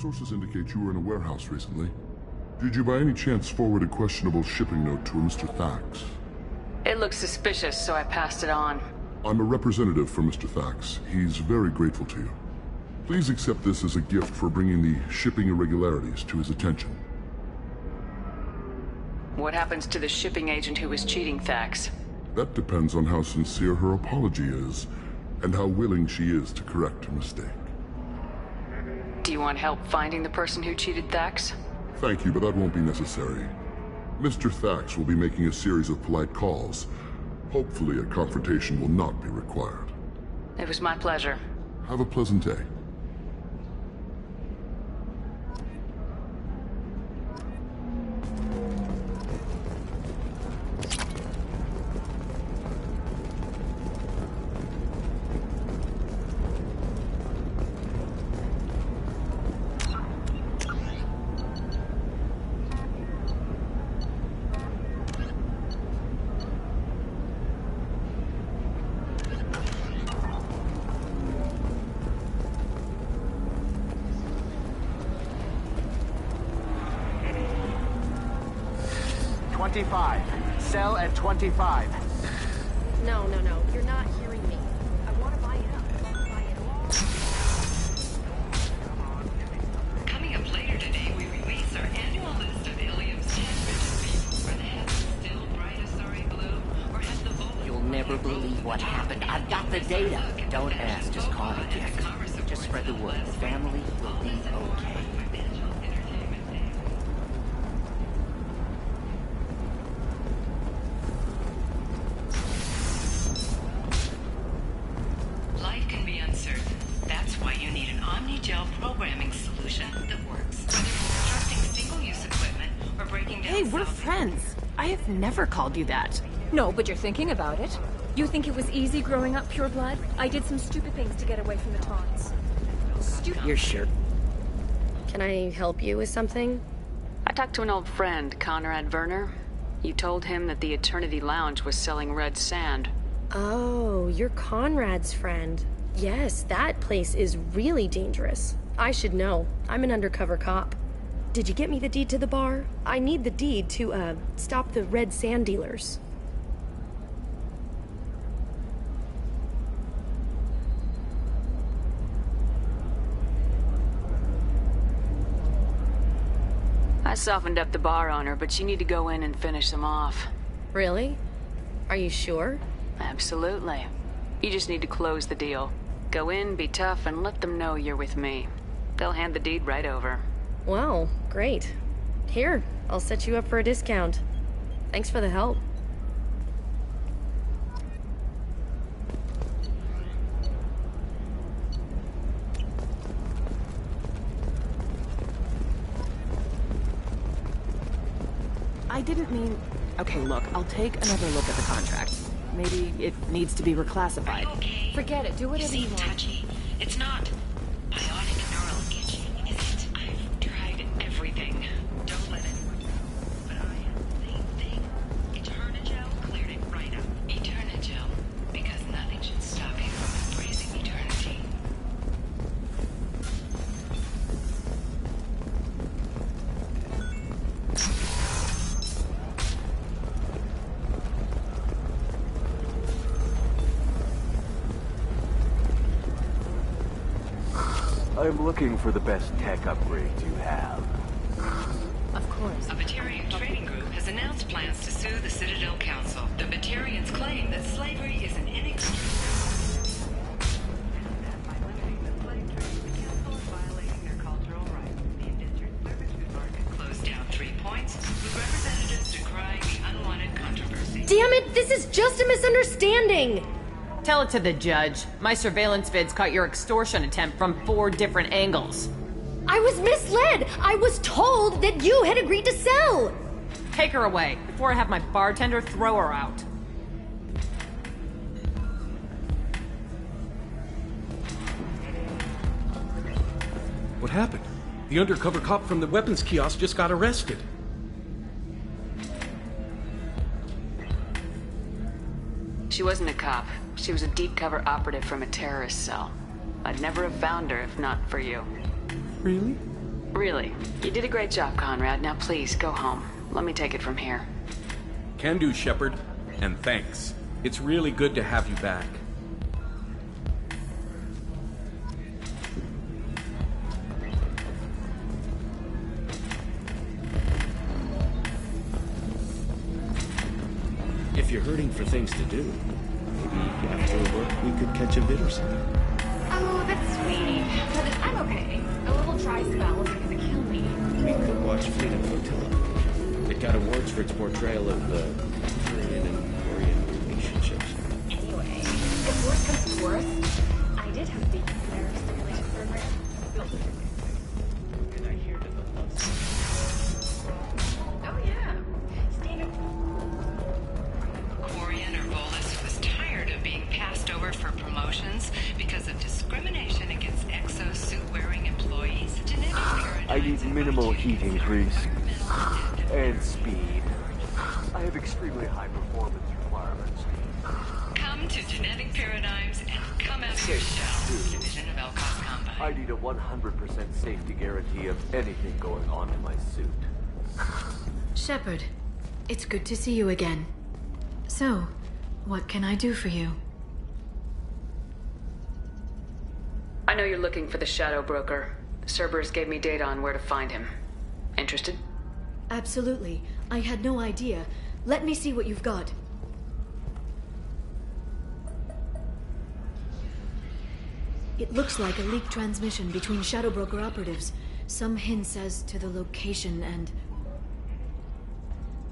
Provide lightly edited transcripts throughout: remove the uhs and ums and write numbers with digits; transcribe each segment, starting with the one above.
sources indicate you were in a warehouse recently. Did you by any chance forward a questionable shipping note to a Mr. Thax? It looked suspicious, so I passed it on. I'm a representative for Mr. Thax. He's very grateful to you. Please accept this as a gift for bringing the shipping irregularities to his attention. What happens to the shipping agent who was cheating Thax? That depends on how sincere her apology is, and how willing she is to correct her mistake. Do you want help finding the person who cheated Thax? Thank you, but that won't be necessary. Mr. Thax will be making a series of polite calls. Hopefully a confrontation will not be required. It was my pleasure. Have a pleasant day. Sell at 25. No, you're not hearing me. I want to buy it up. Buy it all. Coming up later today, we release our annual list of Ilium's 10 richest people. Are the heads still bright as sorry blue, or has the vote... You'll never believe what happened. I've got the data. Don't ask, just call it, Jeff. Just spread the word. Family will be okay. Never called you that. No, but you're thinking about it. You think it was easy growing up pure blood? I did some stupid things to get away from the taunts. Stupid. You're sure? Can I help you with something? I talked to an old friend, Conrad Werner. You told him that the Eternity Lounge was selling red sand. Oh, you're Conrad's friend. Yes, that place is really dangerous. I should know. I'm an undercover cop. Did you get me the deed to the bar? I need the deed to, stop the red sand dealers. I softened up the bar owner, but you need to go in and finish them off. Really? Are you sure? Absolutely. You just need to close the deal. Go in, be tough, and let them know you're with me. They'll hand the deed right over. Wow, great. Here, I'll set you up for a discount. Thanks for the help. I didn't mean... Okay, look, I'll take another look at the contract. Maybe it needs to be reclassified. Okay. Forget it, do whatever you want. Touchy. It's not bionic neural itching, is it? I've tried everything. Don't let it. But same thing. Eternigel cleared it right up. Eternigel. Because nothing should stop you from embracing eternity. I'm looking for the best tech upgrades you have. Of course. A Batarian trading group has announced plans to sue the Citadel Council. The Batarians claim that slavery is an inexcusable... By limiting the slave trade, the council is violating their cultural rights. The indentured servitude market closed down 3 points, with representatives decrying the unwanted controversy. Damn it, this is just a misunderstanding! Tell it to the judge. My surveillance vids caught your extortion attempt from 4 different angles. I was misled! I was told that you had agreed to sell! Take her away, before I have my bartender throw her out. What happened? The undercover cop from the weapons kiosk just got arrested. She wasn't a cop. She was a deep-cover operative from a terrorist cell. I'd never have found her if not for you. Really? Really. You did a great job, Conrad. Now please, go home. Let me take it from here. Can do, Shepard. And thanks. It's really good to have you back. If you're hurting for things to do, maybe after work we could catch a bit or something. Oh, that's sweet. But I'm okay. A little dry spell isn't gonna kill me. We could watch Fleet and Flotilla. It got awards for its portrayal of the Korean and Korean relationships. Anyway, if worse comes to worst, I did have a deep flare stimulation program built in. And I hear that the love. Oh yeah. Standard. Quarian Urbolis was tired of being passed over for promotions because of discrimination against exosuit-wearing employees. I need minimal heat increase. And speed. I have extremely high performance requirements. Come to Genetic Paradigms and come out of your shell. Division of Elcos Combine. I need a 100% safety guarantee of anything going on in my suit. Shepard, it's good to see you again. So, what can I do for you? I know you're looking for the Shadow Broker. Cerberus gave me data on where to find him. Interested? Absolutely. I had no idea. Let me see what you've got. It looks like a leaked transmission between Shadow Broker operatives. Some hints as to the location and...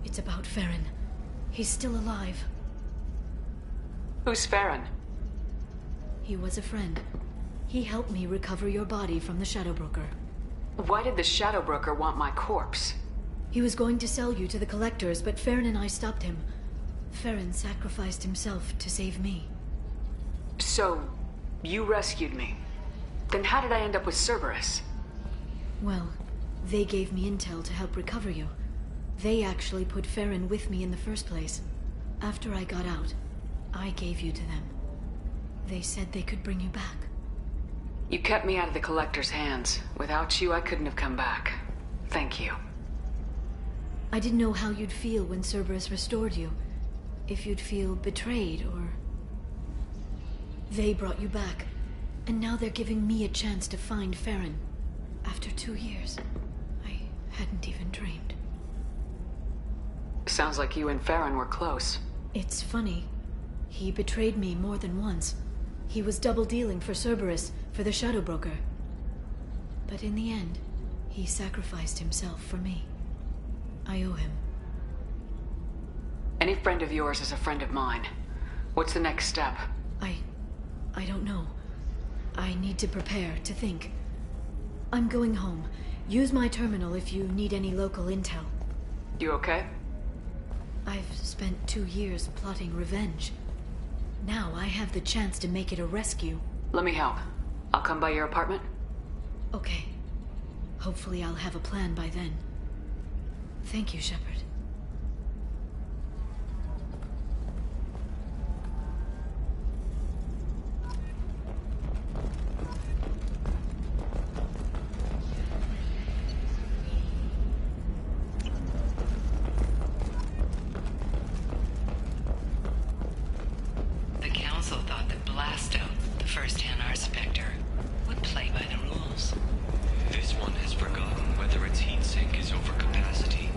It's about Farron. He's still alive. Who's Farron? He was a friend. He helped me recover your body from the Shadow Broker. Why did the Shadow Broker want my corpse? He was going to sell you to the Collectors, but Farron and I stopped him. Farron sacrificed himself to save me. So, you rescued me. Then how did I end up with Cerberus? Well, they gave me intel to help recover you. They actually put Farron with me in the first place. After I got out, I gave you to them. They said they could bring you back. You kept me out of the Collector's hands. Without you, I couldn't have come back. Thank you. I didn't know how you'd feel when Cerberus restored you. If you'd feel betrayed, or... They brought you back, and now they're giving me a chance to find Farron. After 2 years, I hadn't even dreamed. Sounds like you and Farron were close. It's funny. He betrayed me more than once. He was double-dealing for Cerberus, for the Shadow Broker. But in the end, he sacrificed himself for me. I owe him. Any friend of yours is a friend of mine. What's the next step? I don't know. I need to prepare, to think. I'm going home. Use my terminal if you need any local intel. You okay? I've spent 2 years plotting revenge. Now I have the chance to make it a rescue. Let me help. I'll come by your apartment. Okay. Hopefully I'll have a plan by then. Thank you, Shepard. The Council thought that Blasto, the first Hanar Spectre, would play by the rules. This one has forgotten whether its heat sink is over capacity.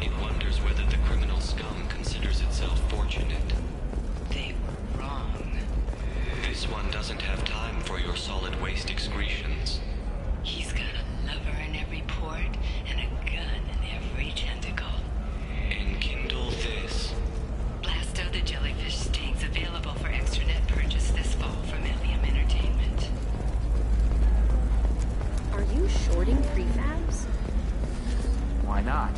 It wonders whether the criminal scum considers itself fortunate. They were wrong. This one doesn't have time for your solid waste excretions. He's got a lover in every port and a gun in every tentacle. Enkindle this. Blasto the jellyfish stink's available for extranet purchase this fall from Ilium Entertainment. Are you shorting prefabs? Why not?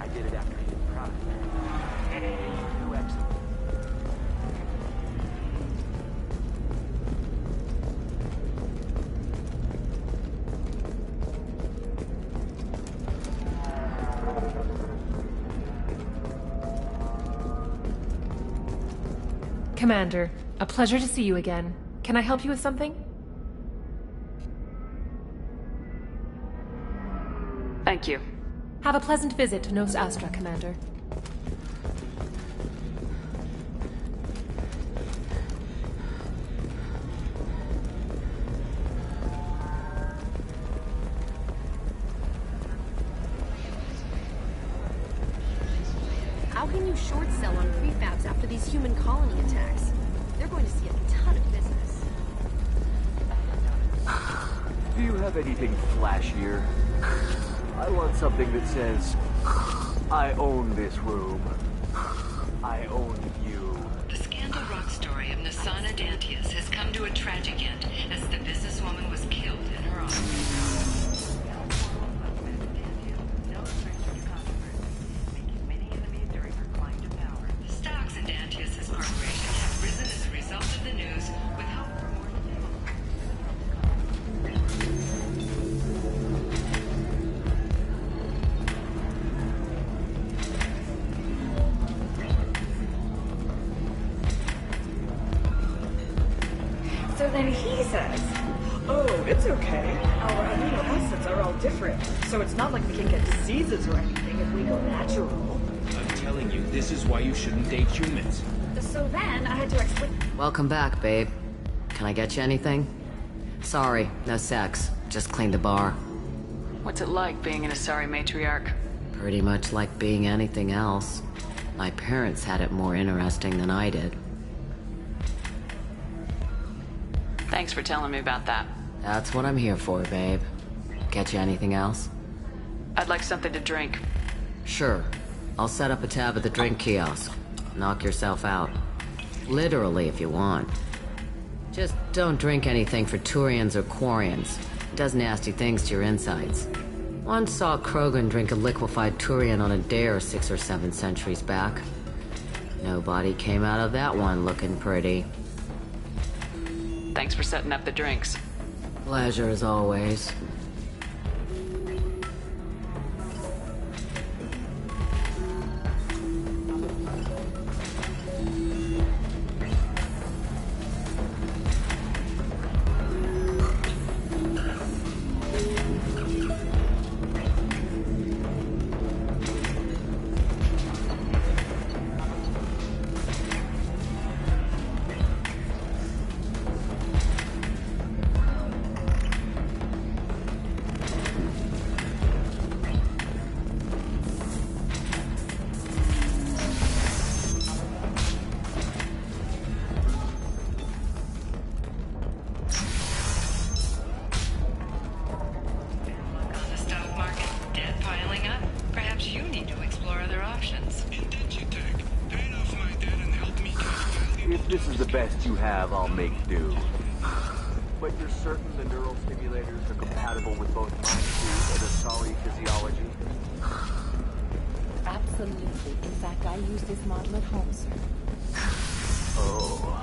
I did it after his product. Too excellent. Commander, a pleasure to see you again. Can I help you with something? Thank you. Have a pleasant visit to Nos Astra, Commander. How can you short sell on prefabs after these human colony attacks? They're going to see a ton of business. Do you have anything flashier? I want something that says, I own this room. I own you. The Scandal Rock story of Nasana Dantius has come to a tragic end as the businesswoman was killed in her office. The stocks in Dantius' corporation have risen as a result of the news, with hope for more So then he says, oh, it's okay. Our amino acids are all different, so it's not like we can get diseases or anything if we go natural. I'm telling you, this is why you shouldn't date humans. So then I had to explain... Welcome back, babe. Can I get you anything? Sorry, no sex. Just cleaned the bar. What's it like being an Asari matriarch? Pretty much like being anything else. My parents had it more interesting than I did. Thanks for telling me about that. That's what I'm here for, babe. Get you anything else? I'd like something to drink. Sure. I'll set up a tab at the drink kiosk. Knock yourself out. Literally, if you want. Just don't drink anything for Turians or Quarians. It does nasty things to your insides. Once saw Krogan drink a liquefied Turian on a dare 6 or 7 centuries back. Nobody came out of that one looking pretty. Thanks for setting up the drinks. Pleasure as always. If this is the best you have, I'll make do. But you're certain the neural stimulators are compatible with both mind food and Asari physiology? Absolutely. In fact, I use this model at home, sir. Oh.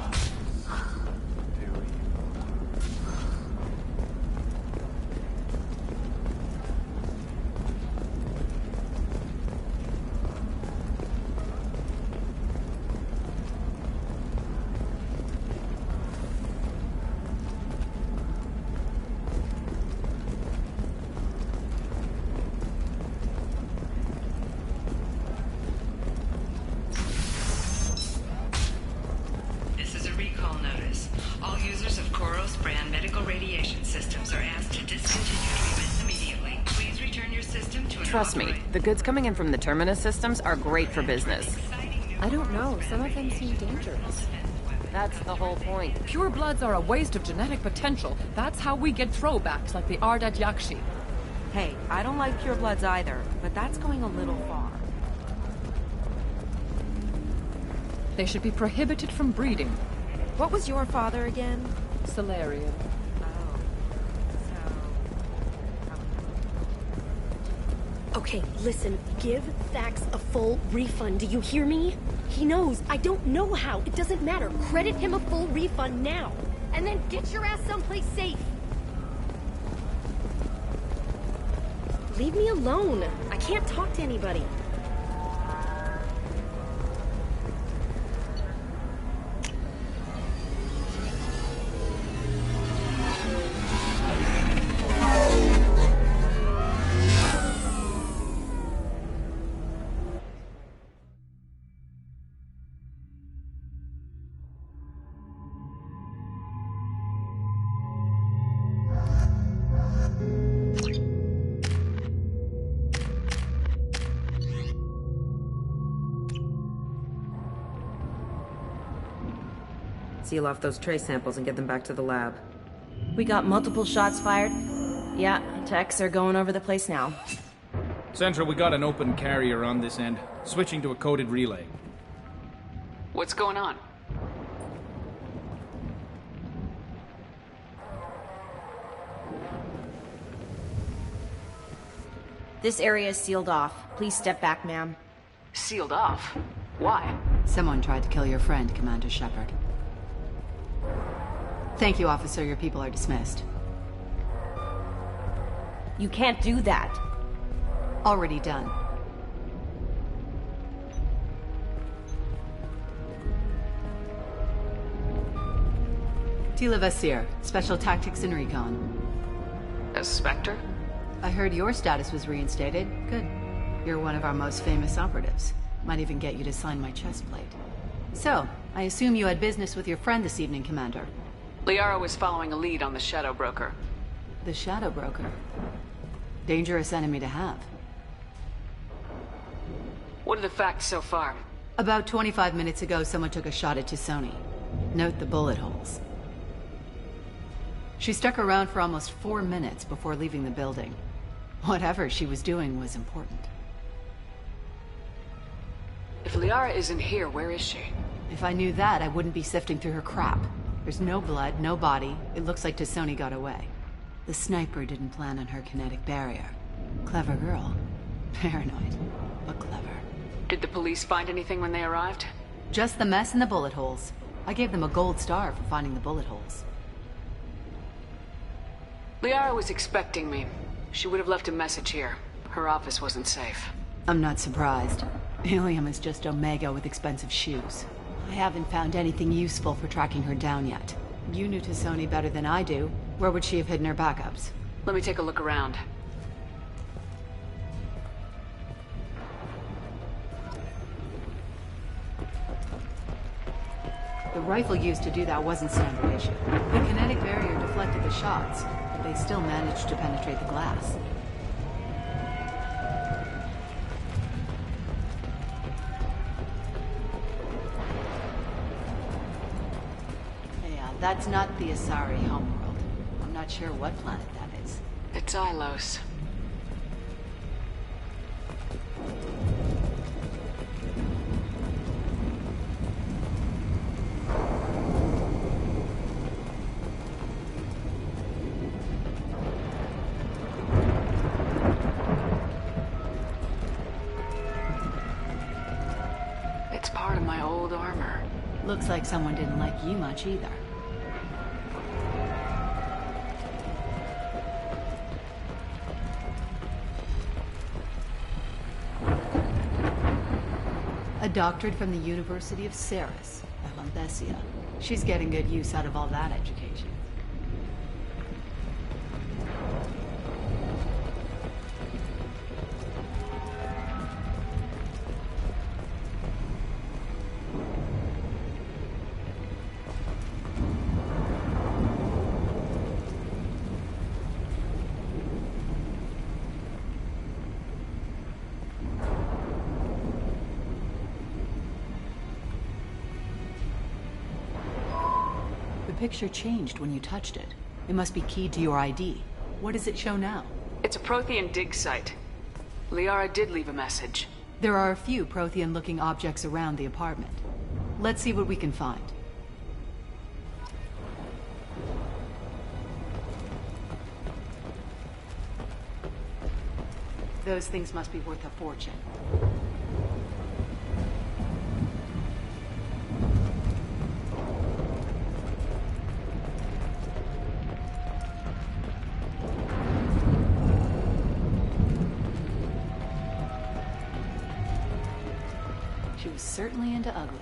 Trust me, the goods coming in from the Terminus systems are great for business. I don't know. Some of them seem dangerous. That's the whole point. Pure bloods are a waste of genetic potential. That's how we get throwbacks like the Ardat Yakshi. Hey, I don't like pure bloods either, but that's going a little far. They should be prohibited from breeding. What was your father again? Salarian. Okay, listen, give Thax a full refund, do you hear me? He knows, I don't know how, it doesn't matter. Credit him a full refund now, and then get your ass someplace safe. Leave me alone, I can't talk to anybody. seal off those trace samples and get them back to the lab. We got multiple shots fired. Yeah, techs are going over the place now. Central, we got an open carrier on this end. Switching to a coded relay. What's going on? This area is sealed off. Please step back, ma'am. Sealed off? Why? Someone tried to kill your friend, Commander Shepard. Thank you, officer. Your people are dismissed. You can't do that. Already done. Tila Vasir, Special Tactics and Recon. A Spectre? I heard your status was reinstated. Good. You're one of our most famous operatives. Might even get you to sign my chest plate. So, I assume you had business with your friend this evening, Commander. Liara was following a lead on the Shadow Broker. The Shadow Broker? Dangerous enemy to have. What are the facts so far? About 25 minutes ago, someone took a shot at T'Soni. Note the bullet holes. She stuck around for almost 4 minutes before leaving the building. Whatever she was doing was important. If Liara isn't here, where is she? If I knew that, I wouldn't be sifting through her crap. There's no blood, no body. It looks like T'Soni got away. The sniper didn't plan on her kinetic barrier. Clever girl. Paranoid, but clever. Did the police find anything when they arrived? Just the mess and the bullet holes. I gave them a gold star for finding the bullet holes. Liara was expecting me. She would have left a message here. Her office wasn't safe. I'm not surprised. Ilium is just Omega with expensive shoes. I haven't found anything useful for tracking her down yet. You knew T'Soni better than I do. Where would she have hidden her backups? Let me take a look around. The rifle used to do that wasn't standard issue. The kinetic barrier deflected the shots, but they still managed to penetrate the glass. Yeah, that's not the Asari homeworld. I'm not sure what planet that is. It's Ilos. It's part of my old armor. Looks like someone didn't like you much either. A doctorate from the University of Ceres, Elanthesia. She's getting good use out of all that education. The picture changed when you touched it. It must be keyed to your ID. What does it show now? It's a Prothean dig site. Liara did leave a message. There are a few Prothean-looking objects around the apartment. Let's see what we can find. Those things must be worth a fortune. She was certainly into ugly.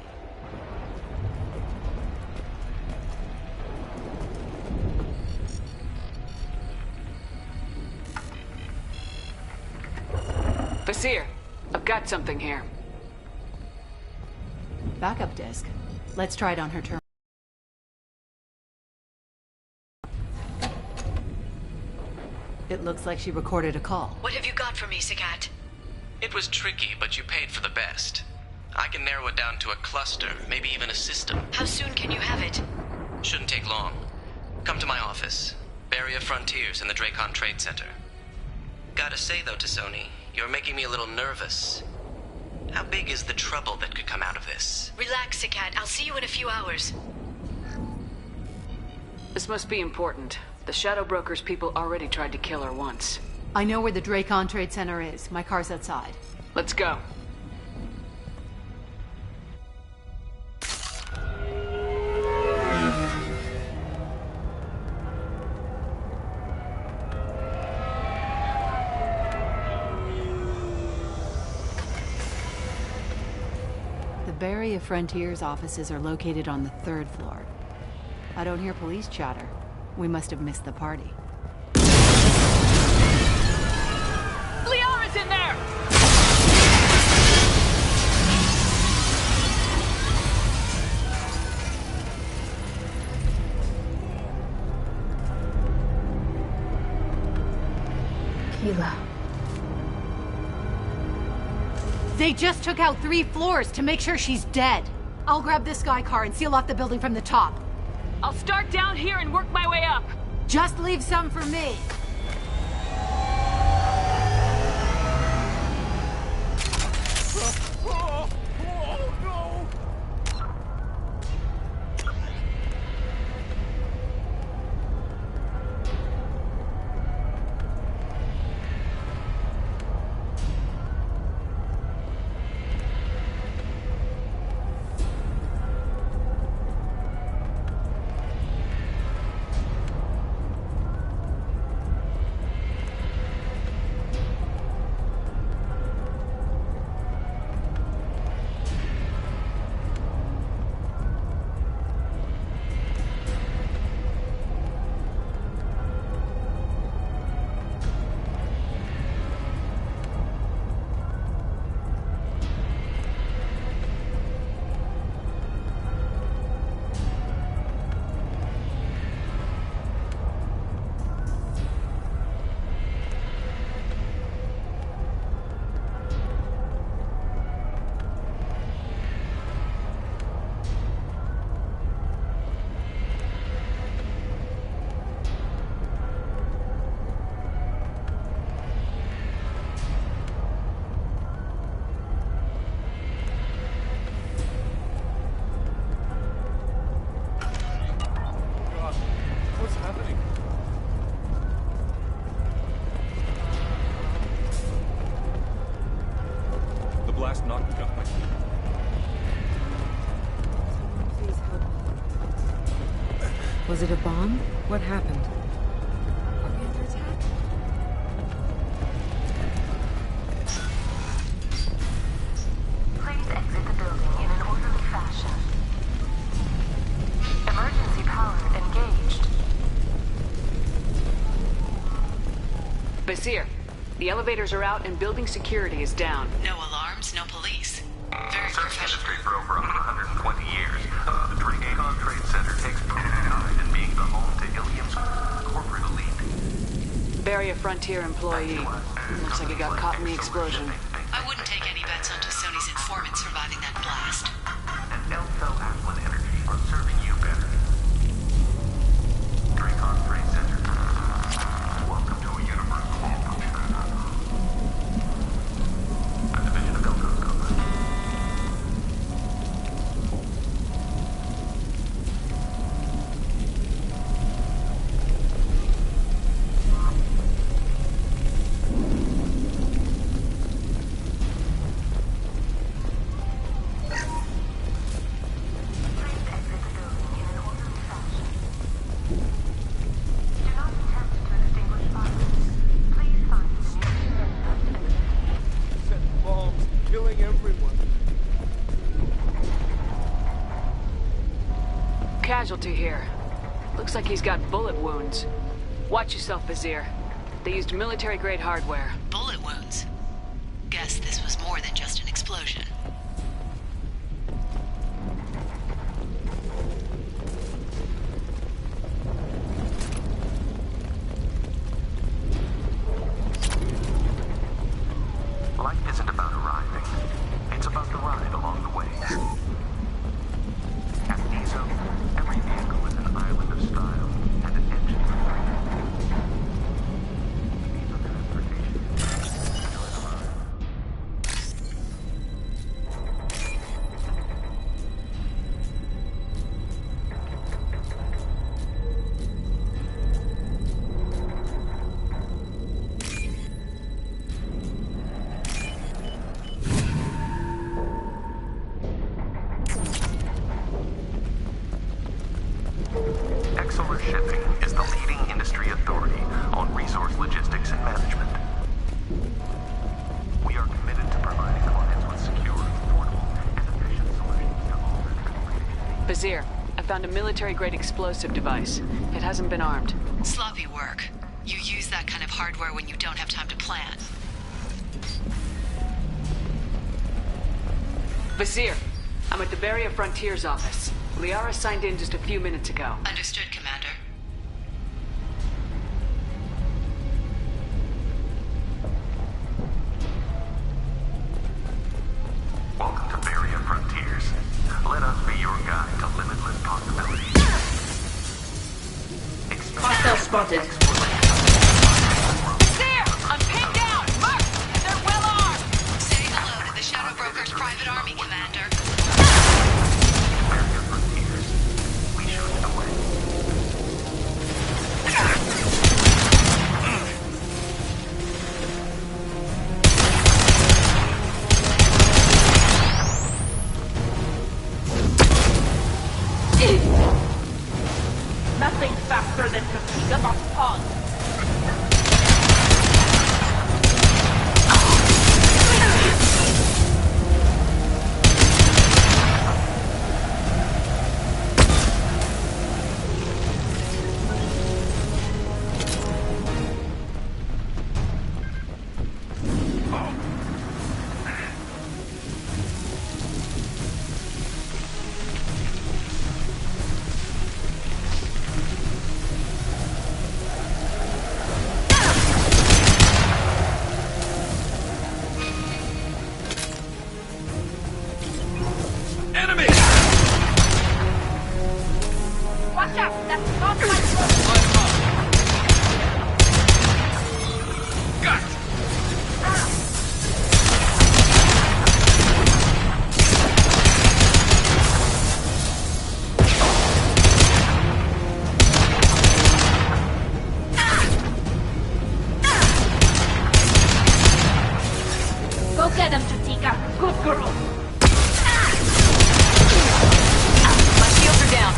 Vasir, I've got something here. Backup disk. Let's try it on her terminal. It looks like she recorded a call. What have you got for me, Sagat? It was tricky, but you paid for the best. I can narrow it down to a cluster, maybe even a system. How soon can you have it? Shouldn't take long. Come to my office. Barrier Frontiers in the Dracon Trade Center. Gotta say though, T'Soni, you're making me a little nervous. How big is the trouble that could come out of this? Relax, Sikat. I'll see you in a few hours. This must be important. The Shadow Broker's people already tried to kill her once. I know where the Dracon Trade Center is. My car's outside. Let's go. The Barrier Frontiers offices are located on the 3rd floor. I don't hear police chatter. We must have missed the party. Liara's in there! Keela. They just took out 3 floors to make sure she's dead. I'll grab this guy car and seal off the building from the top. I'll start down here and work my way up. Just leave some for me. Was it a bomb? What happened? Are we under attack? Please exit the building in an orderly fashion. Emergency power engaged. Basir, the elevators are out and building security is down. No alarms, no police. Very professional. Industry for over 120 years. The Dracon Trade Center takes pride in being the home to Ilium's corporate elite. Barrier Frontier employee. Looks like he got caught in the explosion. I wouldn't take any bets on T'Soni's informant surviving that blast. And Elso Aslan Energy are serving you better. Dracon Trade Center. Welcome to a universe of malfunction. A division of Elco's company. Casualty here. Looks like he's got bullet wounds. Watch yourself, Basir. They used military-grade hardware. Bullet wounds? Guess this was more than just an explosion. Life isn't about arriving. It's about the ride along the way. Vizier, I found a military-grade explosive device. It hasn't been armed. Sloppy work. You use that kind of hardware when you don't have time to plan. Vizier, I'm at the Beria Frontiers office. Liara signed in just a few minutes ago. Understood, Commander. Welcome to Beria Frontiers. Let us be your guide to limitless possibilities. Hostile spotted. Vizier! I'm pinned down! Mark! They're well armed! Say hello to the Shadow Broker's private army, Commander. Beria Frontiers. We shoot the way. Nothing faster than to pick up a pug. Enemy! Watch out! That's not my throat! Got it! Go get him, Tutika. Good girl. My shields are down.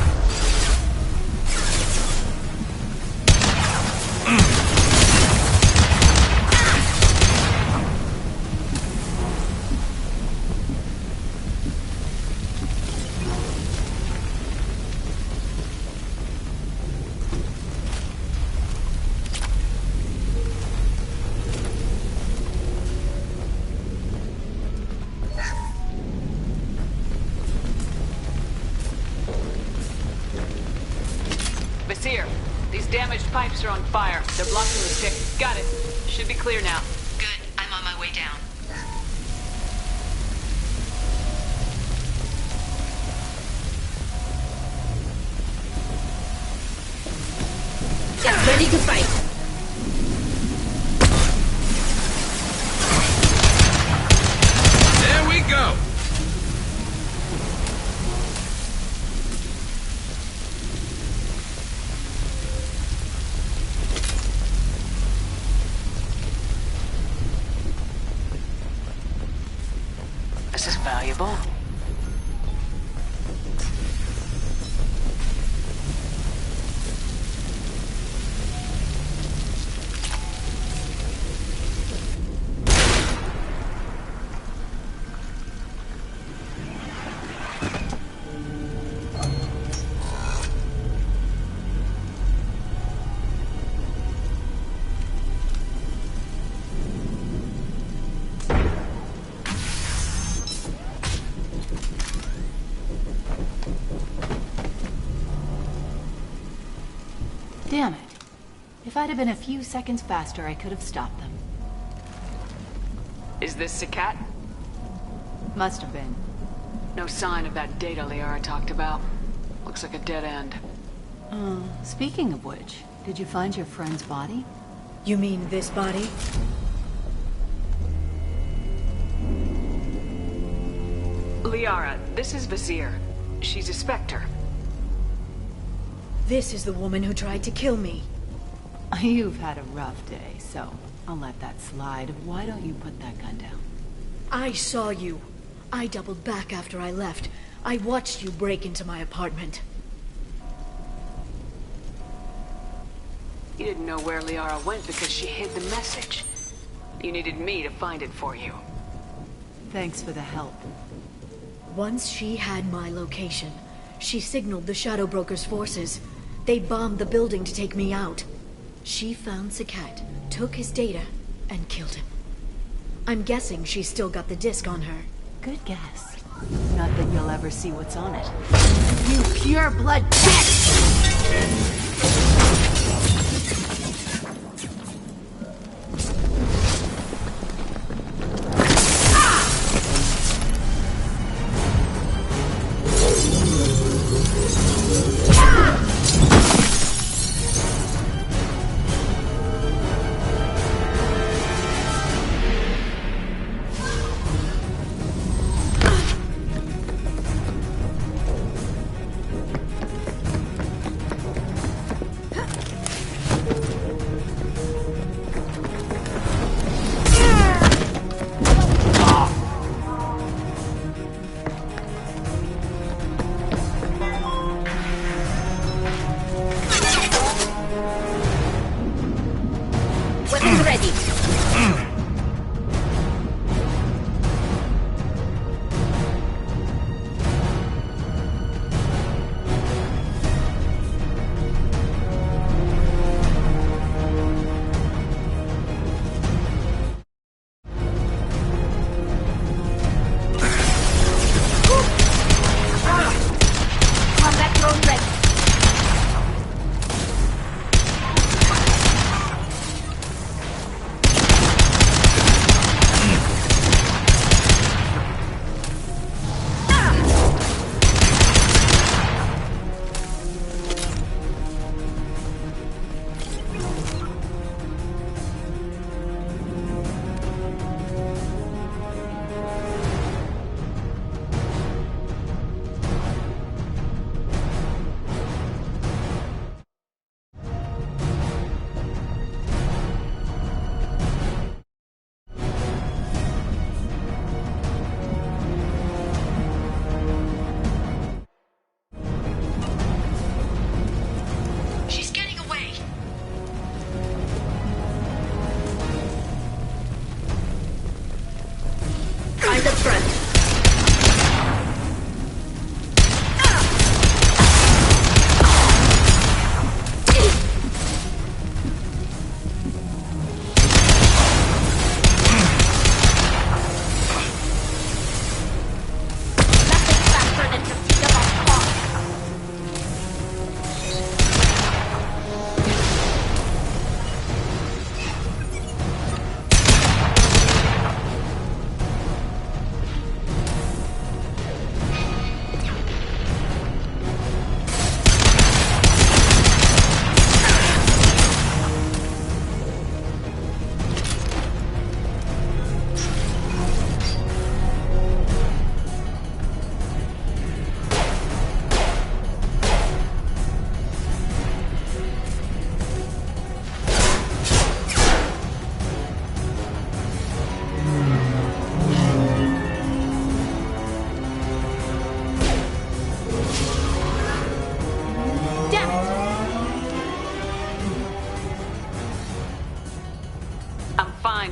Vizier, these damaged pipes are on fire. They're blocking the stick. Got it. Should be clear now. Good. I'm on my way down. Get ready to fight. There we go! This is valuable. Damn it. If I'd have been a few seconds faster, I could have stopped them. Is this Sakat? Must have been. No sign of that data Liara talked about. Looks like a dead end. Speaking of which, did you find your friend's body? You mean this body? Liara, this is Vizier. She's a Spectre. This is the woman who tried to kill me. You've had a rough day, so I'll let that slide. Why don't you put that gun down? I saw you. I doubled back after I left. I watched you break into my apartment. You didn't know where Liara went because she hid the message. You needed me to find it for you. Thanks for the help. Once she had my location, She signaled the Shadow Broker's forces. They bombed the building to take me out. She found Sakat, took his data, and killed him. I'm guessing she's still got the disc on her. Good guess. Not that you'll ever see what's on it. You pure blood bitch!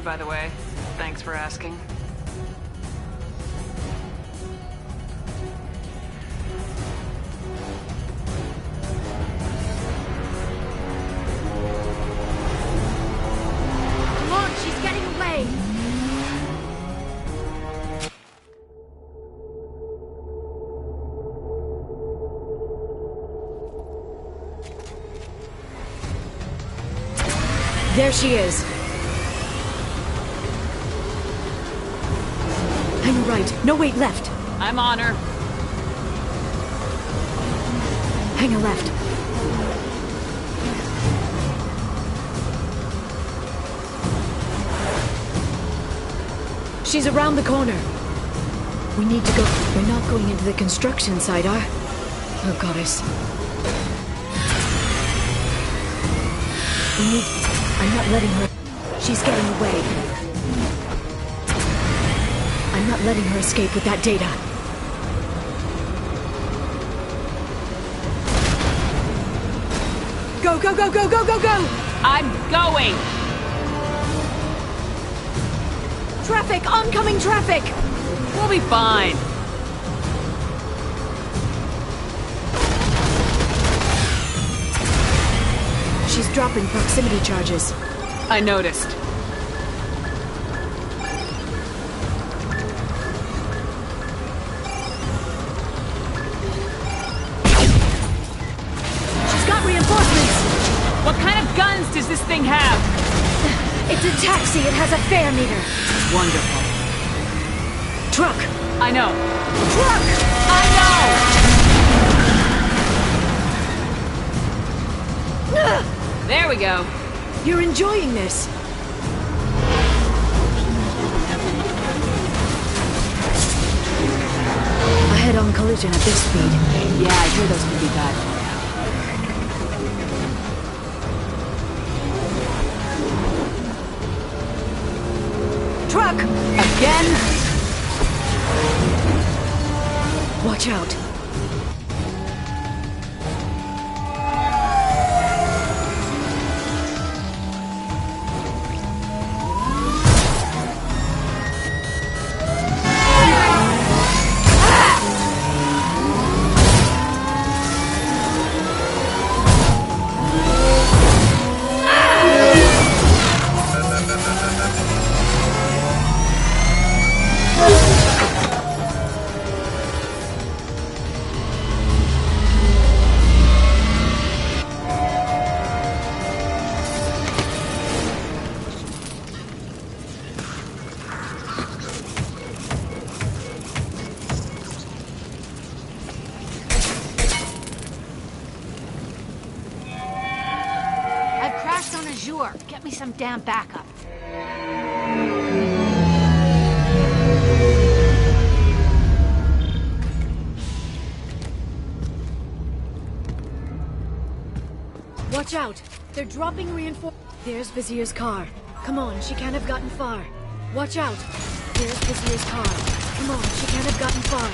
By the way, thanks for asking. Come on, she's getting away! There she is. Hang right. No, wait, left. I'm on her. Hang a left. She's around the corner. We need to go. We're not going into the construction site, are? Oh, goddess. We need... I'm not letting her... She's getting away. I'm not letting her escape with that data. Go, go, go, go, go, go, go! I'm going! Traffic! Oncoming traffic! We'll be fine. dropping proximity charges. I noticed. She's got reinforcements! What kind of guns does this thing have? It's a taxi. It has a fare meter. Wonderful. Truck! I know. Truck! I know! There we go. You're enjoying this. A head-on collision at this speed. Yeah, I hear those could be bad. Truck! Again? Watch out. Get me some damn backup. Watch out! They're dropping reinforcements. There's Vizier's car. Come on, she can't have gotten far. Watch out! There's Vizier's car. Come on, she can't have gotten far.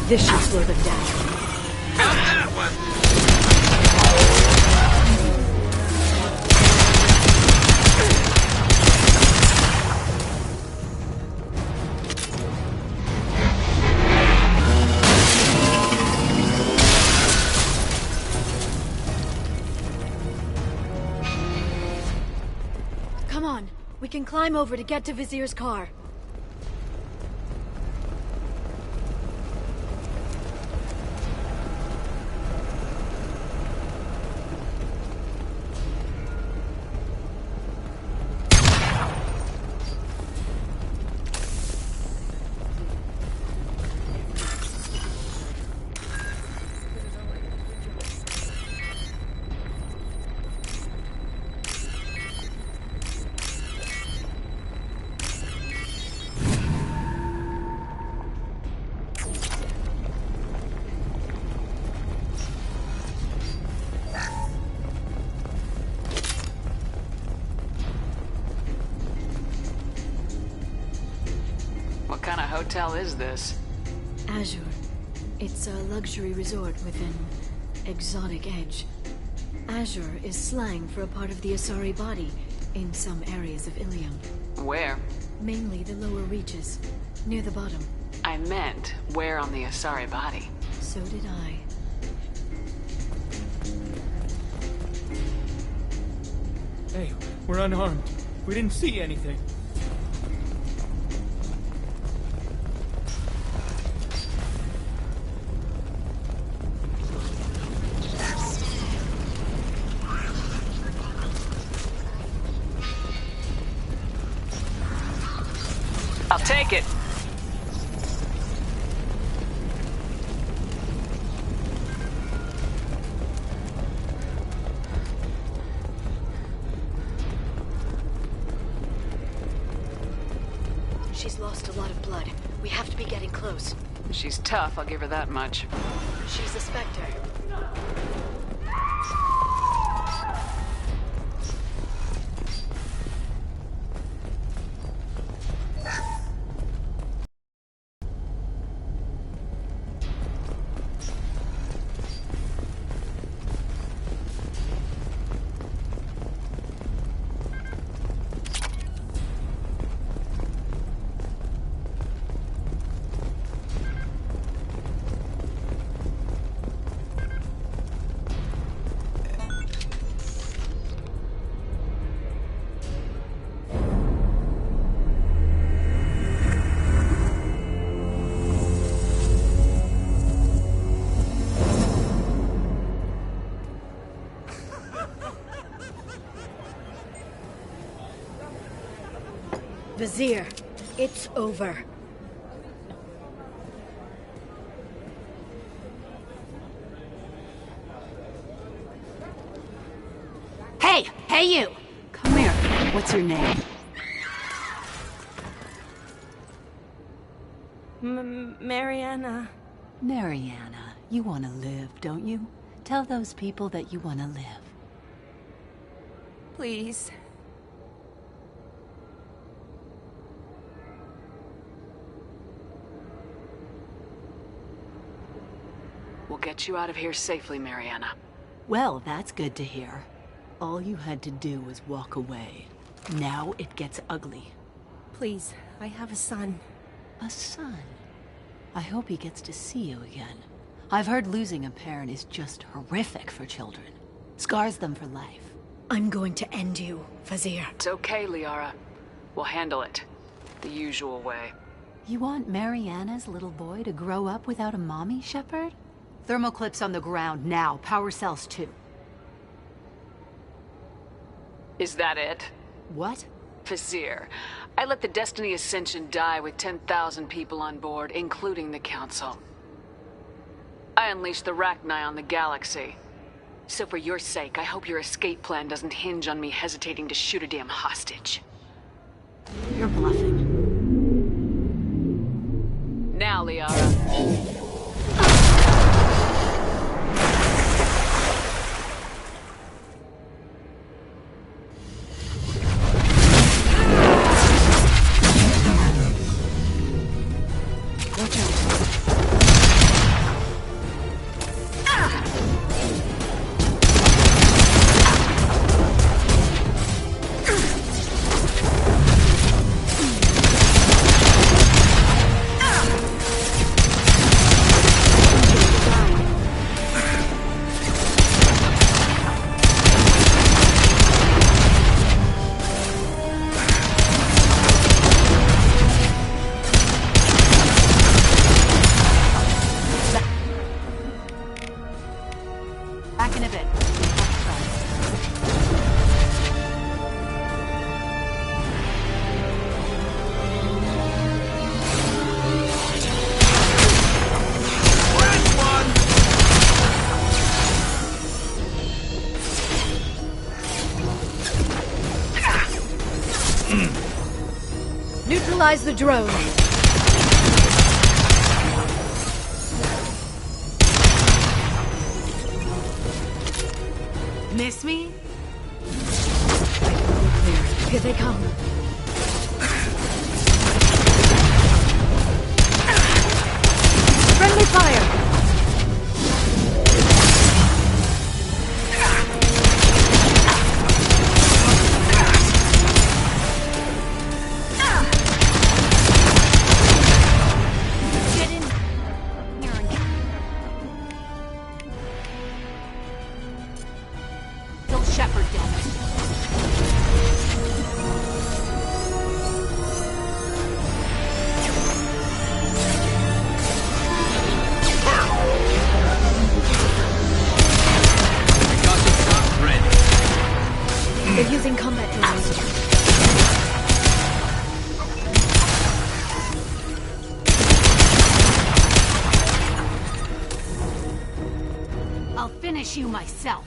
This should slow them down. Got that one! Come on, we can climb over to get to Vizier's car. What kind of hotel is this? Azure. It's a luxury resort with an exotic edge. Azure is slang for a part of the Asari body in some areas of Ilium. Where? Mainly the lower reaches, near the bottom. I meant, where on the Asari body? So did I. Hey, we're unarmed. We didn't see anything. I'll take it. She's lost a lot of blood. We have to be getting close. She's tough, I'll give her that much. She's a Spectre. Vizier, it's over. Hey! Hey, you! Come here. What's your name? Mariana. Mariana. You want to live, don't you? Tell those people that you want to live. Please. We'll get you out of here safely, Mariana. Well, that's good to hear. All you had to do was walk away. Now it gets ugly. Please, I have a son. A son? I hope he gets to see you again. I've heard losing a parent is just horrific for children. Scars them for life. I'm going to end you, Vizier. It's okay, Liara. We'll handle it. The usual way. You want Mariana's little boy to grow up without a mommy, Shepard? Thermal clips on the ground now. Power cells too. Is that it? What? Vizier, I let the Destiny Ascension die with 10,000 people on board, including the Council. I unleashed the Rachni on the galaxy. So for your sake, I hope your escape plan doesn't hinge on me hesitating to shoot a damn hostage. You're bluffing. Now, Liara. Back in a bit. Neutralize the drone. Miss me? Here they come. Friendly fire! Shepard down. They're using combat drones. finish you myself.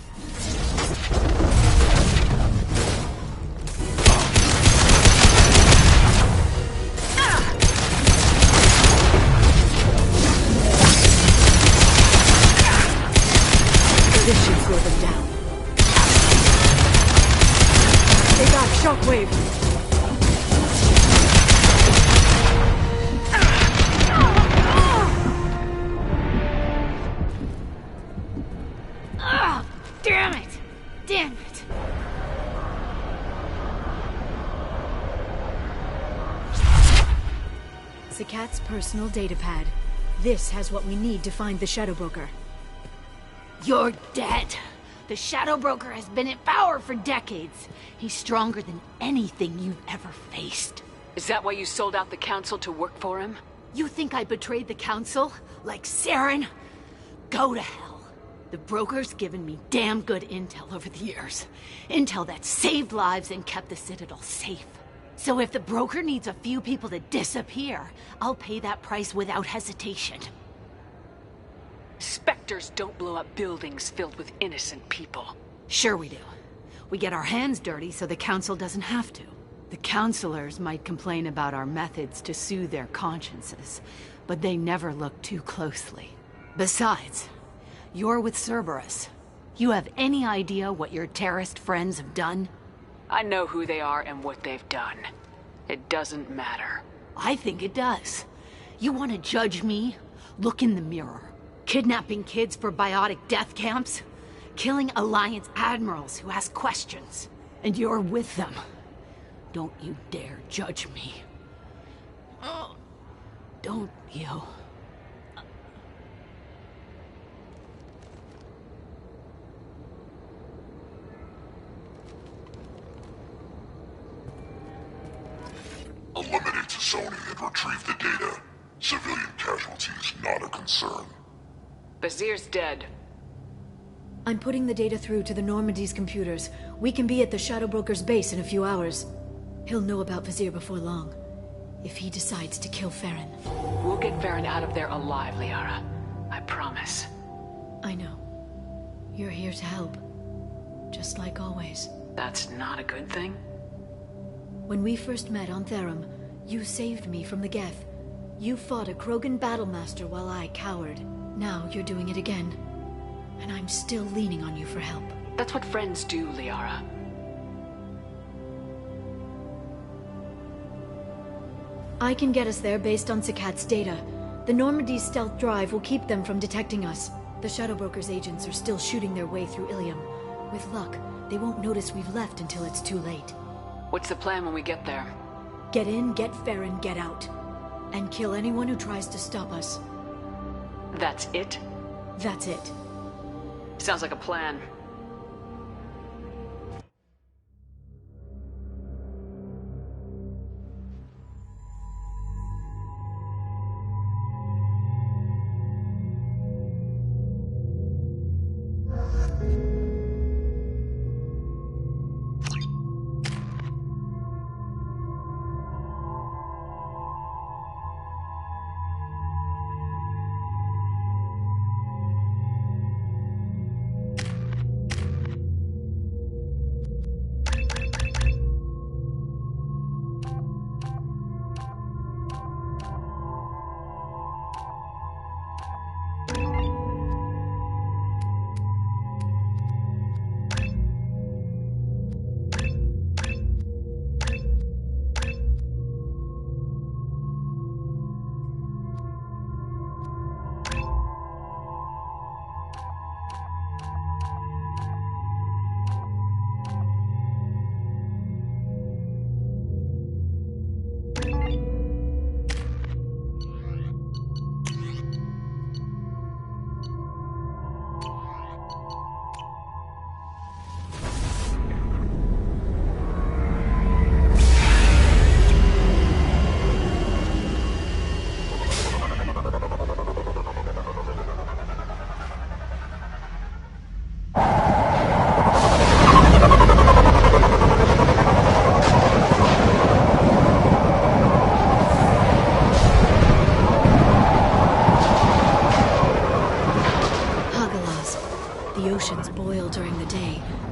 This should slow them down. They got shockwave. Damn it! Damn it! Zakat's personal datapad. This has what we need to find the Shadow Broker. You're dead. The Shadow Broker has been in power for decades. He's stronger than anything you've ever faced. Is that why you sold out the Council to work for him? You think I betrayed the Council? Like Saren? Go to hell. The Broker's given me damn good intel over the years. Intel that saved lives and kept the Citadel safe. So if the Broker needs a few people to disappear, I'll pay that price without hesitation. Spectres don't blow up buildings filled with innocent people. Sure we do. We get our hands dirty so the Council doesn't have to. The Councilors might complain about our methods to soothe their consciences, but they never look too closely. Besides, you're with Cerberus. You have any idea what your terrorist friends have done? I know who they are and what they've done. It doesn't matter. I think it does. You want to judge me? Look in the mirror. Kidnapping kids for biotic death camps? Killing Alliance admirals who ask questions. And you're with them. Don't you dare judge me. Don't you? Eliminate Sony and retrieve the data. Civilian casualties not a concern. Bazir's dead. I'm putting the data through to the Normandy's computers. We can be at the Shadow Broker's base in a few hours. He'll know about Vazir before long. If he decides to kill Farron. We'll get Farron out of there alive, Liara. I promise. I know. You're here to help. Just like always. That's not a good thing? When we first met on Therum, you saved me from the Geth. You fought a Krogan battlemaster while I cowered. Now you're doing it again. And I'm still leaning on you for help. That's what friends do, Liara. I can get us there based on Zakat's data. The Normandy's stealth drive will keep them from detecting us. The Shadow Broker's agents are still shooting their way through Ilium. With luck, they won't notice we've left until it's too late. What's the plan when we get there? Get in, get Farron, get out. And kill anyone who tries to stop us. That's it? That's it. Sounds like a plan.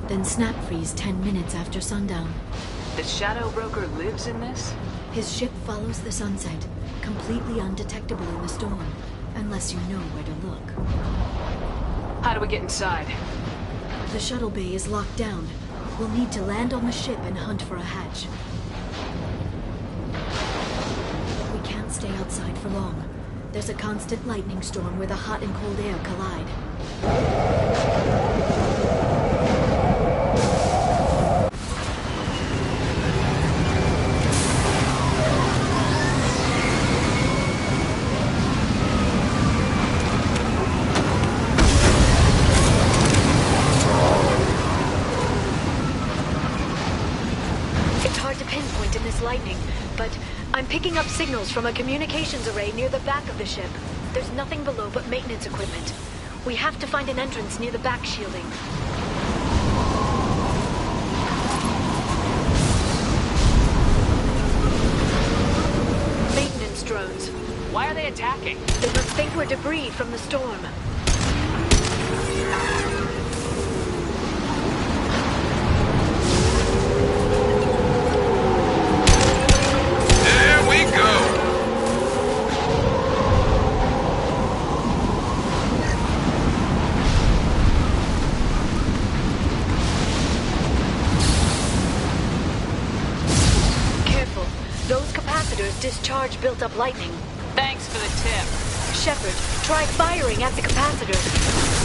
then snap freeze 10 minutes after sundown. The Shadow Broker lives in this? His ship follows the sunset, completely undetectable in the storm, unless you know where to look. How do we get inside? The shuttle bay is locked down. We'll need to land on the ship and hunt for a hatch. We can't stay outside for long. There's a constant lightning storm where the hot and cold air collide. Lightning, but I'm picking up signals from a communications array near the back of the ship. There's nothing below but maintenance equipment. We have to find an entrance near the back shielding. Maintenance drones. Why are they attacking? They must think we're debris from the storm. Discharge built up lightning. Thanks for the tip. Shepard, try firing at the capacitors.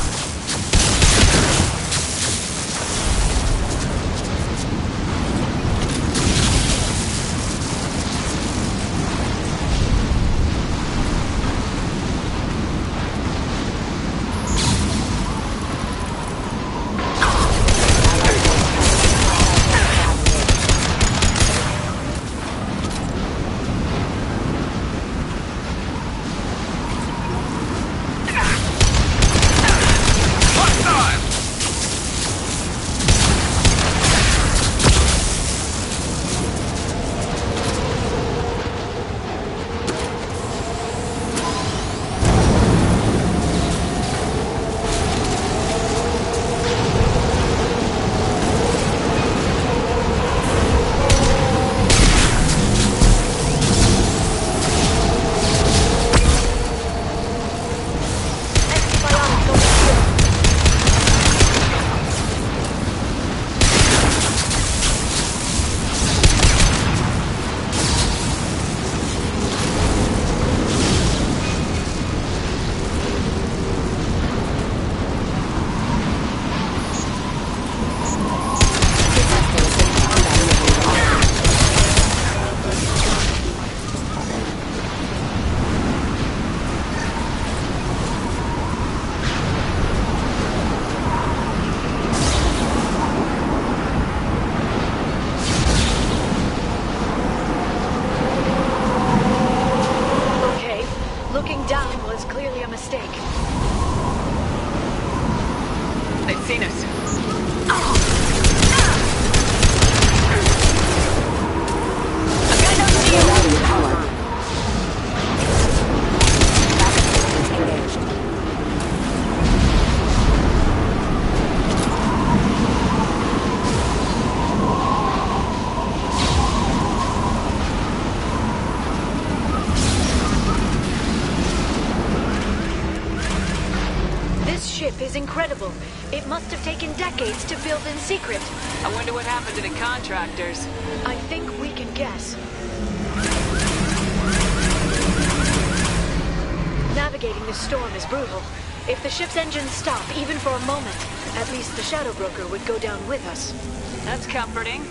Is incredible. It must have taken decades to build in secret. I wonder what happened to the contractors. I think we can guess. Navigating this storm is brutal. If the ship's engines stop, even for a moment, at least the Shadow Broker would go down with us. That's comforting.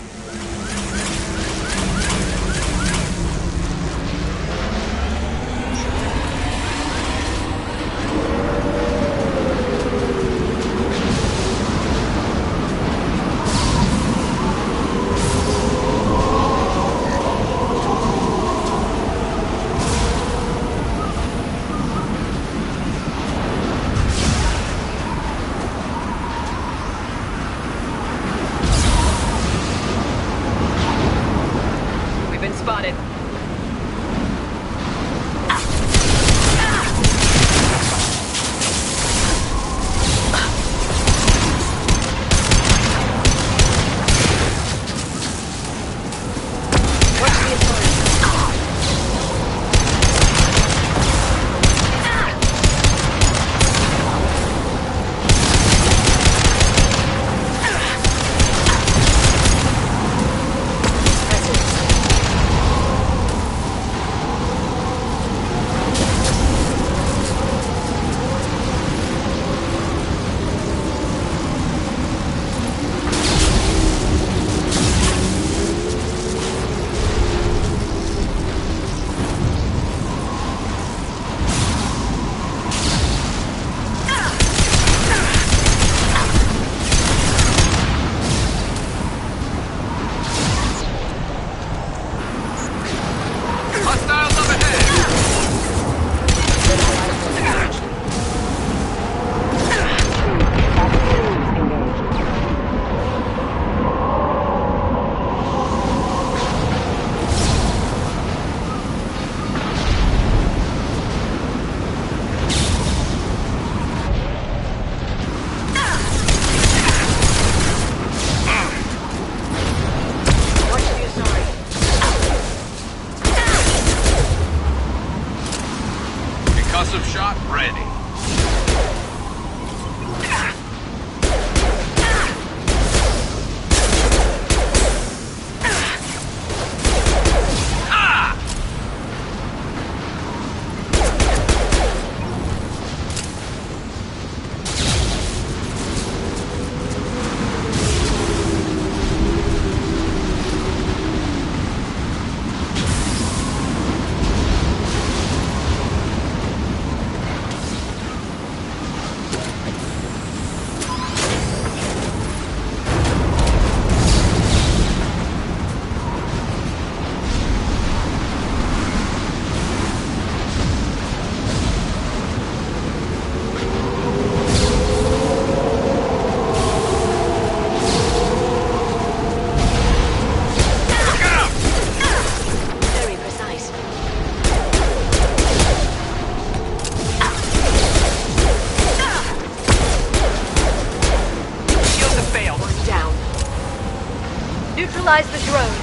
Neutralize the drone.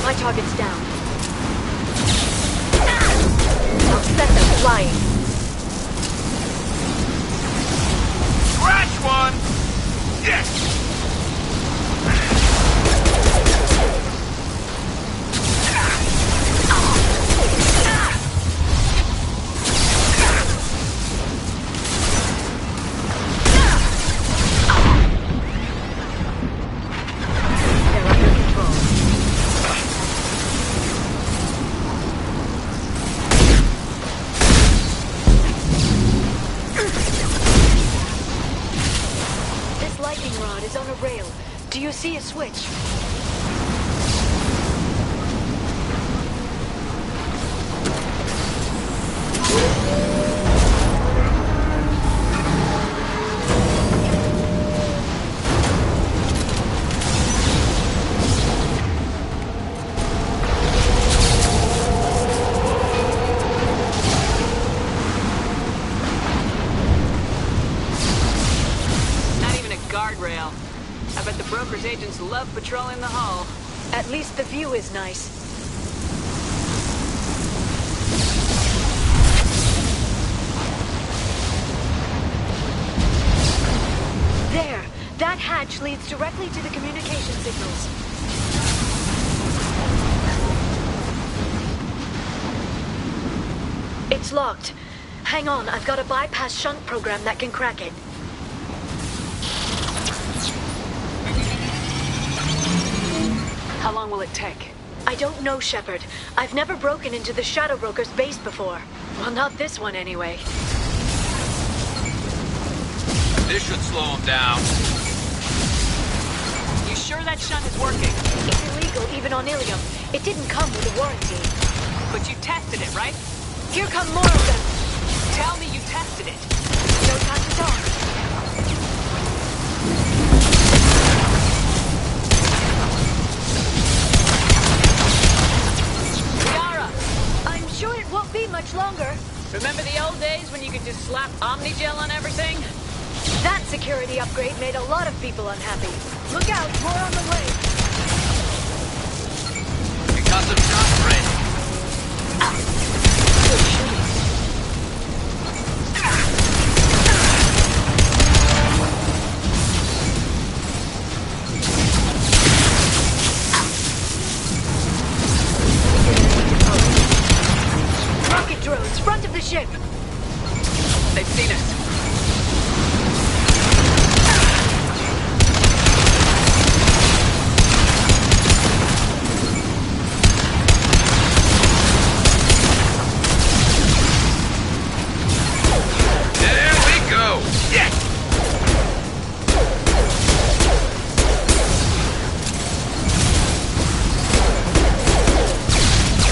My target's down. I'll set them flying. Scratch one! Yes! They're under control. This lightning rod is on a rail. Do you see a switch? Not even a guardrail. I bet the broker's agents love patrolling the hall. At least the view is nice. There! That hatch leads directly to the communication signals. It's locked. Hang on, I've got a bypass shunt program that can crack it. How long will it take? I don't know, Shepard. I've never broken into the Shadow Broker's base before. Well, not this one anyway. This should slow him down. You sure that shunt is working? It's illegal even on Ilium. It didn't come with a warranty. But you tested it, right? Here come more of them. Tell me you tested it. No time to talk. Liara! I'm sure it won't be much longer. Remember the old days when you could just slap Omnigel on everything? That security upgrade made a lot of people unhappy. Look out, more on the way. Concussive shot ready. Rocket drones, front of the ship. They've seen us. There we go! Yes!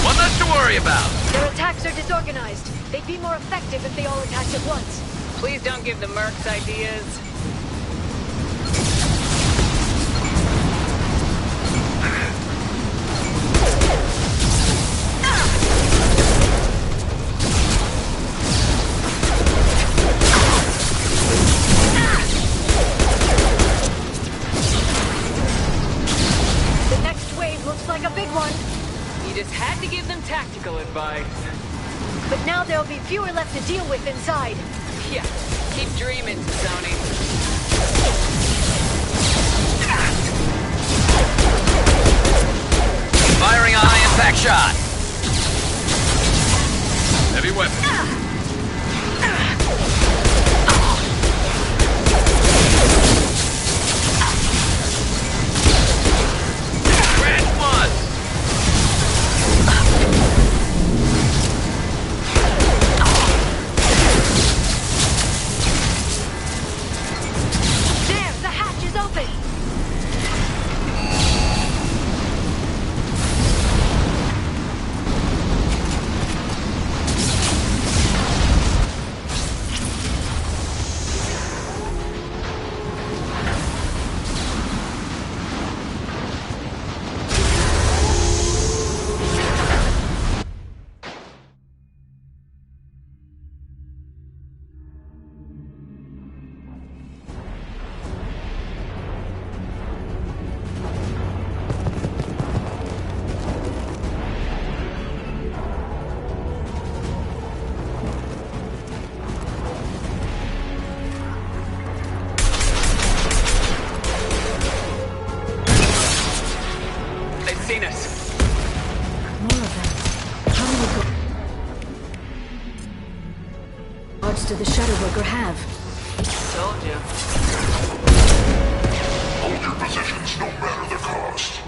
One less to worry about. Their attacks are disorganized. They'd be more effective if they all attacked at once. Please don't give the mercs ideas. The next wave looks like a big one. You just had to give them tactical advice. But now there'll be fewer left to deal with inside. Yeah, keep dreaming, Sony. Firing a high-impact shot. Heavy weapon. Crash one. There, the hatch is open. most of the Shadow Broker have. Told you. Hold your positions, no matter the cost.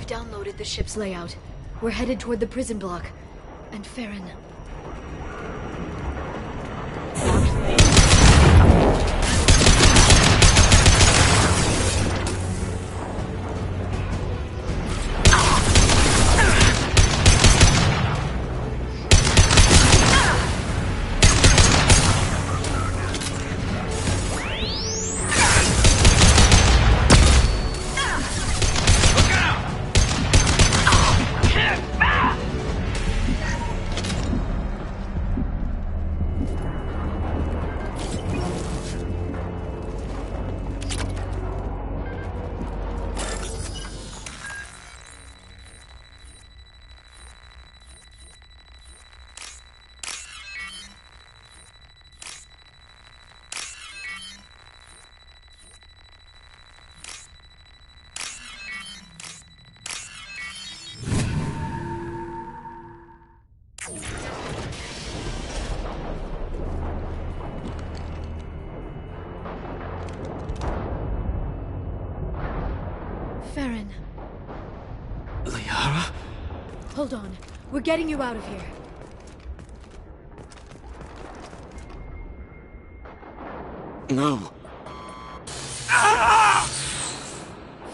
Downloaded the ship's layout. We're headed toward the prison block. And Farron. Farron. Liara? Hold on. We're getting you out of here. No.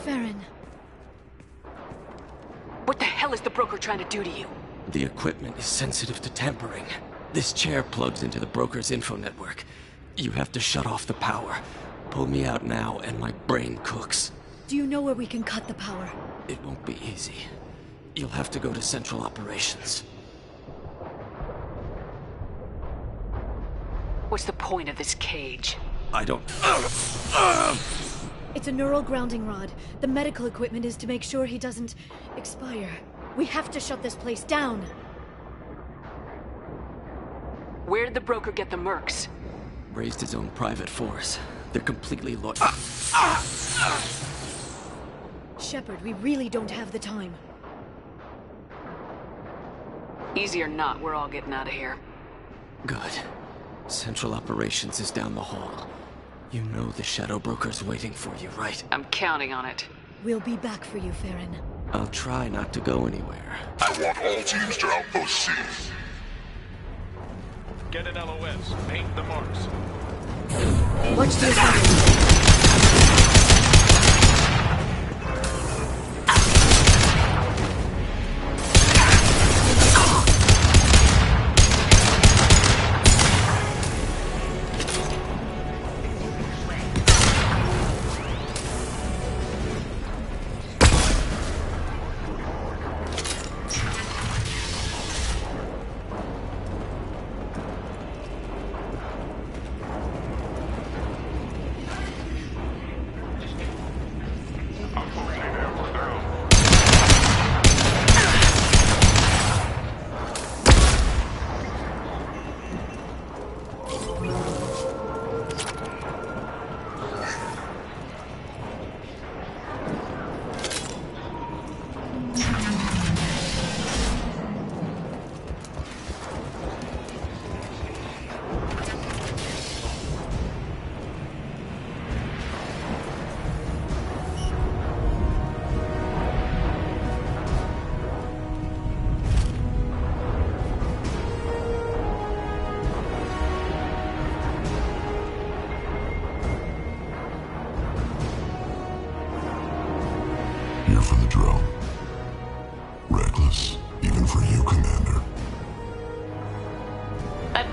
Farron. What the hell is the broker trying to do to you? The equipment is sensitive to tampering. This chair plugs into the broker's info network. You have to shut off the power. Pull me out now and my brain cooks. Do you know where we can cut the power? It won't be easy. You'll have to go to Central Operations. What's the point of this cage? I don't... It's a neural grounding rod. The medical equipment is to make sure he doesn't expire. We have to shut this place down. Where did the broker get the mercs? Raised his own private force. They're completely Shepard, we really don't have the time. Easy or not, we're all getting out of here. Good. Central Operations is down the hall. You know the Shadow Broker's waiting for you, right? I'm counting on it. We'll be back for you, Farron. I'll try not to go anywhere. I want all teams to Outpost C. Get an LOS. Paint the marks. Watch the assignment.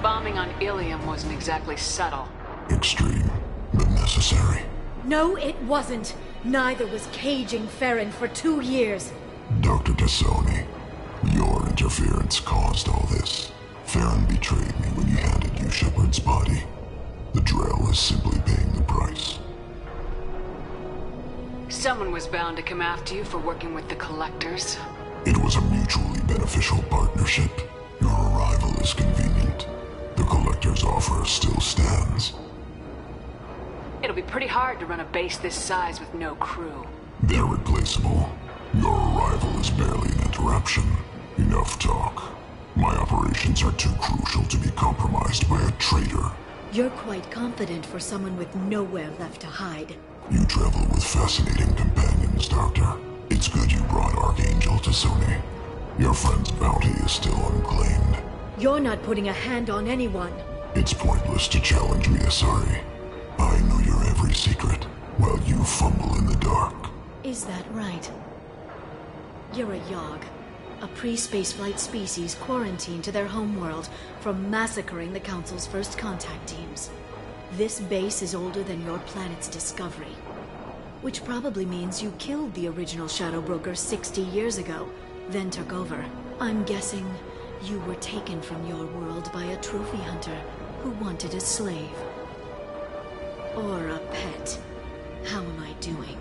bombing on Ilium wasn't exactly subtle. Extreme, but necessary. No, it wasn't. Neither was caging Farron for 2 years. Dr. Tassoni, your interference caused all this. Farron betrayed me when he handed you Shepard's body. The Drell is simply paying the price. Someone was bound to come after you for working with the Collectors. It was a mutually beneficial partnership. Your arrival is convenient. The Collector's offer still stands. It'll be pretty hard to run a base this size with no crew. They're replaceable. Your arrival is barely an interruption. Enough talk. My operations are too crucial to be compromised by a traitor. You're quite confident for someone with nowhere left to hide. You travel with fascinating companions, Doctor. It's good you brought Archangel to Sony. Your friend's bounty is still unclaimed. You're not putting a hand on anyone. It's pointless to challenge me, Asari. I know your every secret, while you fumble in the dark. Is that right? You're a Yogg, a pre-spaceflight species quarantined to their homeworld from massacring the Council's first contact teams. This base is older than your planet's discovery. Which probably means you killed the original Shadow Broker 60 years ago, then took over. I'm guessing you were taken from your world by a trophy hunter who wanted a slave. Or a pet. How am I doing?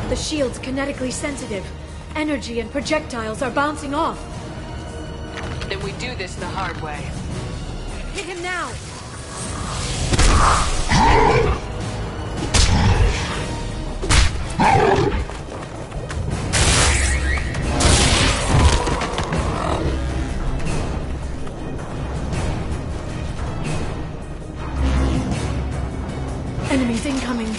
The shield's kinetically sensitive. Energy and projectiles are bouncing off. Then we do this the hard way. Hit him now! Enemies incoming.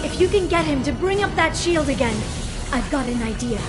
If you can get him to bring up that shield again, I've got an idea.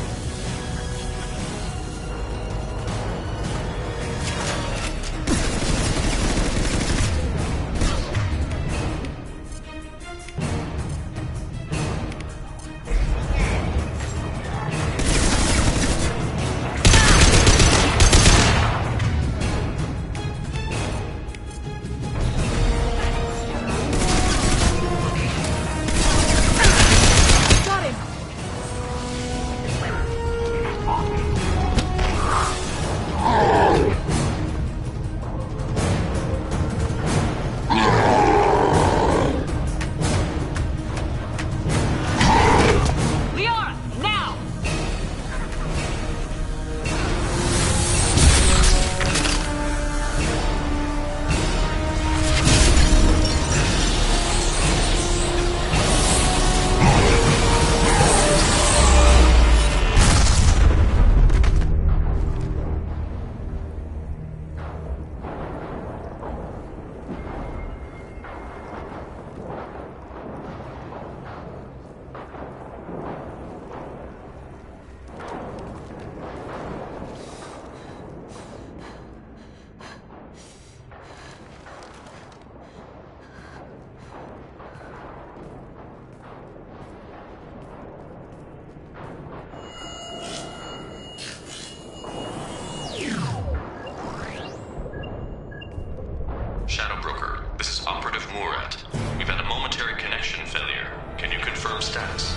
status?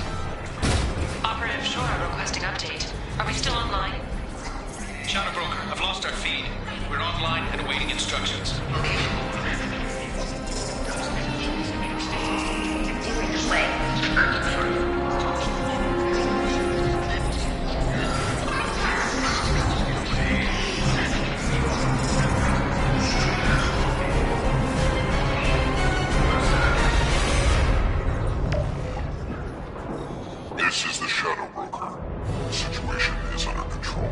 Operative Shora requesting update. Are we still online? Shadow Broker, I've lost our feed. We're online and awaiting instructions. This is the Shadow Broker. The situation is under control.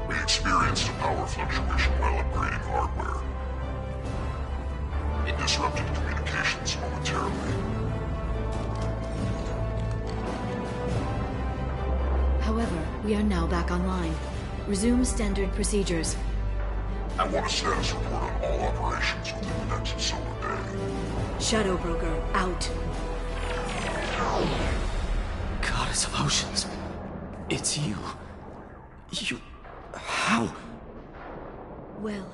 We experienced a power fluctuation while upgrading hardware. It disrupted communications momentarily. However, we are now back online. Resume standard procedures. I want a status report on all operations within the next solar day. Shadow Broker, out. Goddess of Oceans. It's you. You... How? Well,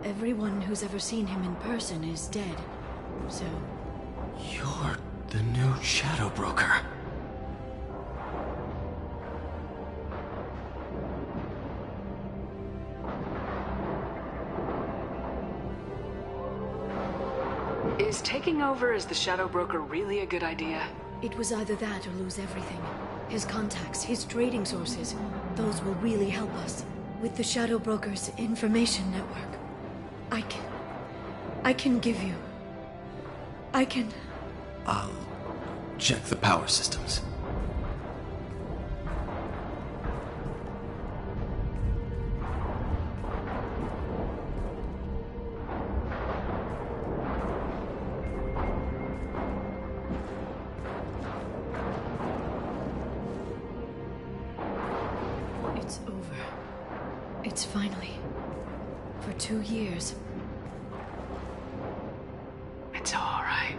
everyone who's ever seen him in person is dead, so... You're the new Shadow Broker. Is taking over as the Shadow Broker really a good idea? It was either that or lose everything. His contacts, his trading sources, those will really help us. With the Shadow Broker's information network, I can give you... I'll check the power systems. It's over. It's finally... For 2 years. It's all right.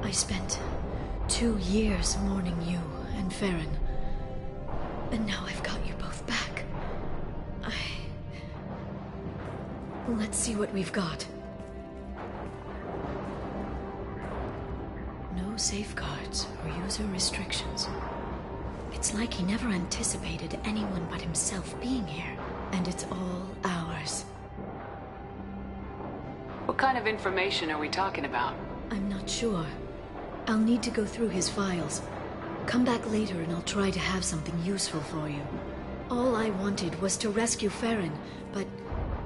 I spent 2 years mourning you and Farron. And now I've got you both back. Let's see what we've got. No safeguards or user restrictions. It's like he never anticipated anyone but himself being here. And it's all ours. What kind of information are we talking about? I'm not sure. I'll need to go through his files. Come back later and I'll try to have something useful for you. All I wanted was to rescue Farron, but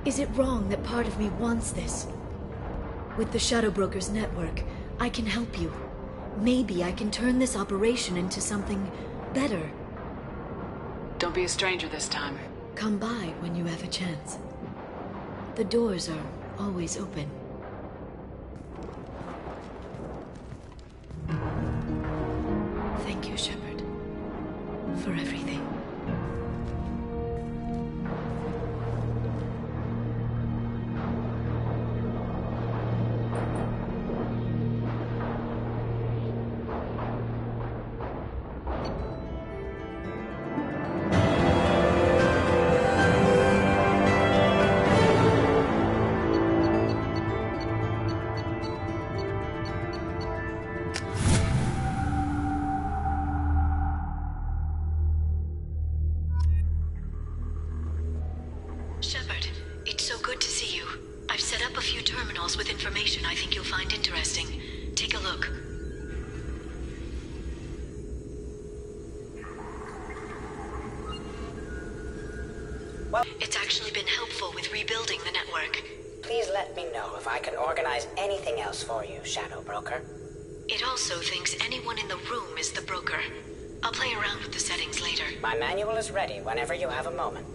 is it wrong that part of me wants this? With the Shadow Broker's network, I can help you. Maybe I can turn this operation into something better. Don't be a stranger this time. Come by when you have a chance. The doors are always open. Thank you, Shepard, for everything. Shepard, it's so good to see you. I've set up a few terminals with information I think you'll find interesting. Take a look. It's actually been helpful with rebuilding the network. Please let me know if I can organize anything else for you, Shadow Broker. It also thinks anyone in the room is the broker. I'll play around with the settings later. My manual is ready whenever you have a moment.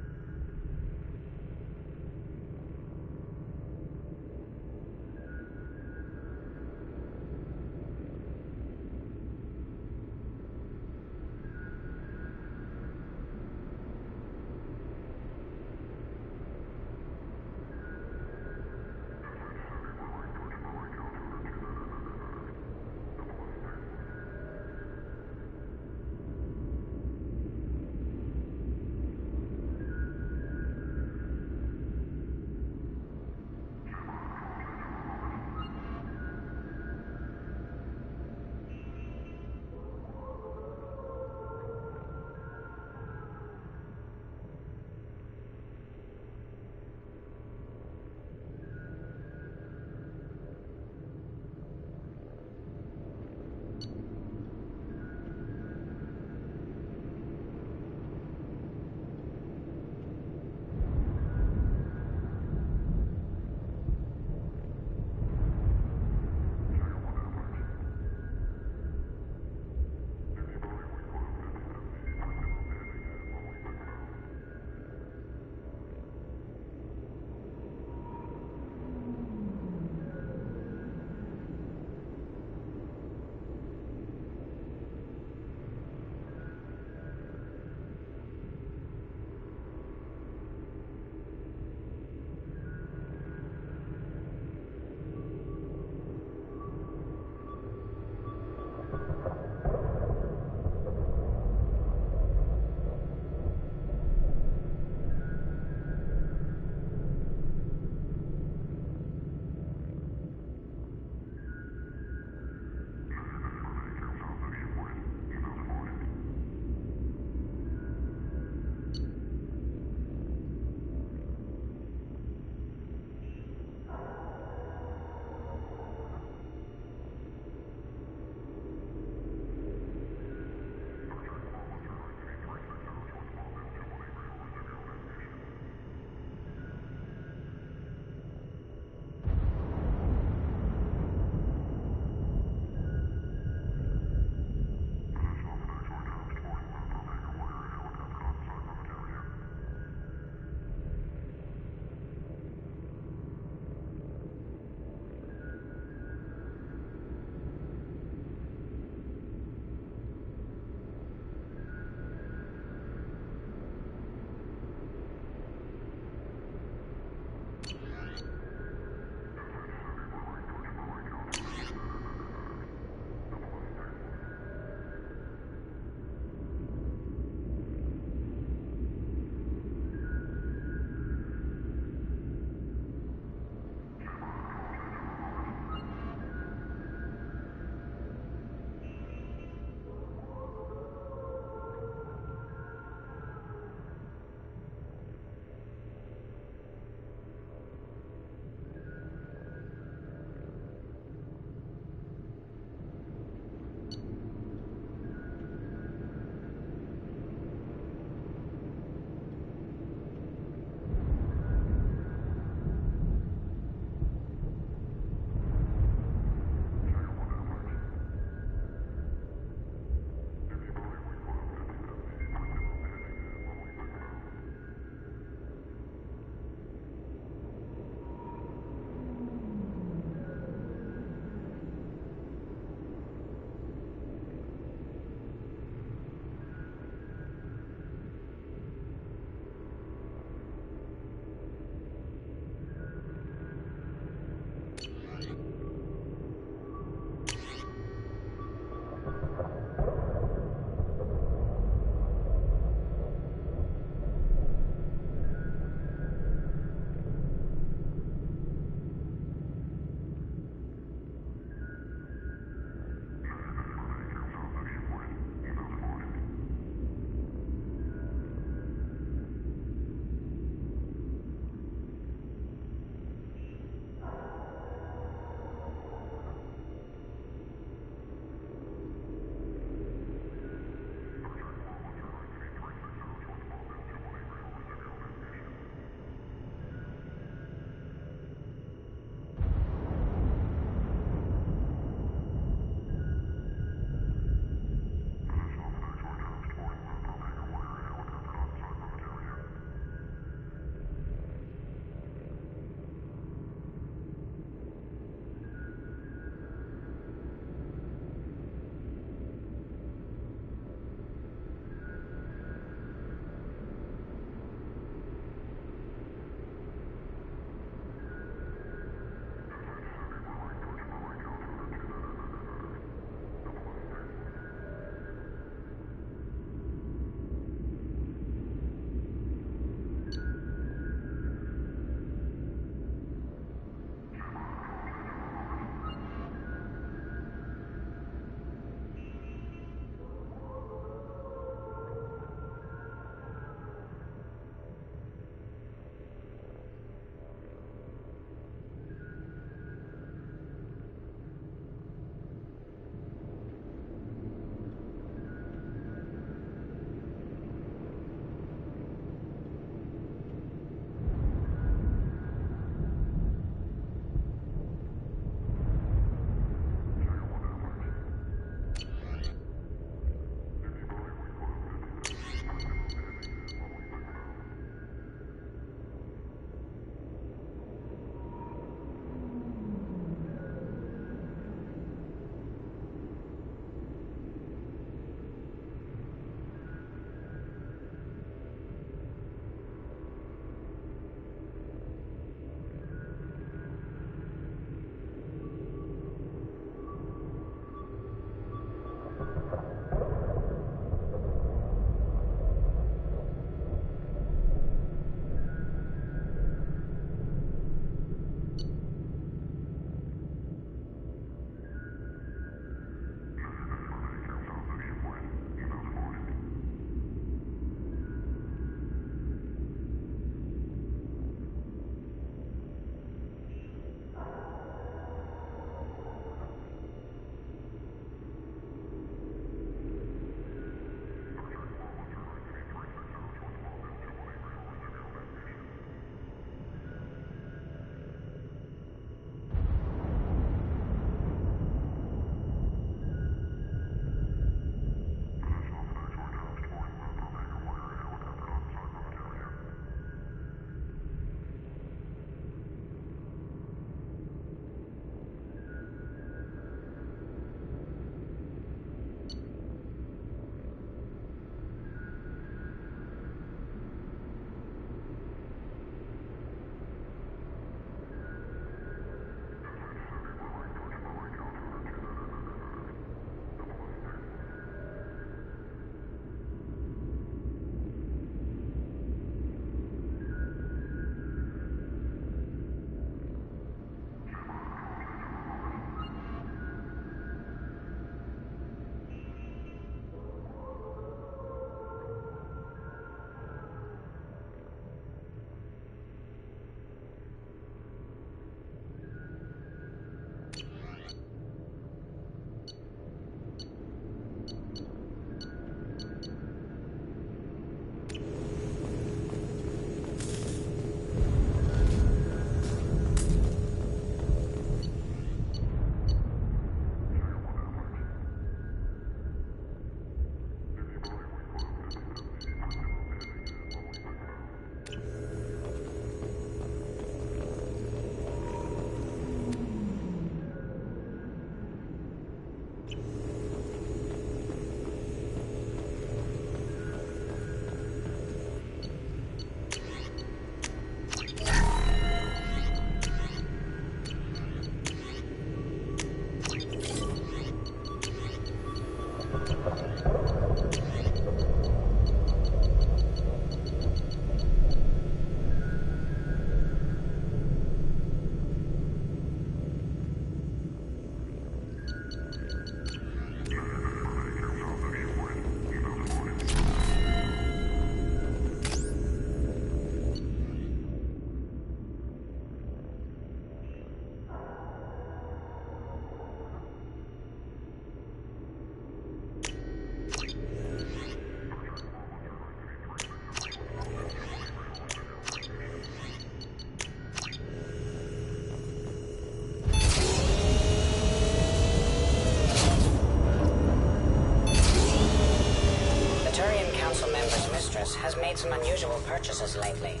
Cerberus has made some unusual purchases lately.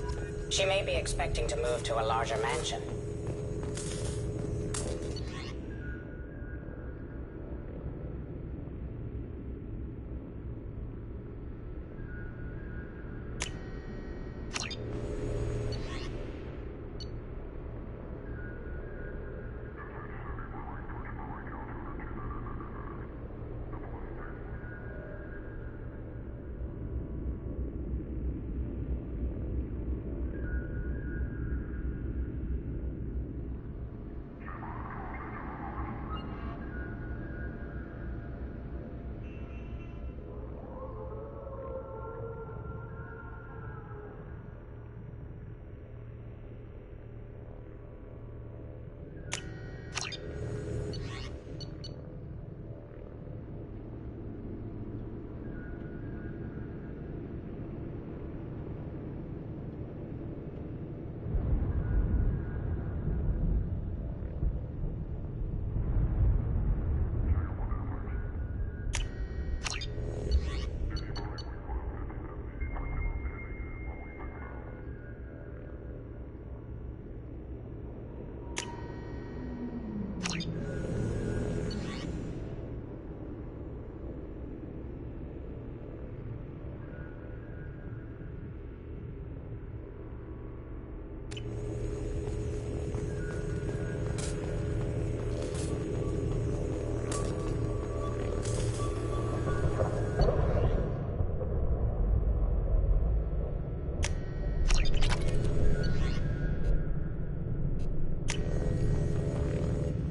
She may be expecting to move to a larger mansion.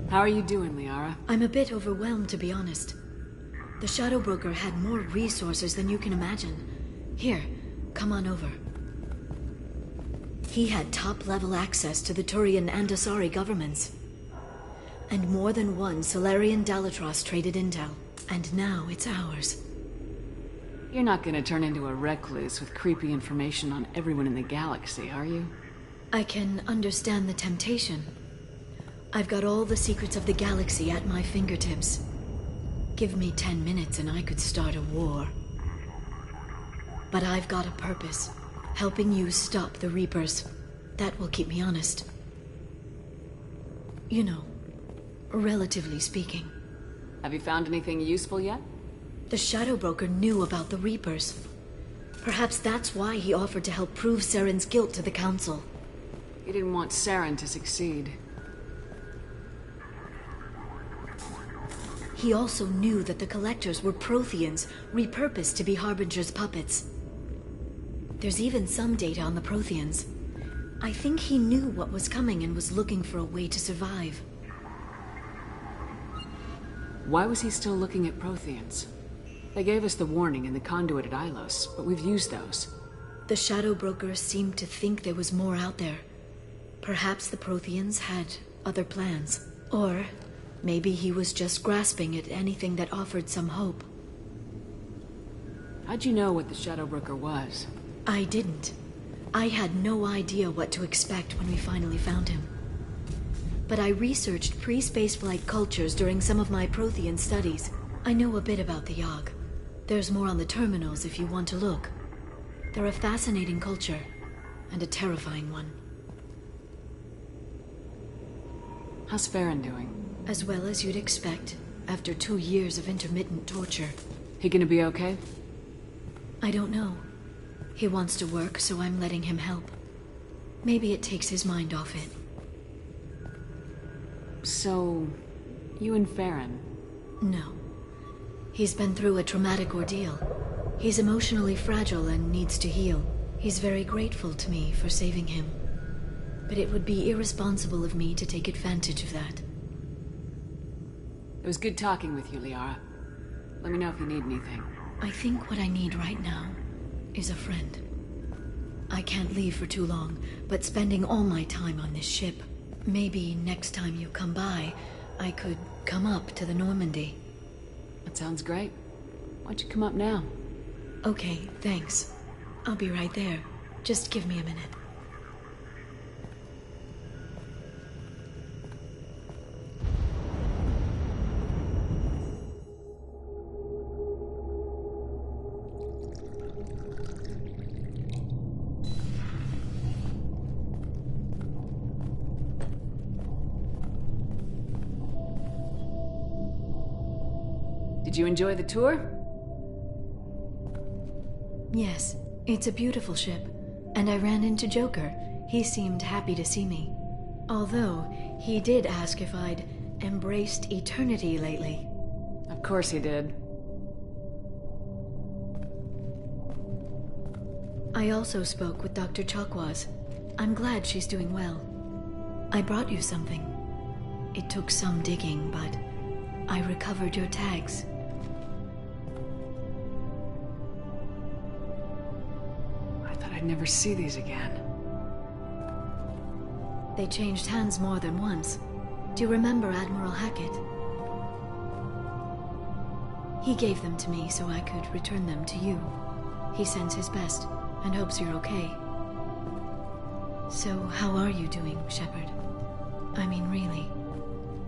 How are you doing, Liara? I'm a bit overwhelmed, to be honest. The Shadow Broker had more resources than you can imagine. Here, come on over. He had top-level access to the Turian and Asari governments. And more than one Solarian Dalatros traded intel. And now it's ours. You're not gonna turn into a recluse with creepy information on everyone in the galaxy, are you? I can understand the temptation. I've got all the secrets of the galaxy at my fingertips. Give me 10 minutes and I could start a war. But I've got a purpose. Helping you stop the Reapers. That will keep me honest. You know, relatively speaking. Have you found anything useful yet? The Shadow Broker knew about the Reapers. Perhaps that's why he offered to help prove Saren's guilt to the Council. He didn't want Saren to succeed. He also knew that the Collectors were Protheans, repurposed to be Harbinger's puppets. There's even some data on the Protheans. I think he knew what was coming and was looking for a way to survive. Why was he still looking at Protheans? They gave us the warning in the conduit at Ilos, but we've used those. The Shadow Broker seemed to think there was more out there. Perhaps the Protheans had other plans. Or maybe he was just grasping at anything that offered some hope. How'd you know what the Shadow Broker was? I didn't. I had no idea what to expect when we finally found him. But I researched pre-spaceflight cultures during some of my Prothean studies. I know a bit about the Yogg. There's more on the terminals if you want to look. They're a fascinating culture, and a terrifying one. How's Farron doing? As well as you'd expect, after 2 years of intermittent torture. He gonna be okay? I don't know. He wants to work, so I'm letting him help. Maybe it takes his mind off it. So, you and Farron? No. He's been through a traumatic ordeal. He's emotionally fragile and needs to heal. He's very grateful to me for saving him. But it would be irresponsible of me to take advantage of that. It was good talking with you, Liara. Let me know if you need anything. I think what I need right now is a friend. I can't leave for too long, but spending all my time on this ship. Maybe next time you come by, I could come up to the Normandy. That sounds great. Why'd you come up now? Okay, thanks. I'll be right there. Just give me a minute. Did you enjoy the tour? Yes, it's a beautiful ship. And I ran into Joker. He seemed happy to see me. Although, he did ask if I'd embraced eternity lately. Of course he did. I also spoke with Dr. Chakwas. I'm glad she's doing well. I brought you something. It took some digging, but I recovered your tags. I thought I'd never see these again. They changed hands more than once. Do you remember Admiral Hackett? He gave them to me so I could return them to you. He sends his best and hopes you're okay. So, how are you doing, Shepard? I mean, really.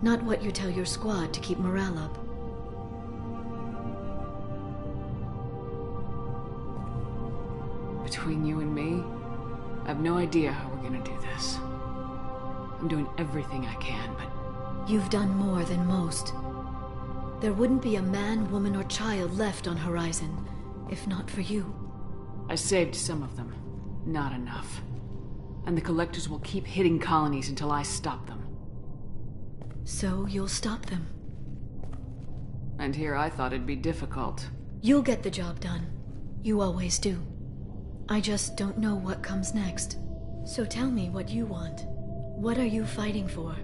Not what you tell your squad to keep morale up. Between you and me, I have no idea how we're gonna do this. I'm doing everything I can, but... You've done more than most. There wouldn't be a man, woman, or child left on Horizon, if not for you. I saved some of them. Not enough. And the Collectors will keep hitting colonies until I stop them. So you'll stop them? And here I thought it'd be difficult. You'll get the job done. You always do. I just don't know what comes next. So tell me what you want. What are you fighting for?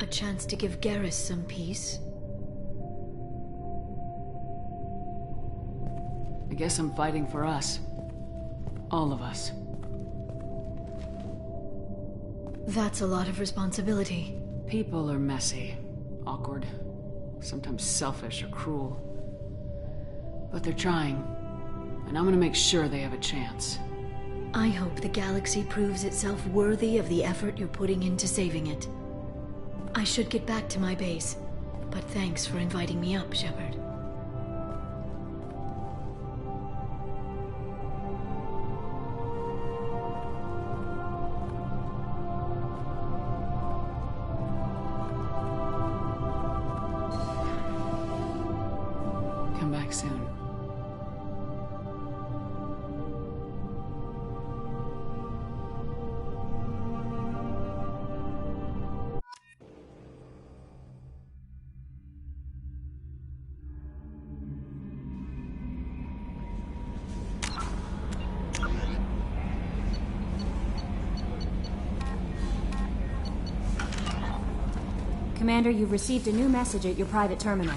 A chance to give Garrus some peace? I guess I'm fighting for us. All of us. That's a lot of responsibility. People are messy, awkward, sometimes selfish or cruel. But they're trying, and I'm gonna make sure they have a chance. I hope the galaxy proves itself worthy of the effort you're putting into saving it. I should get back to my base, but thanks for inviting me up, Shepard. Come back soon. Commander, you've received a new message at your private terminal.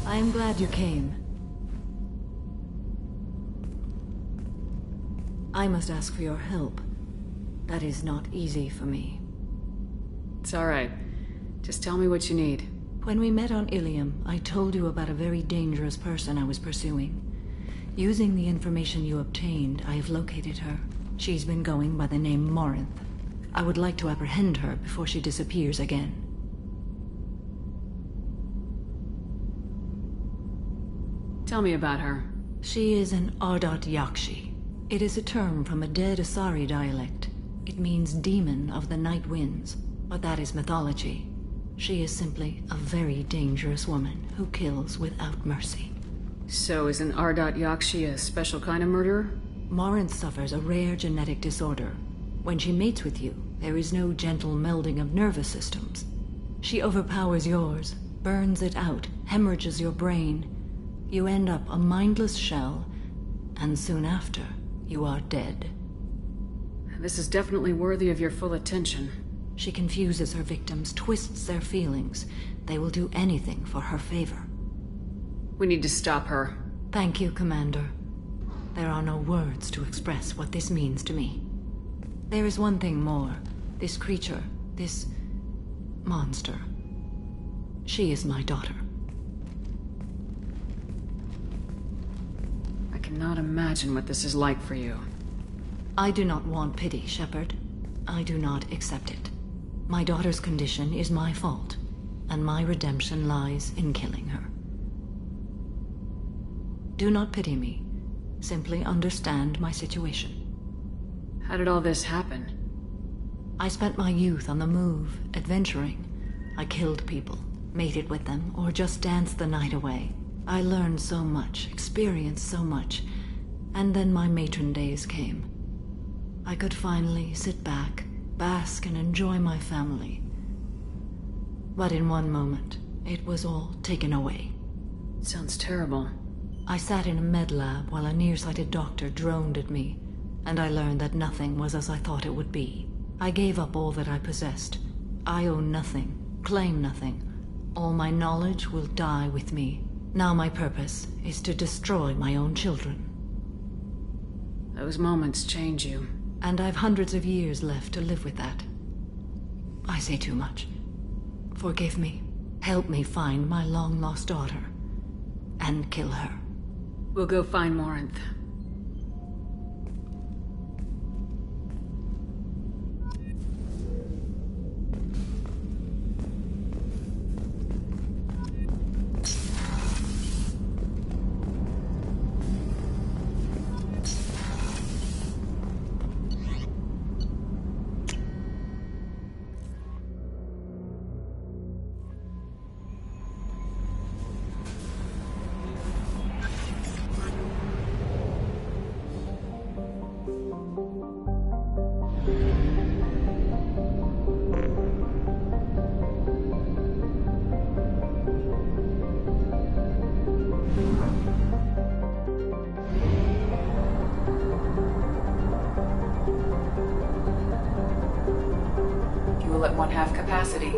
I'm glad you came. I must ask for your help. That is not easy for me. It's alright. Just tell me what you need. When we met on Ilium, I told you about a very dangerous person I was pursuing. Using the information you obtained, I have located her. She's been going by the name Morinth. I would like to apprehend her before she disappears again. Tell me about her. She is an Ardot Yakshi. It is a term from a dead Asari dialect. It means demon of the night winds, but that is mythology. She is simply a very dangerous woman who kills without mercy. So is an Ardot Yakshi a special kind of murderer? Morinth suffers a rare genetic disorder. When she mates with you, there is no gentle melding of nervous systems. She overpowers yours, burns it out, hemorrhages your brain. You end up a mindless shell, and soon after, you are dead. This is definitely worthy of your full attention. She confuses her victims, twists their feelings. They will do anything for her favor. We need to stop her. Thank you, Commander. There are no words to express what this means to me. There is one thing more. This creature, this monster. She is my daughter. I cannot imagine what this is like for you. I do not want pity, Shepard. I do not accept it. My daughter's condition is my fault, and my redemption lies in killing her. Do not pity me. Simply understand my situation. How did all this happen? I spent my youth on the move, adventuring. I killed people, mated with them, or just danced the night away. I learned so much, experienced so much, and then my matron days came. I could finally sit back, bask and enjoy my family. But in one moment, it was all taken away. Sounds terrible. I sat in a med lab while a nearsighted doctor droned at me, and I learned that nothing was as I thought it would be. I gave up all that I possessed. I own nothing, claim nothing. All my knowledge will die with me. Now my purpose is to destroy my own children. Those moments change you. And I've hundreds of years left to live with that. I say too much. Forgive me. Help me find my long-lost daughter. And kill her. We'll go find Morinth. Fuel at 1/2 capacity.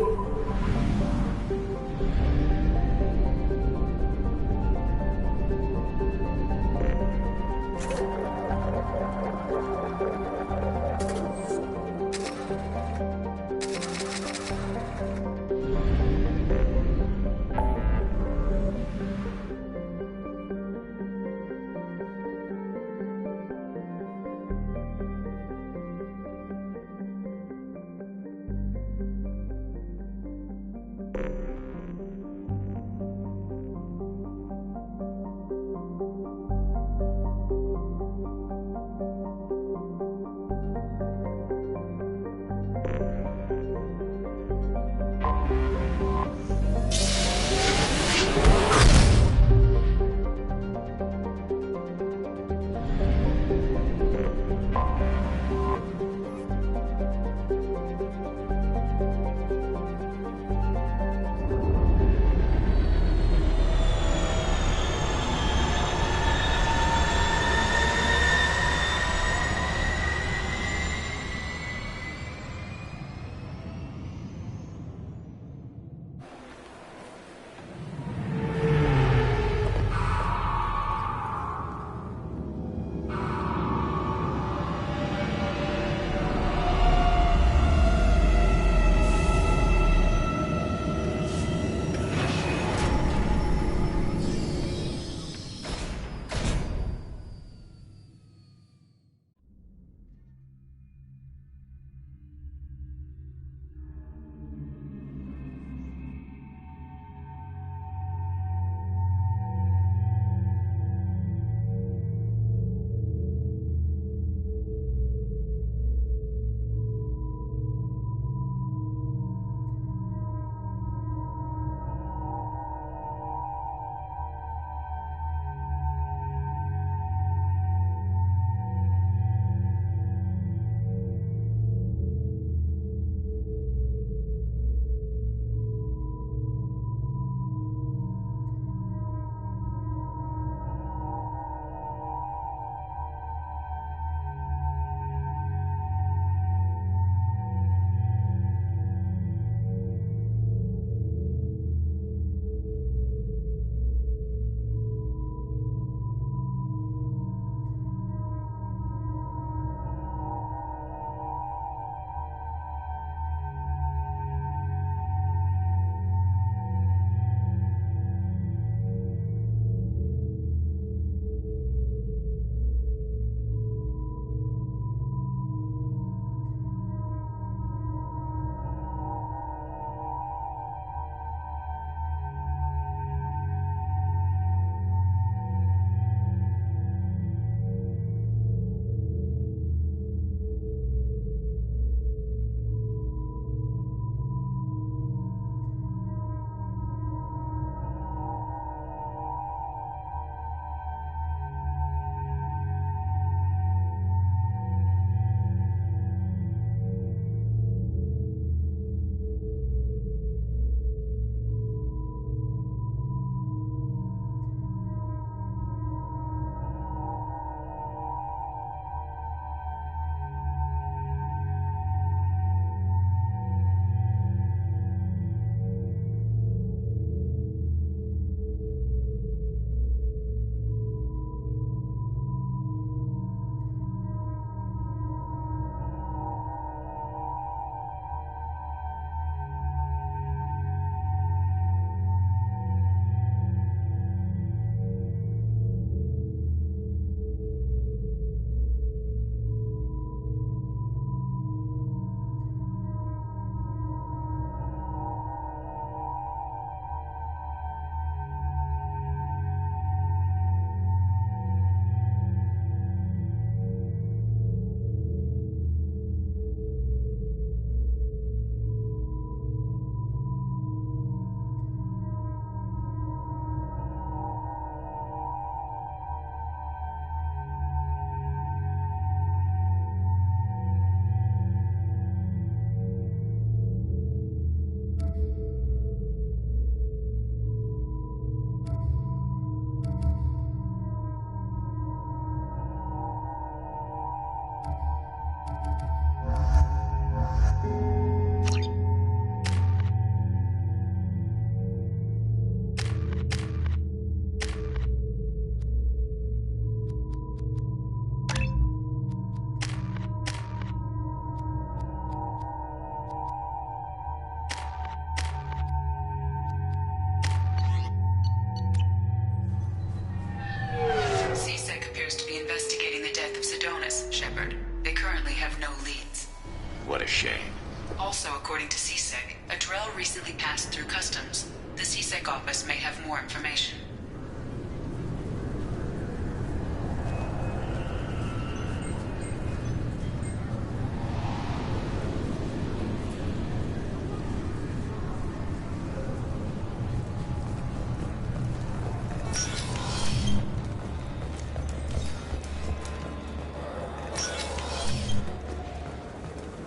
a shame. Also, according to CSEC, a Drell recently passed through customs. The CSEC office may have more information.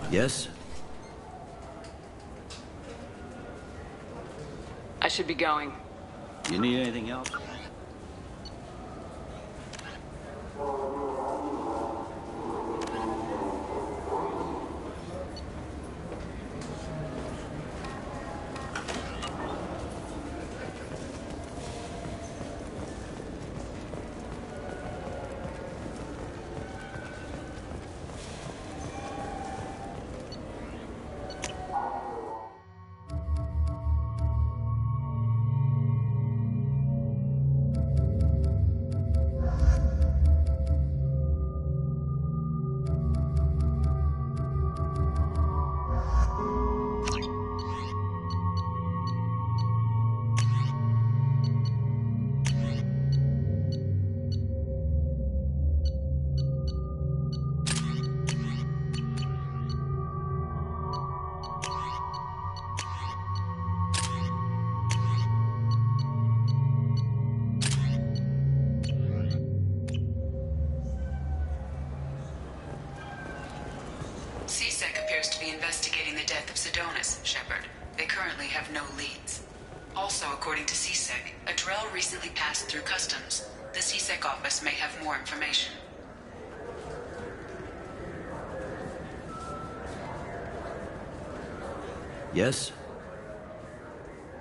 Yes? I should be going. You need anything else? CSEC appears to be investigating the death of Sidonis, Shepard. They currently have no leads. Also, according to CSEC, a Drell recently passed through customs. The CSEC office may have more information. Yes?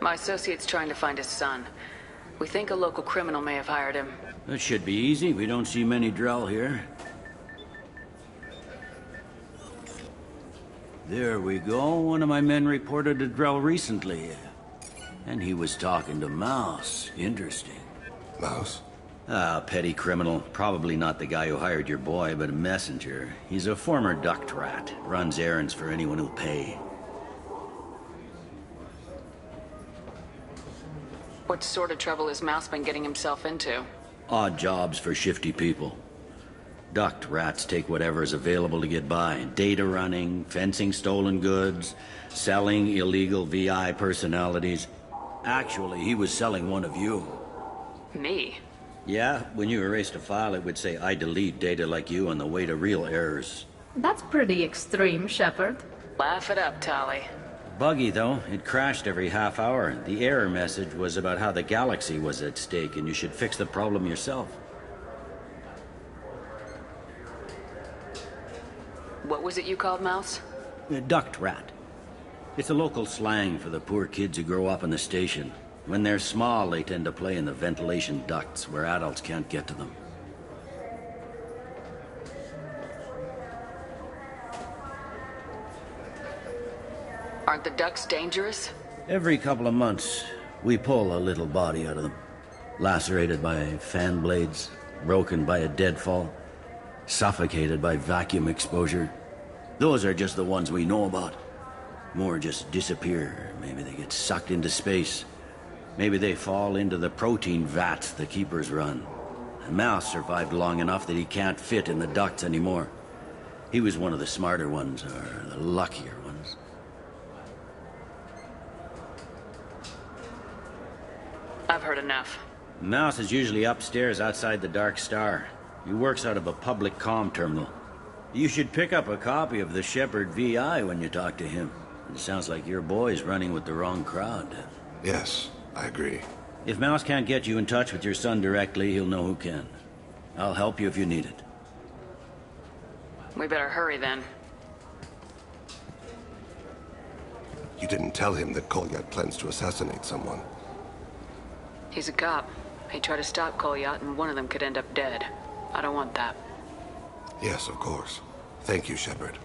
My associate's trying to find his son. We think a local criminal may have hired him. That should be easy. We don't see many Drell here. There we go. One of my men reported a Drell recently. And he was talking to Mouse. Interesting. Mouse? Ah, petty criminal. Probably not the guy who hired your boy, but a messenger. He's a former duct rat. Runs errands for anyone who'll pay. What sort of trouble has Mouse been getting himself into? Odd jobs for shifty people. Duct rats take whatever is available to get by. Data running, fencing stolen goods, selling illegal VI personalities. Actually, he was selling one of you. Me? Yeah, when you erased a file, it would say, I delete data like you on the way to real errors. That's pretty extreme, Shepard. Laugh it up, Tali. Buggy, though. It crashed every half hour. The error message was about how the galaxy was at stake, and you should fix the problem yourself. What was it you called Mouse? A duct rat. It's a local slang for the poor kids who grow up in the station. When they're small, they tend to play in the ventilation ducts where adults can't get to them. Aren't the ducks dangerous? Every couple of months, we pull a little body out of them. Lacerated by fan blades, broken by a deadfall, suffocated by vacuum exposure. Those are just the ones we know about. More just disappear. Maybe they get sucked into space. Maybe they fall into the protein vats the keepers run. And Mouse survived long enough that he can't fit in the ducts anymore. He was one of the smarter ones, or the luckier ones. I've heard enough. Mouse is usually upstairs outside the Dark Star. He works out of a public comm terminal. You should pick up a copy of the Shepard VI when you talk to him. It sounds like your boy's running with the wrong crowd. Yes, I agree. If Mouse can't get you in touch with your son directly, he'll know who can. I'll help you if you need it. We better hurry then. You didn't tell him that Kolyat plans to assassinate someone. He's a cop. He tried to stop Kolyat and one of them could end up dead. I don't want that. Yes, of course. Thank you, Shepard.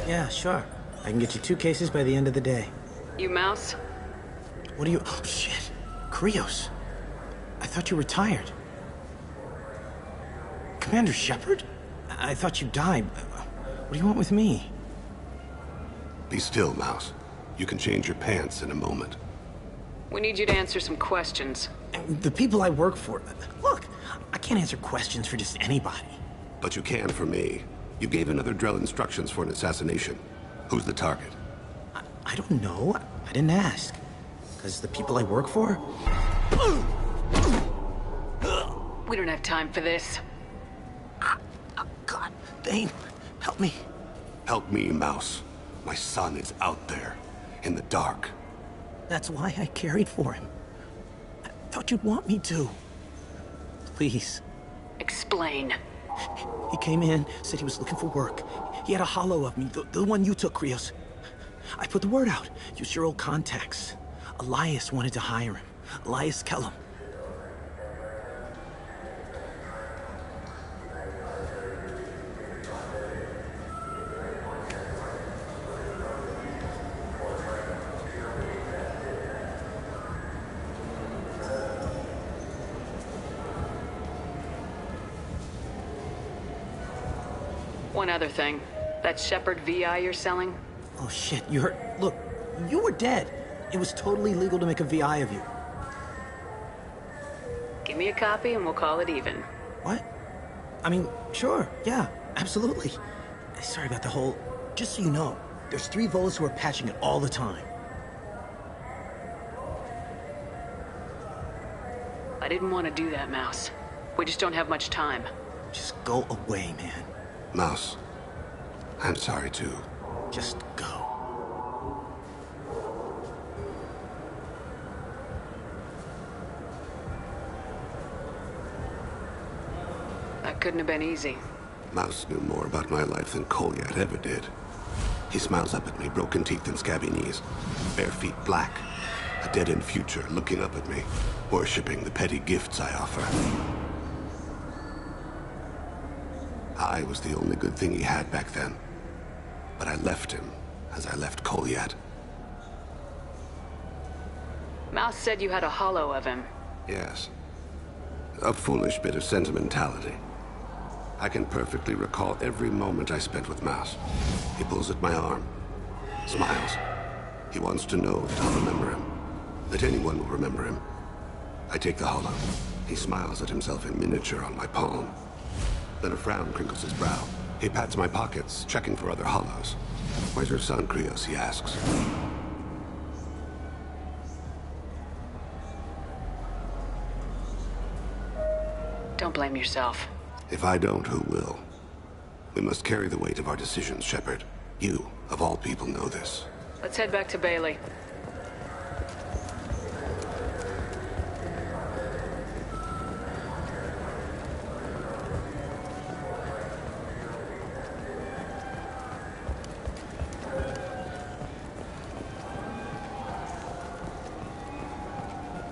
Yeah, sure. I can get you 2 cases by the end of the day. You Mouse? What do you... Oh, shit. Krios. I thought you retired. Commander Shepard? I thought you died. What do you want with me? Be still, Mouse. You can change your pants in a moment. We need you to answer some questions. The people I work for... Look, I can't answer questions for just anybody. But you can for me. You gave another Drell instructions for an assassination. Who's the target? I don't know. I didn't ask. Because the people I work for... We don't have time for this. God, Thane, help me. Help me, Mouse. My son is out there, in the dark. That's why I carried for him. I thought you'd want me to. Please. Explain. He came in, said he was looking for work. He had a holo of me, the one you took, Krios. I put the word out. Use your old contacts. Elias wanted to hire him. Elias Kellum. One other thing. That Shepard VI you're selling? Oh shit, you heard... Look, you were dead. It was totally legal to make a VI of you. Give me a copy and we'll call it even. What? I mean, sure, yeah, absolutely. Sorry about the whole... Just so you know, there's 3 Volus who are patching it all the time. I didn't want to do that, Mouse. We just don't have much time. Just go away, man. Mouse, I'm sorry too. Just go. That couldn't have been easy. Mouse knew more about my life than Kolyat ever did. He smiles up at me, broken teeth and scabby knees. Bare feet black. A dead-end future looking up at me, worshipping the petty gifts I offer. I was the only good thing he had back then. But I left him, as I left Kolyat. Mouse said you had a holo of him. Yes. A foolish bit of sentimentality. I can perfectly recall every moment I spent with Mouse. He pulls at my arm, smiles. He wants to know that I'll remember him, that anyone will remember him. I take the holo. He smiles at himself in miniature on my palm. Then a frown crinkles his brow. He pats my pockets, checking for other holos. Where's your son, Krios? He asks. Don't blame yourself. If I don't, who will? We must carry the weight of our decisions, Shepard. You, of all people, know this. Let's head back to Bailey.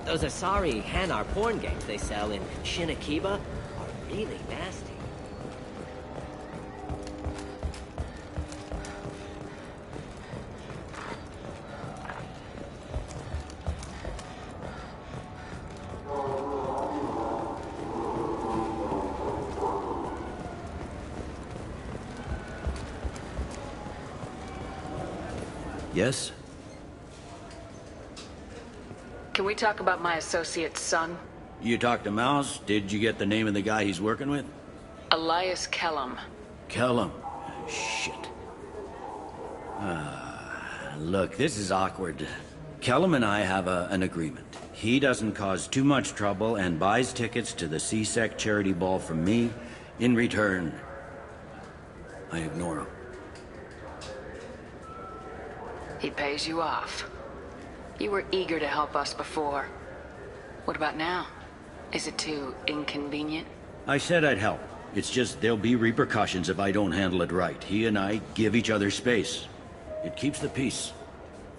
Those Asari Hanar porn games they sell in Shinakiba are really nasty. Yes? Can we talk about my associate's son? You talked to Mouse? Did you get the name of the guy he's working with? Elias Kellum. Kellum. Shit. Look, this is awkward. Kellum and I have an agreement. He doesn't cause too much trouble and buys tickets to the C-Sec charity ball from me. In return, I ignore him. He pays you off. You were eager to help us before. What about now? Is it too inconvenient? I said I'd help. It's just there'll be repercussions if I don't handle it right. He and I give each other space. It keeps the peace.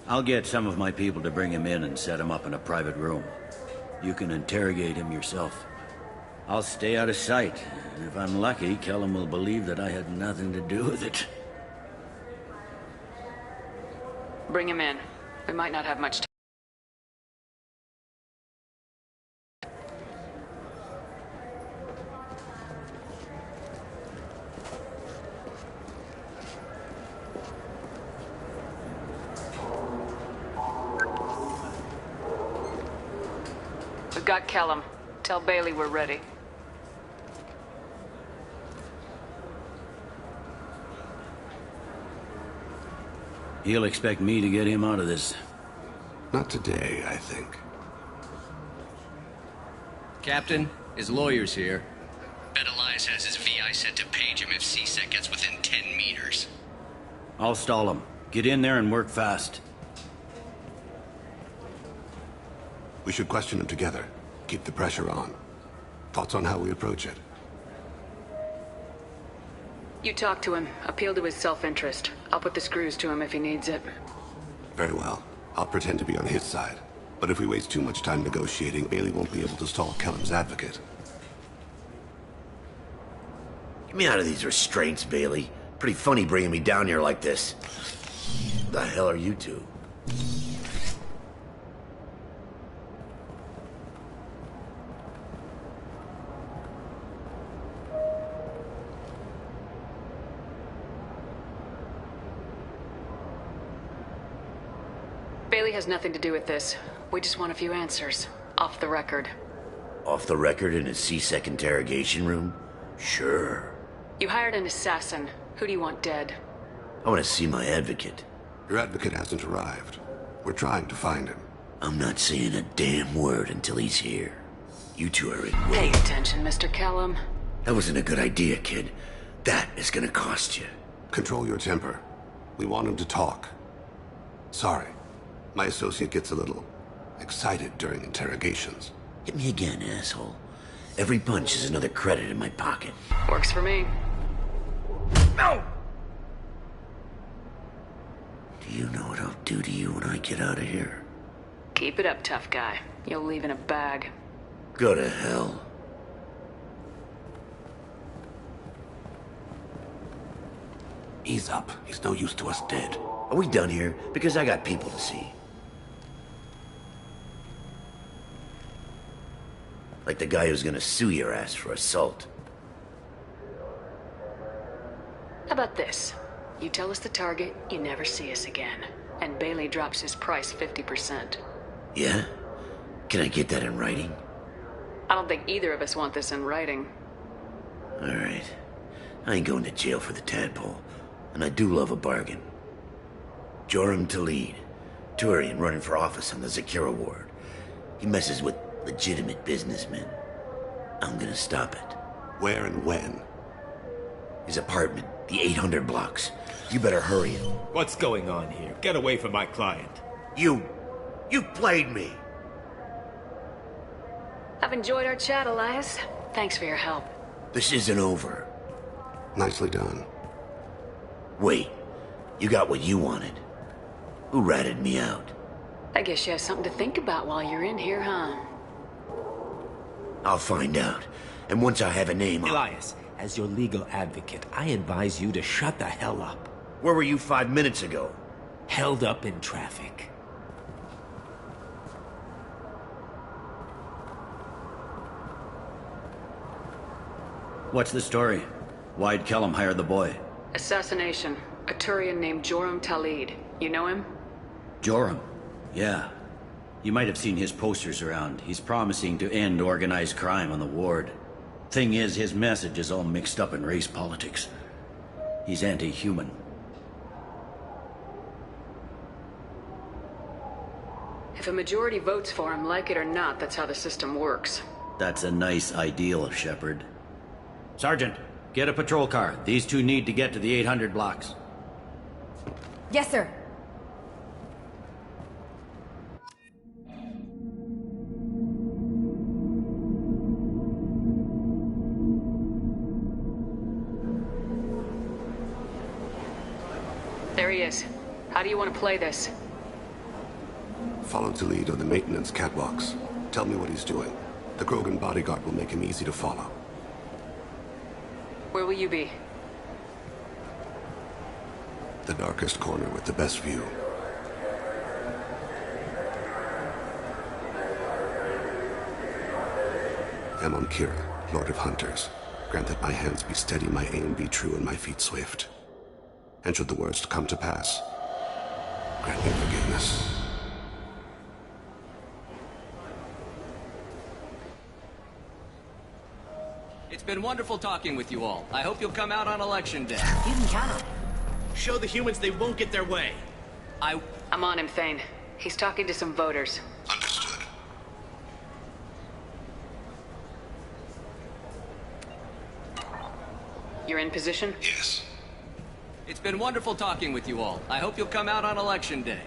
I'll get some of my people to bring him in and set him up in a private room. You can interrogate him yourself. I'll stay out of sight. And if I'm lucky, Kellum will believe that I had nothing to do with it. Bring him in. We might not have much time. We've got Kellum. Tell Bailey we're ready. He'll expect me to get him out of this. Not today, I think. Captain, his lawyer's here. Bet Elias has his VI set to page him if CSEC gets within 10 meters. I'll stall him. Get in there and work fast. We should question him together. Keep the pressure on. Thoughts on how we approach it? You talk to him. Appeal to his self-interest. I'll put the screws to him if he needs it. Very well. I'll pretend to be on his side. But if we waste too much time negotiating, Bailey won't be able to stall Kellum's advocate. Get me out of these restraints, Bailey. Pretty funny bringing me down here like this. What the hell are you two? Bailey has nothing to do with this. We just want a few answers. Off the record. Off the record in a CSEC interrogation room? Sure. You hired an assassin. Who do you want dead? I want to see my advocate. Your advocate hasn't arrived. We're trying to find him. I'm not saying a damn word until he's here. You two are in Pay attention, Mr. Kellum. That wasn't a good idea, kid. That is gonna cost you. Control your temper. We want him to talk. Sorry. My associate gets a little excited during interrogations. Hit me again, asshole. Every punch is another credit in my pocket. Works for me. No! Do you know what I'll do to you when I get out of here? Keep it up, tough guy. You'll leave in a bag. Go to hell. Ease up. He's no use to us dead. Are we done here? Because I got people to see. Like the guy who's gonna sue your ass for assault. How about this? You tell us the target, you never see us again. And Bailey drops his price 50%. Yeah? Can I get that in writing? I don't think either of us want this in writing. Alright. I ain't going to jail for the tadpole. And I do love a bargain. Joram Talid. Turian running for office on the Zakira ward. He messes with legitimate businessmen. I'm gonna stop it. Where and when? His apartment, the 800 blocks. You better hurry it. What's going on here? Get away from my client. You played me. I've enjoyed our chat, Elias. Thanks for your help. This isn't over. Nicely done. Wait, you got what you wanted. Who ratted me out? I guess you have something to think about while you're in here, huh? I'll find out. And once I have a name, Elias, as your legal advocate, I advise you to shut the hell up. Where were you 5 minutes ago? Held up in traffic. What's the story? Why'd Kellum hire the boy? Assassination. A Turian named Joram Talid. You know him? Joram? Yeah. You might have seen his posters around. He's promising to end organized crime on the ward. Thing is, his message is all mixed up in race politics. He's anti-human. If a majority votes for him, like it or not, that's how the system works. That's a nice ideal, Shepard. Sergeant, get a patrol car. These two need to get to the 800 blocks. Yes, sir. There he is. How do you want to play this? Follow Talid on the maintenance catwalks. Tell me what he's doing. The Krogan bodyguard will make him easy to follow. Where will you be? The darkest corner with the best view. Amon Kira, Lord of Hunters. Grant that my hands be steady, my aim be true, and my feet swift. And should the worst come to pass, grant me forgiveness. It's been wonderful talking with you all. I hope you'll come out on election day. You can count on it. Show the humans they won't get their way. I'm on him, Thane. He's talking to some voters. Understood. You're in position? Yes. It's been wonderful talking with you all. I hope you'll come out on election day.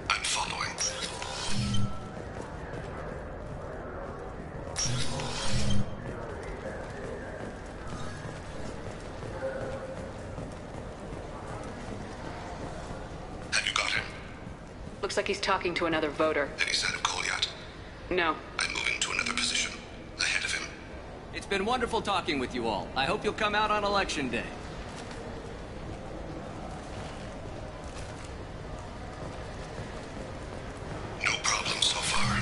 I'm following. Have you got him? Looks like he's talking to another voter. Any sign of Kolyat? No. I'm moving to another position. Ahead of him. It's been wonderful talking with you all. I hope you'll come out on election day. No problem so far.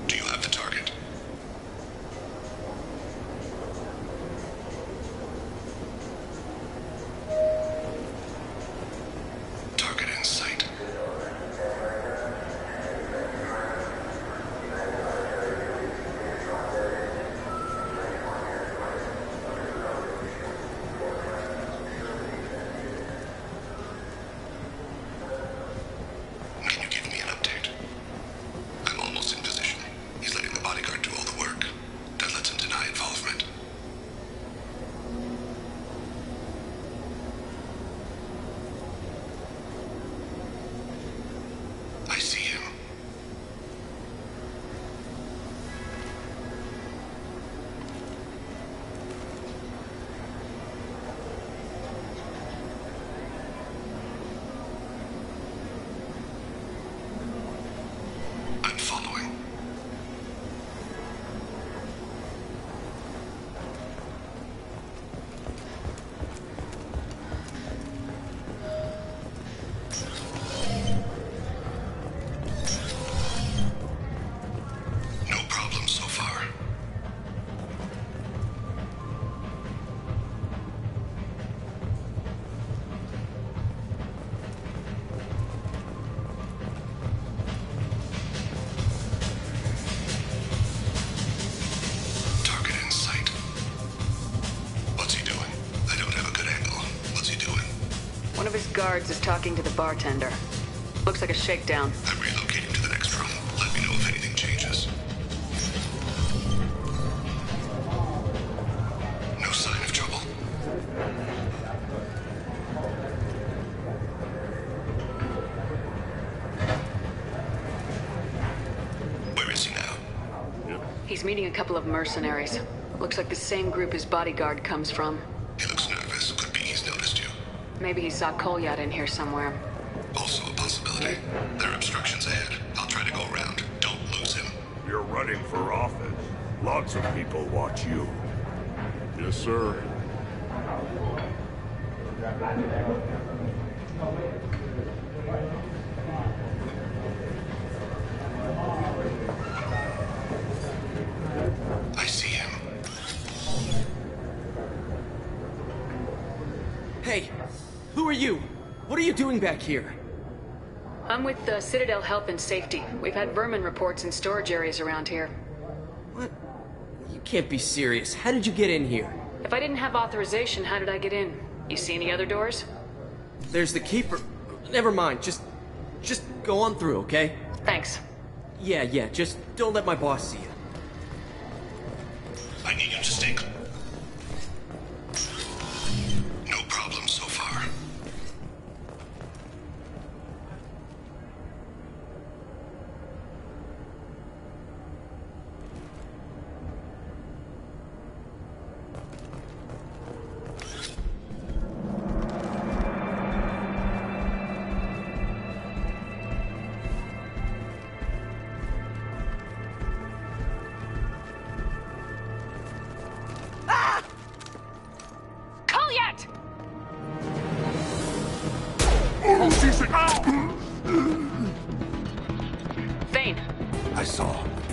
Do you have the target? Target in sight. Can you give me an update? I'm almost in position. He's letting the bodyguard do all the work. That lets him deny involvement. I see him. I'm following. No problem so far. Target in sight. What's he doing? I don't have a good angle. What's he doing? One of his guards is talking to the bartender. Looks like a shakedown. I'm relocating to the next room. Let me know if anything changes. No sign of trouble. Where is he now? He's meeting a couple of mercenaries. Looks like the same group his bodyguard comes from. He looks nervous. Could be he's noticed you. Maybe he saw Kolyat in here somewhere. Also a possibility. There are obstructions ahead. I'll try to go around. Don't lose him. You're running for office. Lots of people watch you. Yes, sir. I see him. Hey, who are you? What are you doing back here? I'm with the Citadel Health and Safety. We've had vermin reports in storage areas around here. What? You can't be serious. How did you get in here? If I didn't have authorization, how did I get in? You see any other doors? There's the keeper. Never mind. Just go on through, okay? Thanks. Yeah. Just don't let my boss see you. I need you to stay clear. No problem so far.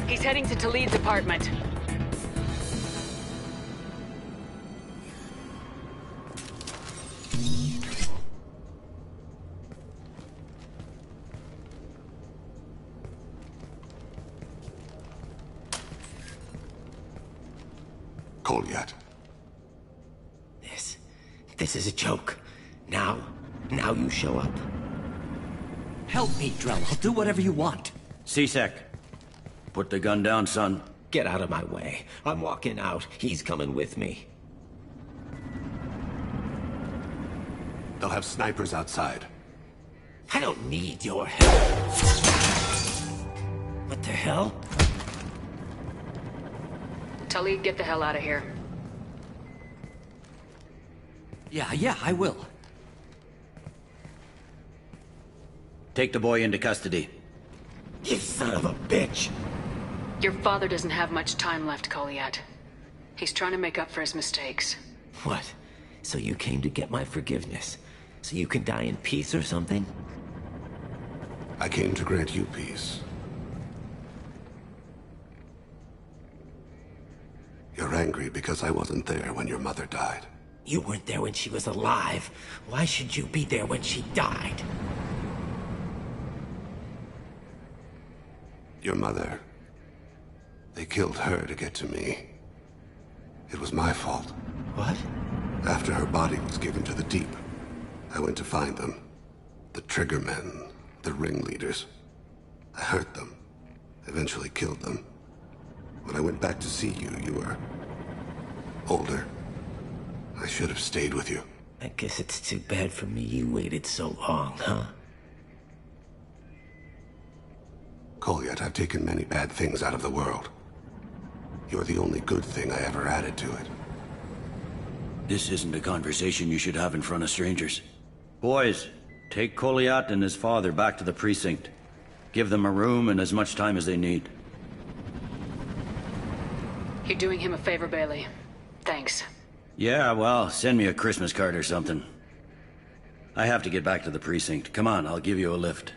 He's heading to Talid's apartment. Kolyat. This is a joke. Now you show up. Help me, Drell. I'll do whatever you want. C-Sec. Put the gun down, son. Get out of my way. I'm walking out. He's coming with me. They'll have snipers outside. I don't need your help. What the hell? Talid, get the hell out of here. Yeah, I will. Take the boy into custody. You son of a bitch! Your father doesn't have much time left, Kolyat. He's trying to make up for his mistakes. What? So you came to get my forgiveness? So you can die in peace or something? I came to grant you peace. You're angry because I wasn't there when your mother died. You weren't there when she was alive. Why should you be there when she died? Your mother... They killed her to get to me. It was my fault. What? After her body was given to the Deep, I went to find them. The Triggermen, the ringleaders. I hurt them. Eventually killed them. When I went back to see you, you were... older. I should have stayed with you. I guess it's too bad for me you waited so long, huh? Kolyat, I've taken many bad things out of the world. You're the only good thing I ever added to it. This isn't a conversation you should have in front of strangers. Boys, take Kolyat and his father back to the precinct. Give them a room and as much time as they need. You're doing him a favor, Bailey. Thanks. Yeah, well, send me a Christmas card or something. I have to get back to the precinct. Come on, I'll give you a lift.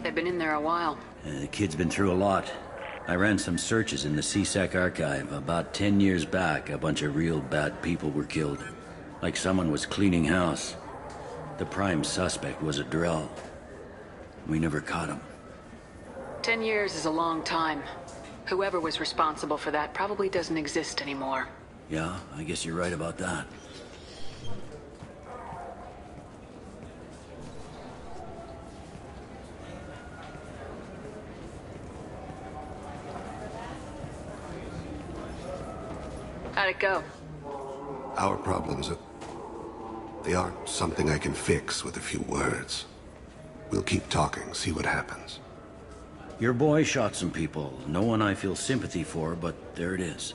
They've been in there a while. The kid's been through a lot. I ran some searches in the C-Sec archive. About 10 years back, a bunch of real bad people were killed. Like someone was cleaning house. The prime suspect was a Drell. We never caught him. 10 years is a long time. Whoever was responsible for that probably doesn't exist anymore. Yeah, I guess you're right about that. How'd it go? Our problems are... they aren't something I can fix with a few words. We'll keep talking, see what happens. Your boy shot some people. No one I feel sympathy for, but there it is.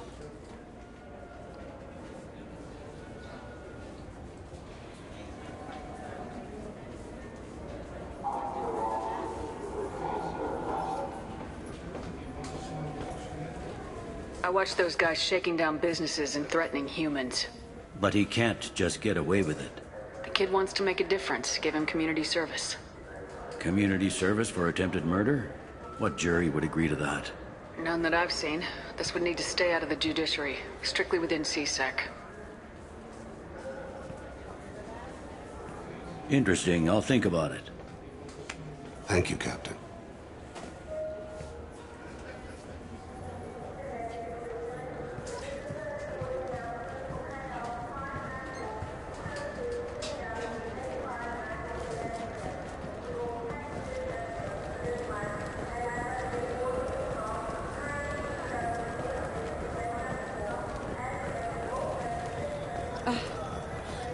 I watched those guys shaking down businesses and threatening humans. But he can't just get away with it. The kid wants to make a difference. Give him community service. Community service for attempted murder? What jury would agree to that? None that I've seen. This would need to stay out of the judiciary, strictly within C-Sec. Interesting. I'll think about it. Thank you, Captain.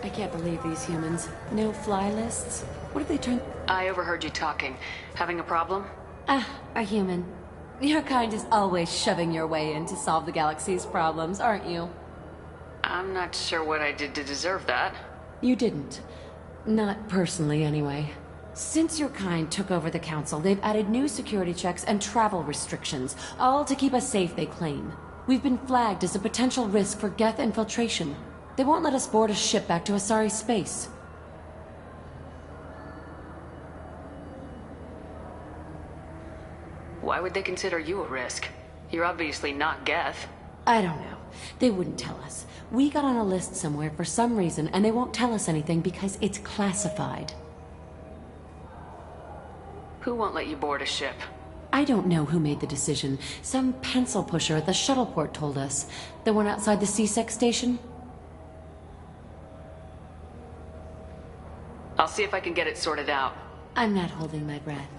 I can't believe these humans. No fly lists? What have they turned... I overheard you talking. Having a problem? A human. Your kind is always shoving your way in to solve the galaxy's problems, aren't you? I'm not sure what I did to deserve that. You didn't. Not personally, anyway. Since your kind took over the Council, they've added new security checks and travel restrictions, all to keep us safe, they claim. We've been flagged as a potential risk for Geth infiltration. They won't let us board a ship back to Asari space. Why would they consider you a risk? You're obviously not Geth. I don't know. They wouldn't tell us. We got on a list somewhere for some reason, and they won't tell us anything because it's classified. Who won't let you board a ship? I don't know who made the decision. Some pencil pusher at the shuttle port told us. The one outside the C-Sec station? I'll see if I can get it sorted out. I'm not holding my breath.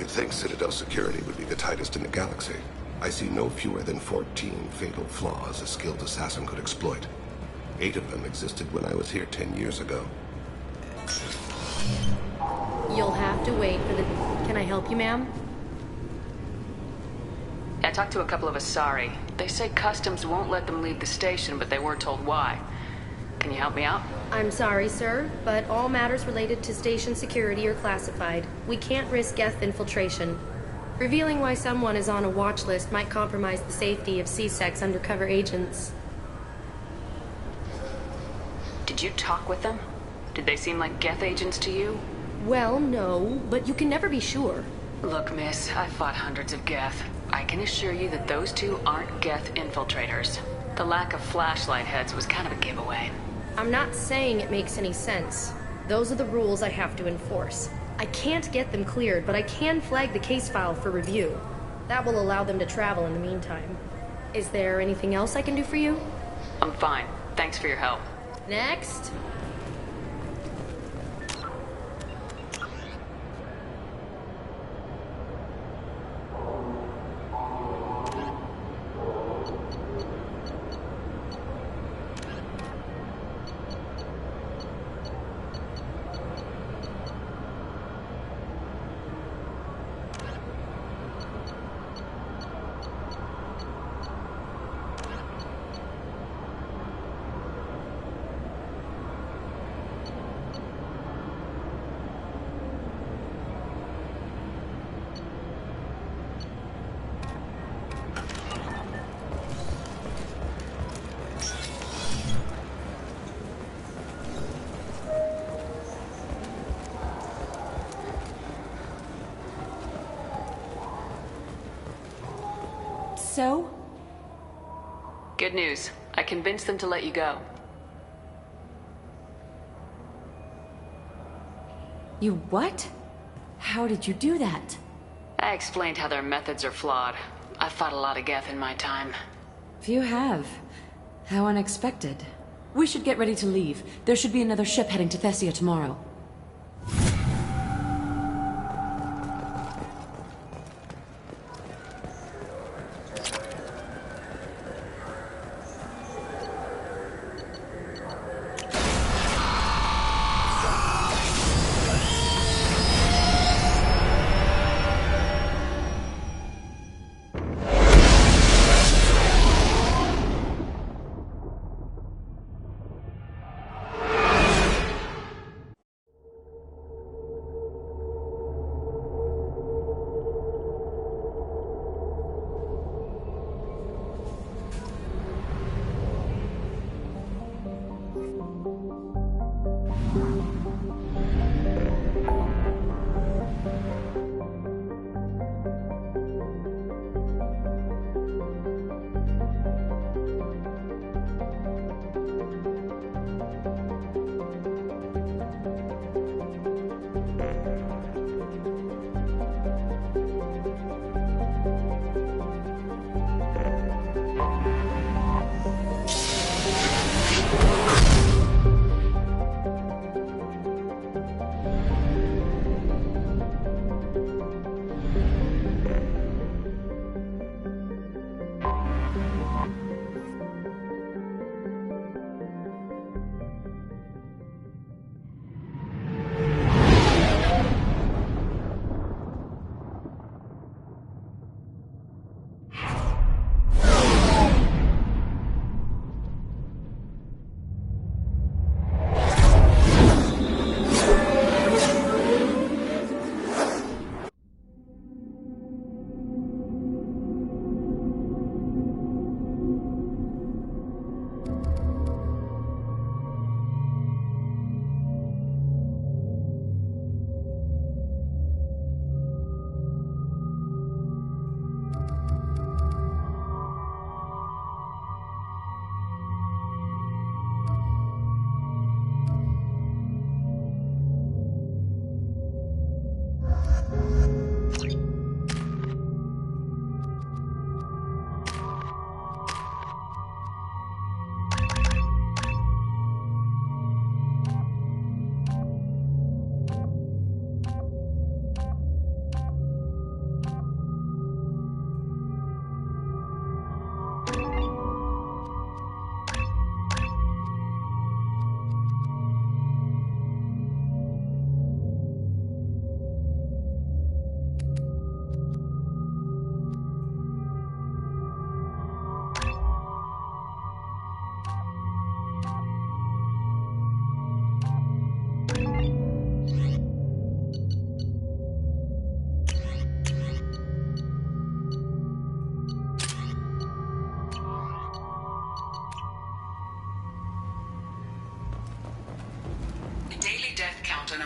You'd think Citadel security would be the tightest in the galaxy. I see no fewer than 14 fatal flaws a skilled assassin could exploit. 8 of them existed when I was here 10 years ago. You'll have to wait for the... Can I help you, ma'am? I talked to a couple of Asari. They say Customs won't let them leave the station, but they weren't told why. Can you help me out? I'm sorry, sir, but all matters related to station security are classified. We can't risk Geth infiltration. Revealing why someone is on a watch list might compromise the safety of C-Sec's undercover agents. Did you talk with them? Did they seem like Geth agents to you? Well, no, but you can never be sure. Look, miss, I've fought hundreds of Geth. I can assure you that those two aren't Geth infiltrators. The lack of flashlight heads was kind of a giveaway. I'm not saying it makes any sense. Those are the rules I have to enforce. I can't get them cleared, but I can flag the case file for review. That will allow them to travel in the meantime. Is there anything else I can do for you? I'm fine. Thanks for your help. Next. So? Good news. I convinced them to let you go. You what? How did you do that? I explained how their methods are flawed. I've fought a lot of Geth in my time. You have. How unexpected. We should get ready to leave. There should be another ship heading to Thessia tomorrow.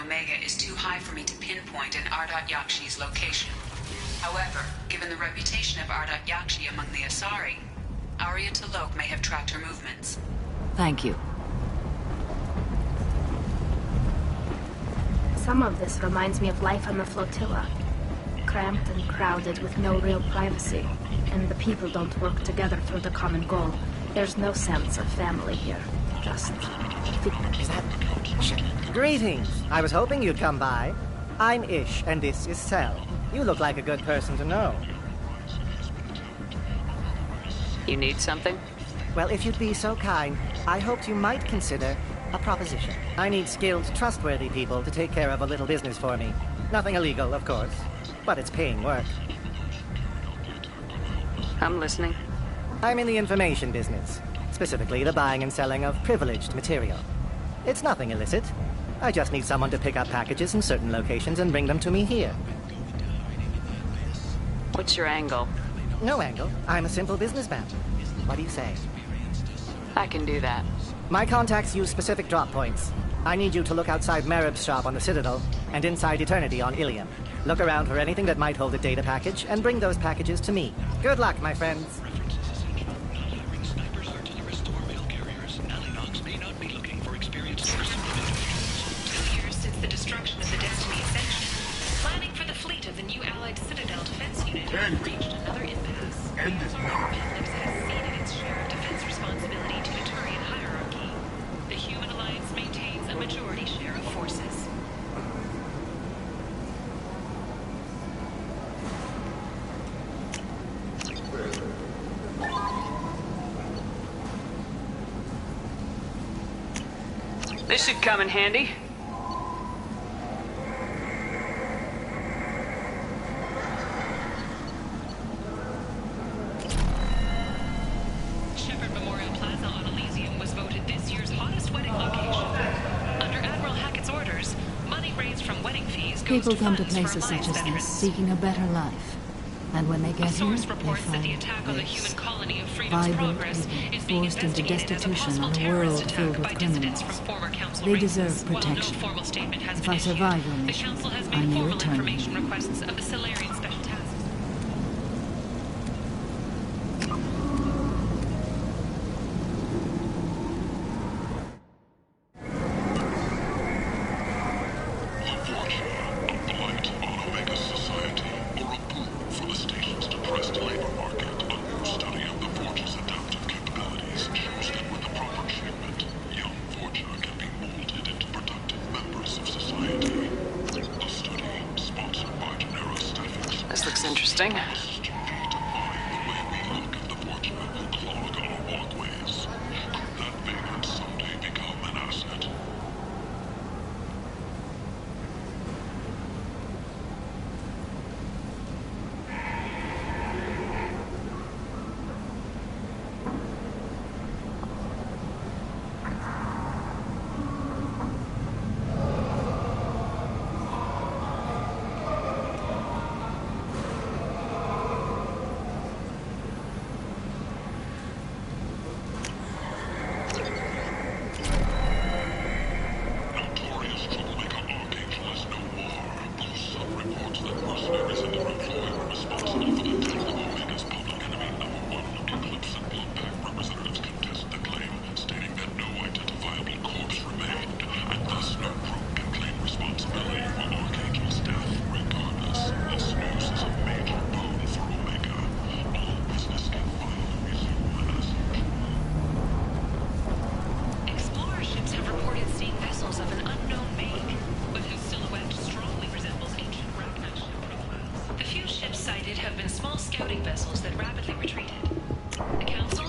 Omega is too high for me to pinpoint an Ardat Yakshi's location. However, given the reputation of Ardat Yakshi among the Asari, Arya T'Loak may have tracked her movements. Thank you. Some of this reminds me of life on the flotilla. Cramped and crowded with no real privacy. And the people don't work together for the common goal. There's no sense of family here. Just... Is that... Greetings. I was hoping you'd come by. I'm Ish, and this is Cell. You look like a good person to know. You need something? Well, if you'd be so kind, I hoped you might consider a proposition. I need skilled, trustworthy people to take care of a little business for me. Nothing illegal, of course, but it's paying work. I'm listening. I'm in the information business, specifically the buying and selling of privileged material. It's nothing illicit. I just need someone to pick up packages in certain locations and bring them to me here. What's your angle? No angle. I'm a simple businessman. What do you say? I can do that. My contacts use specific drop points. I need you to look outside Marib's shop on the Citadel and inside Eternity on Ilium. Look around for anything that might hold a data package and bring those packages to me. Good luck, my friends. Reached another impasse. Appendix has ceded its share of defense responsibility to the Turian hierarchy. The Human Alliance maintains a majority share of forces. This should come in handy. People come to places such as this, seeking a better life. And when they get here, they find this. Vibrant people, forced into destitution on a world filled with criminals. They deserve protection. If I survive your mission, I may return. Requests of the Solarian Special Task. This looks interesting.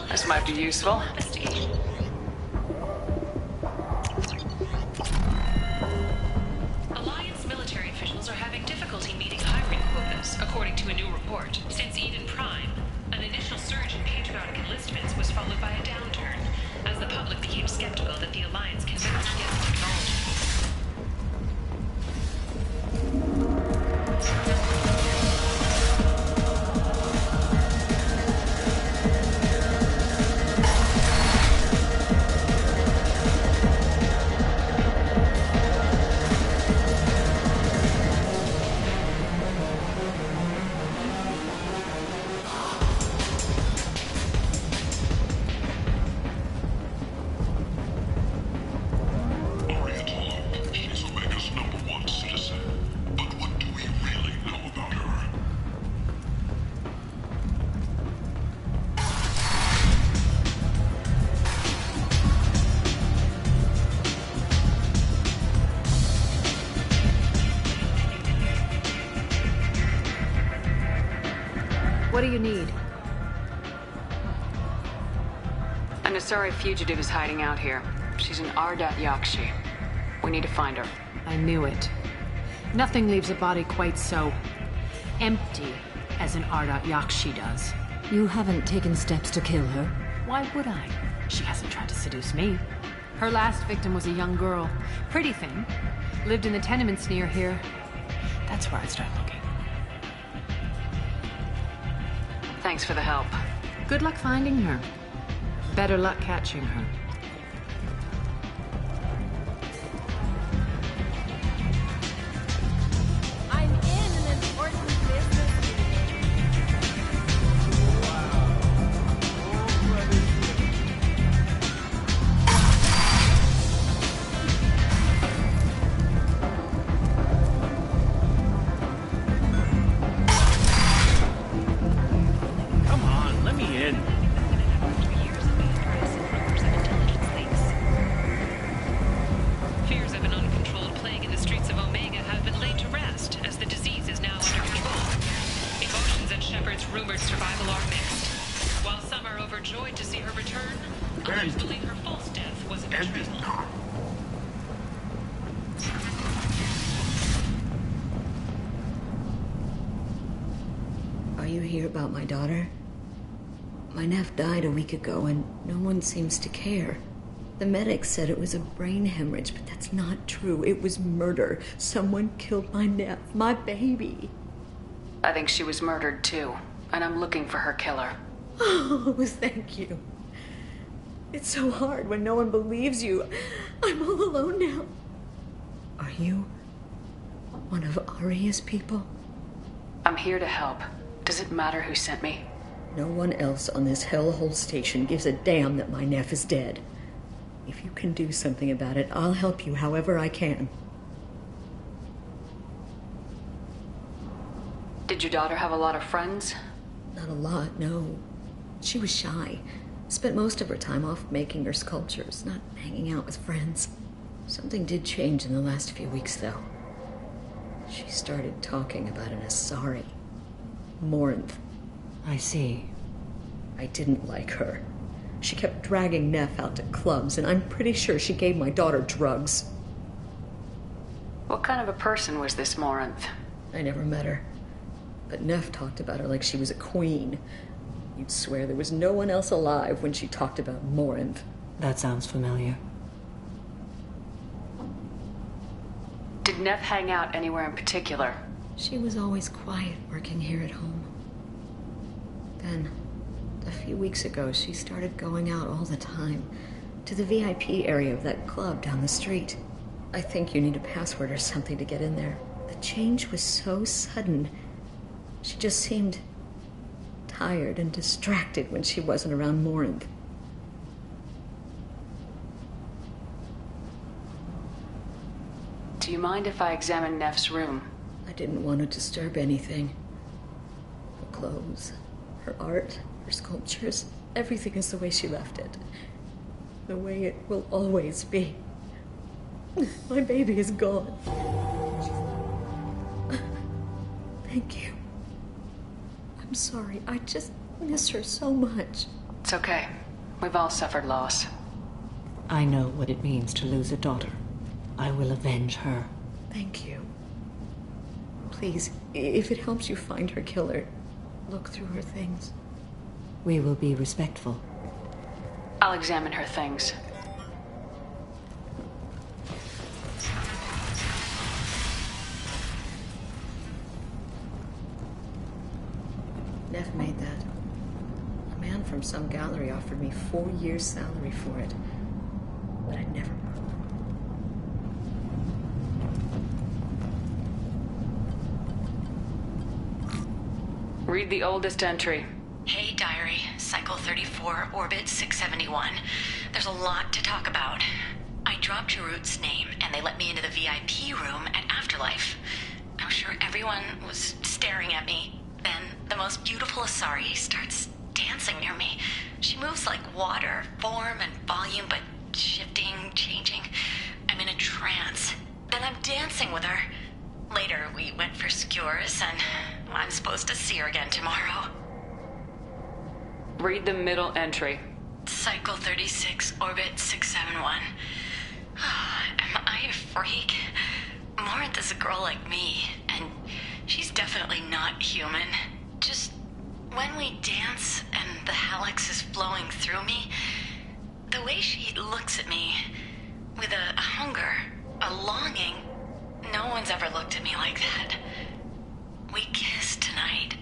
This might be useful. Alliance military officials are having difficulty meeting hiring quotas, according to a new report. Since Eden Prime, an initial surge in patriotic enlistments was followed by a downturn, as the public became skeptical that the Alliance can manage to get technology. What do you need? An Asari fugitive is hiding out here. She's an Ardat Yakshi. We need to find her. I knew it. Nothing leaves a body quite so empty as an Ardat Yakshi does. You haven't taken steps to kill her? Why would I? She hasn't tried to seduce me. Her last victim was a young girl. Pretty thing. Lived in the tenements near here. That's where I'd start looking. Thanks for the help. Good luck finding her. Better luck catching her. I'm in an important business Come on, let me in. Fears of an uncontrolled plague in the streets of Omega have been laid to rest, as the disease is now under control. Emotions at Shepard's rumored survival are mixed. While some are overjoyed to see her return, others believe her false death was a betrayal. Are you here about my daughter? My nephew died a week ago, and no one seems to care. The medics said it was a brain hemorrhage, but that's not true. It was murder. Someone killed my nephew, my baby. I think she was murdered too, and I'm looking for her killer. Oh, thank you. It's so hard when no one believes you. I'm all alone now. Are you one of Aria's people? I'm here to help. Does it matter who sent me? No one else on this hellhole station gives a damn that my nephew is dead. If you can do something about it, I'll help you however I can. Did your daughter have a lot of friends? Not a lot, no. She was shy. Spent most of her time off making her sculptures, not hanging out with friends. Something did change in the last few weeks, though. She started talking about an Asari. Morinth. I see. I didn't like her. She kept dragging Neff out to clubs, and I'm pretty sure she gave my daughter drugs. What kind of a person was this Morinth? I never met her. But Neff talked about her like she was a queen. You'd swear there was no one else alive when she talked about Morinth. That sounds familiar. Did Neff hang out anywhere in particular? She was always quiet working here at home. Then, a few weeks ago, she started going out all the time. To the VIP area of that club down the street. I think you need a password or something to get in there. The change was so sudden. She just seemed tired and distracted when she wasn't around Morinth. Do you mind if I examine Neff's room? I didn't want to disturb anything. Her clothes, her art, her sculptures, everything is the way she left it. The way it will always be. My baby is gone. Thank you. I'm sorry. I just miss her so much. It's okay. We've all suffered loss. I know what it means to lose a daughter. I will avenge her. Thank you. Please, if it helps you find her killer, look through her things. We will be respectful. I'll examine her things. Neff made that. A man from some gallery offered me 4 years' salary for it. But I'd never... Read the oldest entry. Hey, Diary. Cycle 34, Orbit 671. There's a lot to talk about. I dropped Jarut's name, and they let me into the VIP room at Afterlife. I'm sure everyone was staring at me. Then the most beautiful Asari starts dancing near me. She moves like water, form and volume, but shifting, changing. I'm in a trance. Then I'm dancing with her. Later, we went for skewers, and I'm supposed to see her again tomorrow. Read the middle entry. Cycle 36, Orbit 671. Am I a freak? Morinth is a girl like me, and she's definitely not human. Just when we dance and the Hallex is flowing through me, the way she looks at me with a hunger, a longing, no one's ever looked at me like that. We kissed tonight.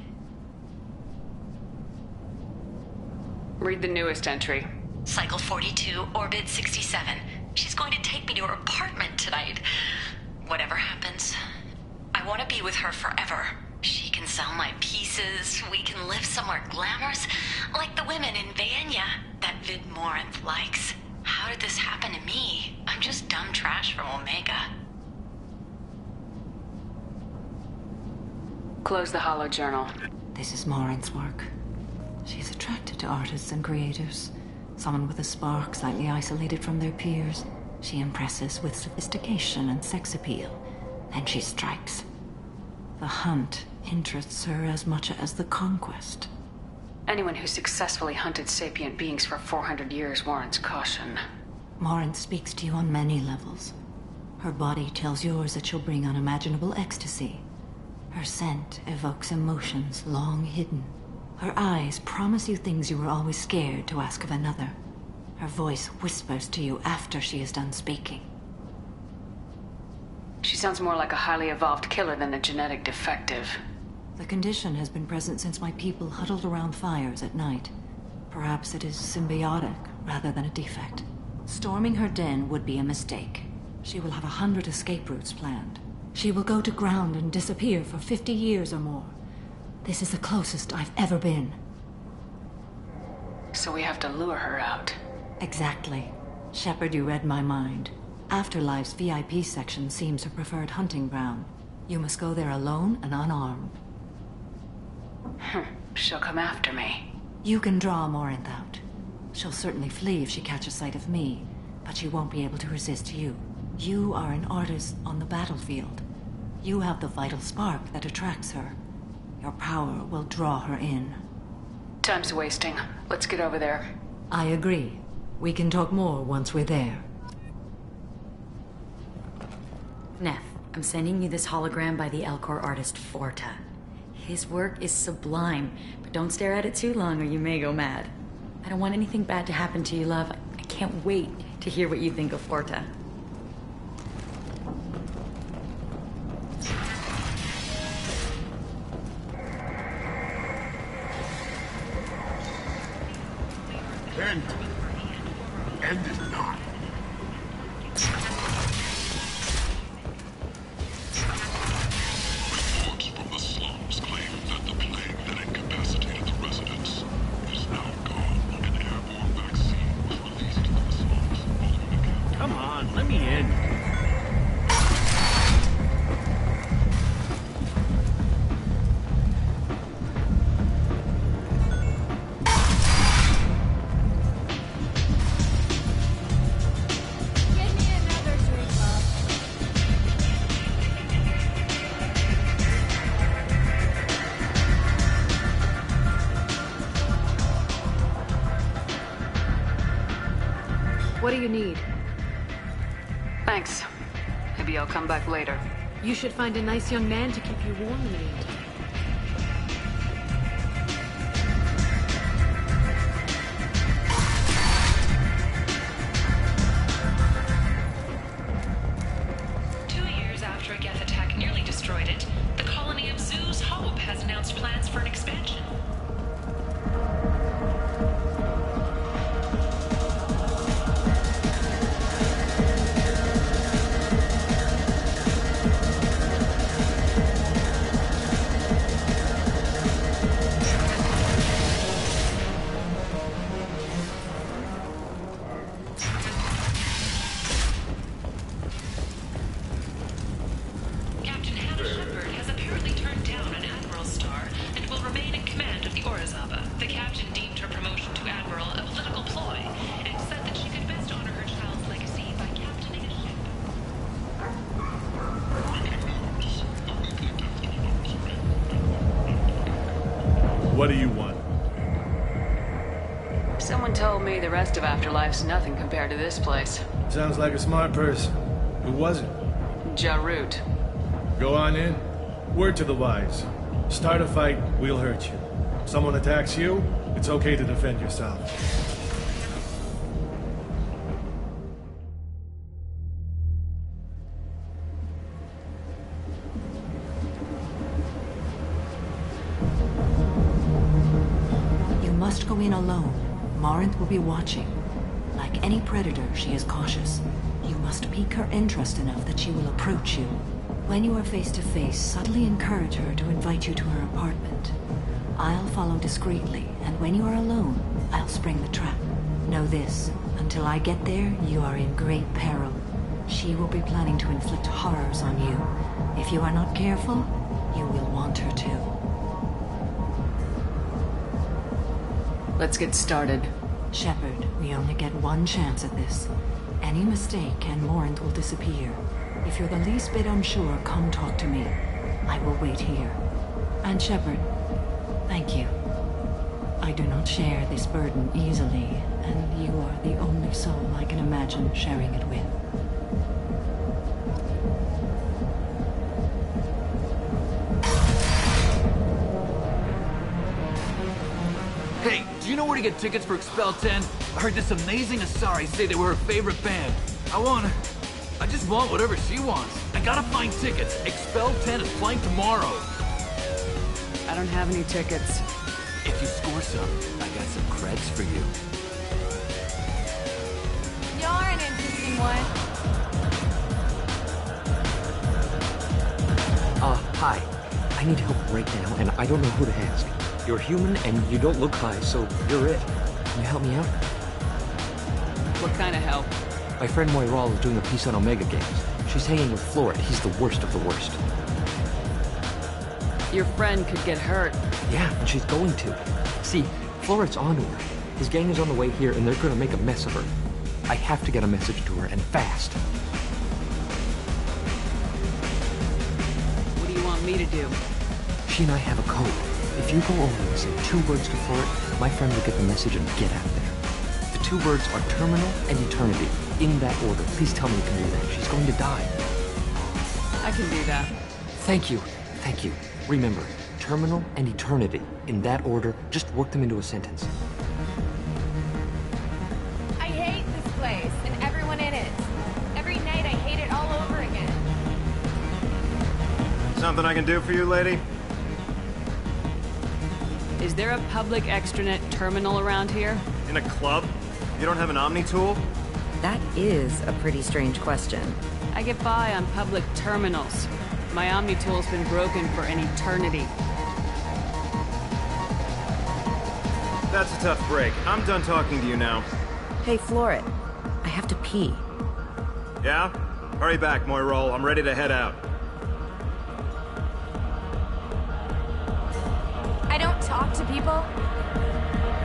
Read the newest entry. Cycle 42, Orbit 67. She's going to take me to her apartment tonight. Whatever happens, I want to be with her forever. She can sell my pieces. We can live somewhere glamorous, like the women in Vanya that Vid Morinth likes. How did this happen to me? I'm just dumb trash from Omega. Close the Hollow Journal. This is Morinth's work. She's attracted to artists and creators. Someone with a spark, slightly isolated from their peers. She impresses with sophistication and sex appeal. Then she strikes. The hunt interests her as much as the conquest. Anyone who successfully hunted sapient beings for 400 years warrants caution. Morinth speaks to you on many levels. Her body tells yours that she'll bring unimaginable ecstasy. Her scent evokes emotions long hidden. Her eyes promise you things you were always scared to ask of another. Her voice whispers to you after she is done speaking. She sounds more like a highly evolved killer than a genetic defective. The condition has been present since my people huddled around fires at night. Perhaps it is symbiotic rather than a defect. Storming her den would be a mistake. She will have 100 escape routes planned. She will go to ground and disappear for 50 years or more. This is the closest I've ever been. So we have to lure her out. Exactly. Shepard, you read my mind. Afterlife's VIP section seems her preferred hunting ground. You must go there alone and unarmed. She'll come after me. You can draw Morinth out. She'll certainly flee if she catches sight of me, but she won't be able to resist you. You are an artist on the battlefield. You have the vital spark that attracts her. Your power will draw her in. Time's wasting. Let's get over there. I agree. We can talk more once we're there. Neff, I'm sending you this hologram by the Elcor artist Forta. His work is sublime, but don't stare at it too long or you may go mad. I don't want anything bad to happen to you, love. I can't wait to hear what you think of Forta. End it not. Reports from the slums claim that the plague that incapacitated the residents is now gone. An airborne vaccine was released into the slums following a campaign. Come on, let me in. What do you need? Thanks. Maybe I'll come back later. You should find a nice young man to keep you warm in the meantime. After a Geth attack nearly destroyed it, the colony of Zoo's Hope has announced plans for an expansion. What do you want? Someone told me the rest of Afterlife's nothing compared to this place. Sounds like a smart person. Who was it? Jarut. Go on in. Word to the wise. Start a fight, we'll hurt you. If someone attacks you, it's okay to defend yourself. You must go in alone. Morinth will be watching. Like any predator, she is cautious. You must pique her interest enough that she will approach you. When you are face to face, subtly encourage her to invite you to her apartment. I'll follow discreetly, and when you are alone, I'll spring the trap. Know this, until I get there, you are in great peril. She will be planning to inflict horrors on you. If you are not careful, you will want her to. Let's get started. Shepard, we only get one chance at this. Any mistake and Morinth will disappear. If you're the least bit unsure, come talk to me. I will wait here. And Shepard, thank you. I do not share this burden easily, and you are the only soul I can imagine sharing it with. Hey, do you know where to get tickets for Expel 10? I heard this amazing Asari say they were her favorite band. I just want whatever she wants. I gotta find tickets. Expel 10 is playing tomorrow. I don't have any tickets. If you score some, I got some creds for you. You're an interesting one. Hi. I need help right now, and I don't know who to ask. You're human, and you don't look high, so you're it. Can you help me out? What kind of help? My friend Moiral is doing a piece on Omega Games. She's hanging with Floret. He's the worst of the worst. Your friend could get hurt. Yeah, and she's going to. See, Floret's onto her. His gang is on the way here, and they're gonna make a mess of her. I have to get a message to her, and fast. What do you want me to do? She and I have a code. If you go over and say 2 words to Floret, my friend will get the message and get out of there. The 2 words are terminal and eternity. In that order. Please tell me you can do that. She's going to die. I can do that. Thank you. Thank you. Remember, terminal and eternity. In that order, just work them into a sentence. I hate this place and everyone in it. Every night I hate it all over again. Something I can do for you, lady? Is there a public extranet terminal around here? In a club? You don't have an Omni tool? That is a pretty strange question. I get by on public terminals. My Omni tool's been broken for an eternity. That's a tough break. I'm done talking to you now. Hey, Floret. I have to pee. Yeah? Hurry back, Moiral. I'm ready to head out. I don't talk to people.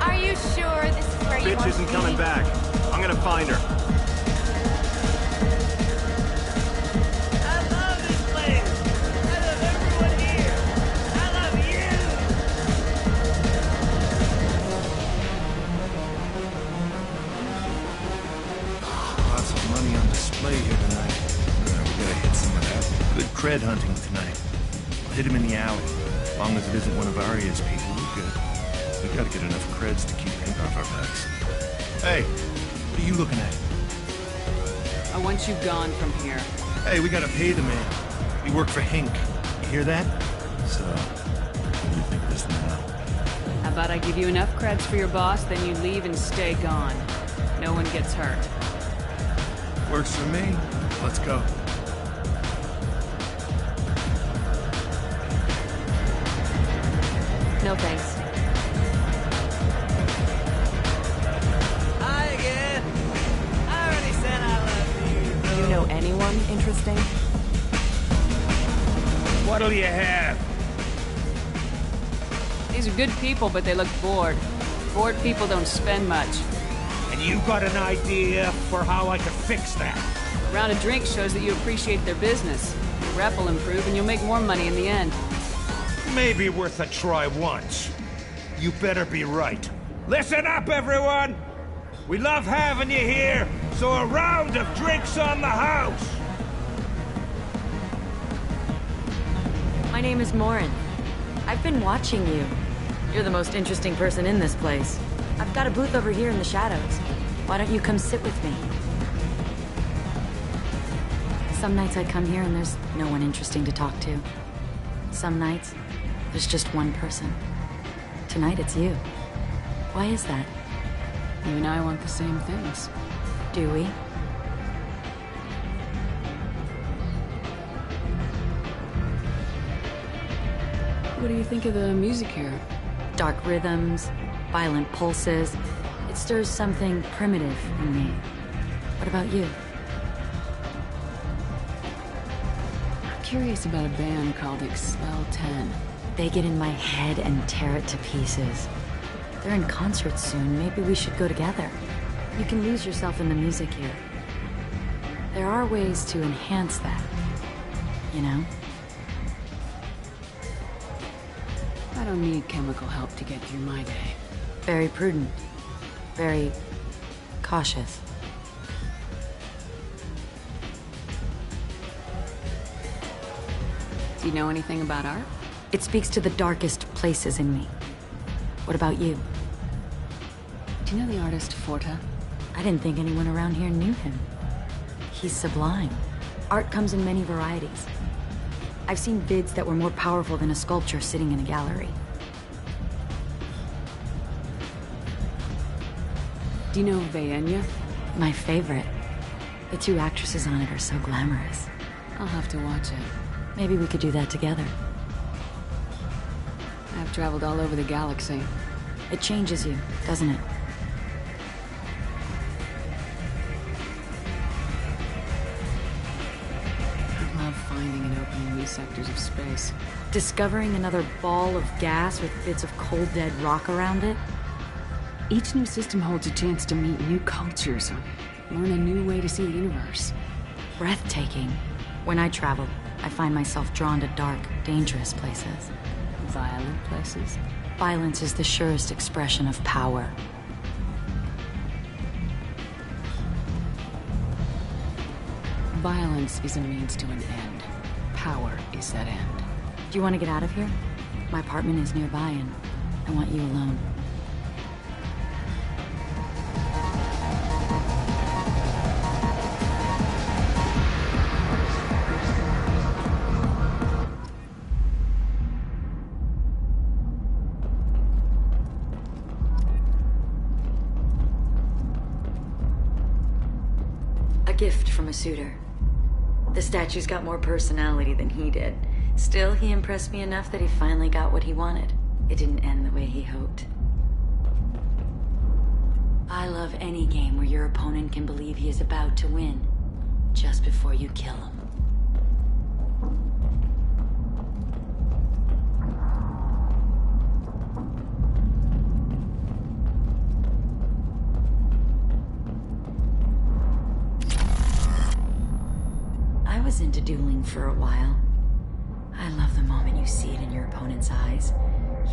Are you sure this is where you want to be? Bitch isn't coming back. I'm gonna find her. I love this place. I love everyone here. I love you. Lots of money on display here tonight. Yeah, we gotta hit some of that. Good cred hunting tonight. I'll hit him in the alley. As long as it isn't one of Arya's people, we're good. We gotta get enough creds to keep ink off our backs. Hey, what are you looking at? I want you gone from here. Hey, we gotta pay the man. We work for Hink. You hear that? So, what do you think of this now? How about I give you enough creds for your boss, then you leave and stay gone. No one gets hurt. Works for me. Let's go. No thanks. Hi again. I already said I love you. You know anyone interesting? What'll you have? These are good people, but they look bored. Bored people don't spend much. And you got an idea for how I could fix that? A round of drinks shows that you appreciate their business. Your rep will improve and you'll make more money in the end. Maybe worth a try once. You better be right. Listen up, everyone! We love having you here, so a round of drinks on the house! My name is Morin. I've been watching you. You're the most interesting person in this place. I've got a booth over here in the shadows. Why don't you come sit with me? Some nights I come here and there's no one interesting to talk to. Some nights, there's just one person. Tonight it's you. Why is that? You and I want the same things. Do we? What do you think of the music here? Dark rhythms, violent pulses. It stirs something primitive in me. What about you? I'm curious about a band called Expel 10. They get in my head and tear it to pieces. They're in concert soon. Maybe we should go together. You can lose yourself in the music here. There are ways to enhance that, you know? I don't need chemical help to get through my day. Very prudent. Very cautious. Do you know anything about art? It speaks to the darkest places in me. What about you? Do you know the artist Forta? I didn't think anyone around here knew him. He's sublime. Art comes in many varieties. I've seen bids that were more powerful than a sculpture sitting in a gallery. Do you know Vaenya? My favorite. The two actresses on it are so glamorous. I'll have to watch it. Maybe we could do that together. I've traveled all over the galaxy. It changes you, doesn't it? I love finding and opening new sectors of space. Discovering another ball of gas with bits of cold dead rock around it? Each new system holds a chance to meet new cultures, learn a new way to see the universe. Breathtaking. When I travel, I find myself drawn to dark, dangerous places. Violent places? Violence is the surest expression of power. Violence is a means to an end. Power is that end. Do you want to get out of here? My apartment is nearby and I want you alone. Gift from a suitor. The statue's got more personality than he did. Still, he impressed me enough that he finally got what he wanted. It didn't end the way he hoped. I love any game where your opponent can believe he is about to win, just before you kill him. I was into dueling for a while. I love the moment you see it in your opponent's eyes.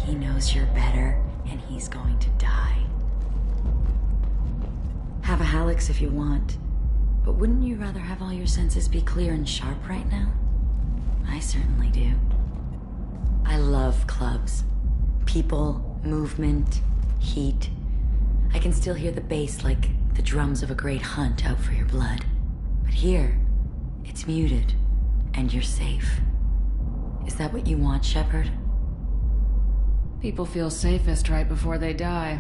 He knows you're better, and he's going to die. Have a Hallex if you want, but wouldn't you rather have all your senses be clear and sharp right now? I certainly do. I love clubs. People, movement, heat. I can still hear the bass like the drums of a great hunt out for your blood. But here, it's muted, and you're safe. Is that what you want, Shepard? People feel safest right before they die.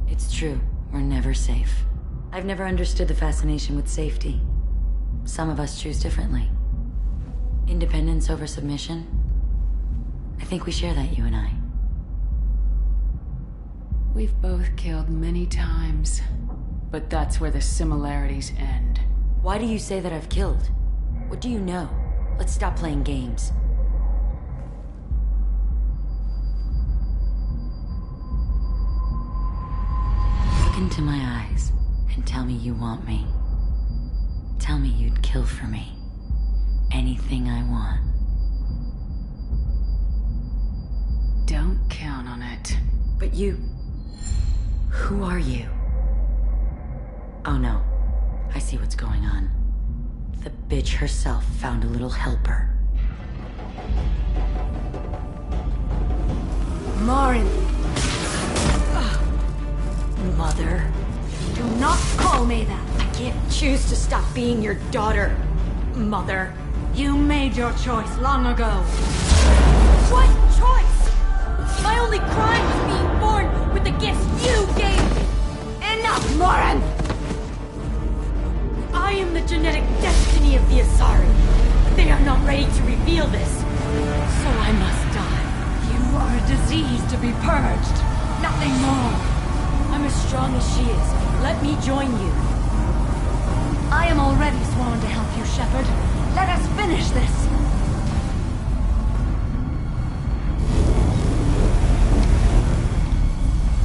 It's true. We're never safe. I've never understood the fascination with safety. Some of us choose differently. Independence over submission? I think we share that, you and I. We've both killed many times, but that's where the similarities end. Why do you say that I've killed? What do you know? Let's stop playing games. Look into my eyes and tell me you want me. Tell me you'd kill for me. Anything I want. Don't count on it. But you... Who are you? Oh no, I see what's going on. The bitch herself found a little helper. Morin! Mother. Do not call me that! I can't choose to stop being your daughter, Mother. You made your choice long ago. What choice? My only crime was being born with the gifts you gave me! Enough, Morin! I am the genetic destiny of the Asari. They are not ready to reveal this, so I must die. You are a disease to be purged, nothing more. I'm as strong as she is. Let me join you. I am already sworn to help you, Shepard. Let us finish this.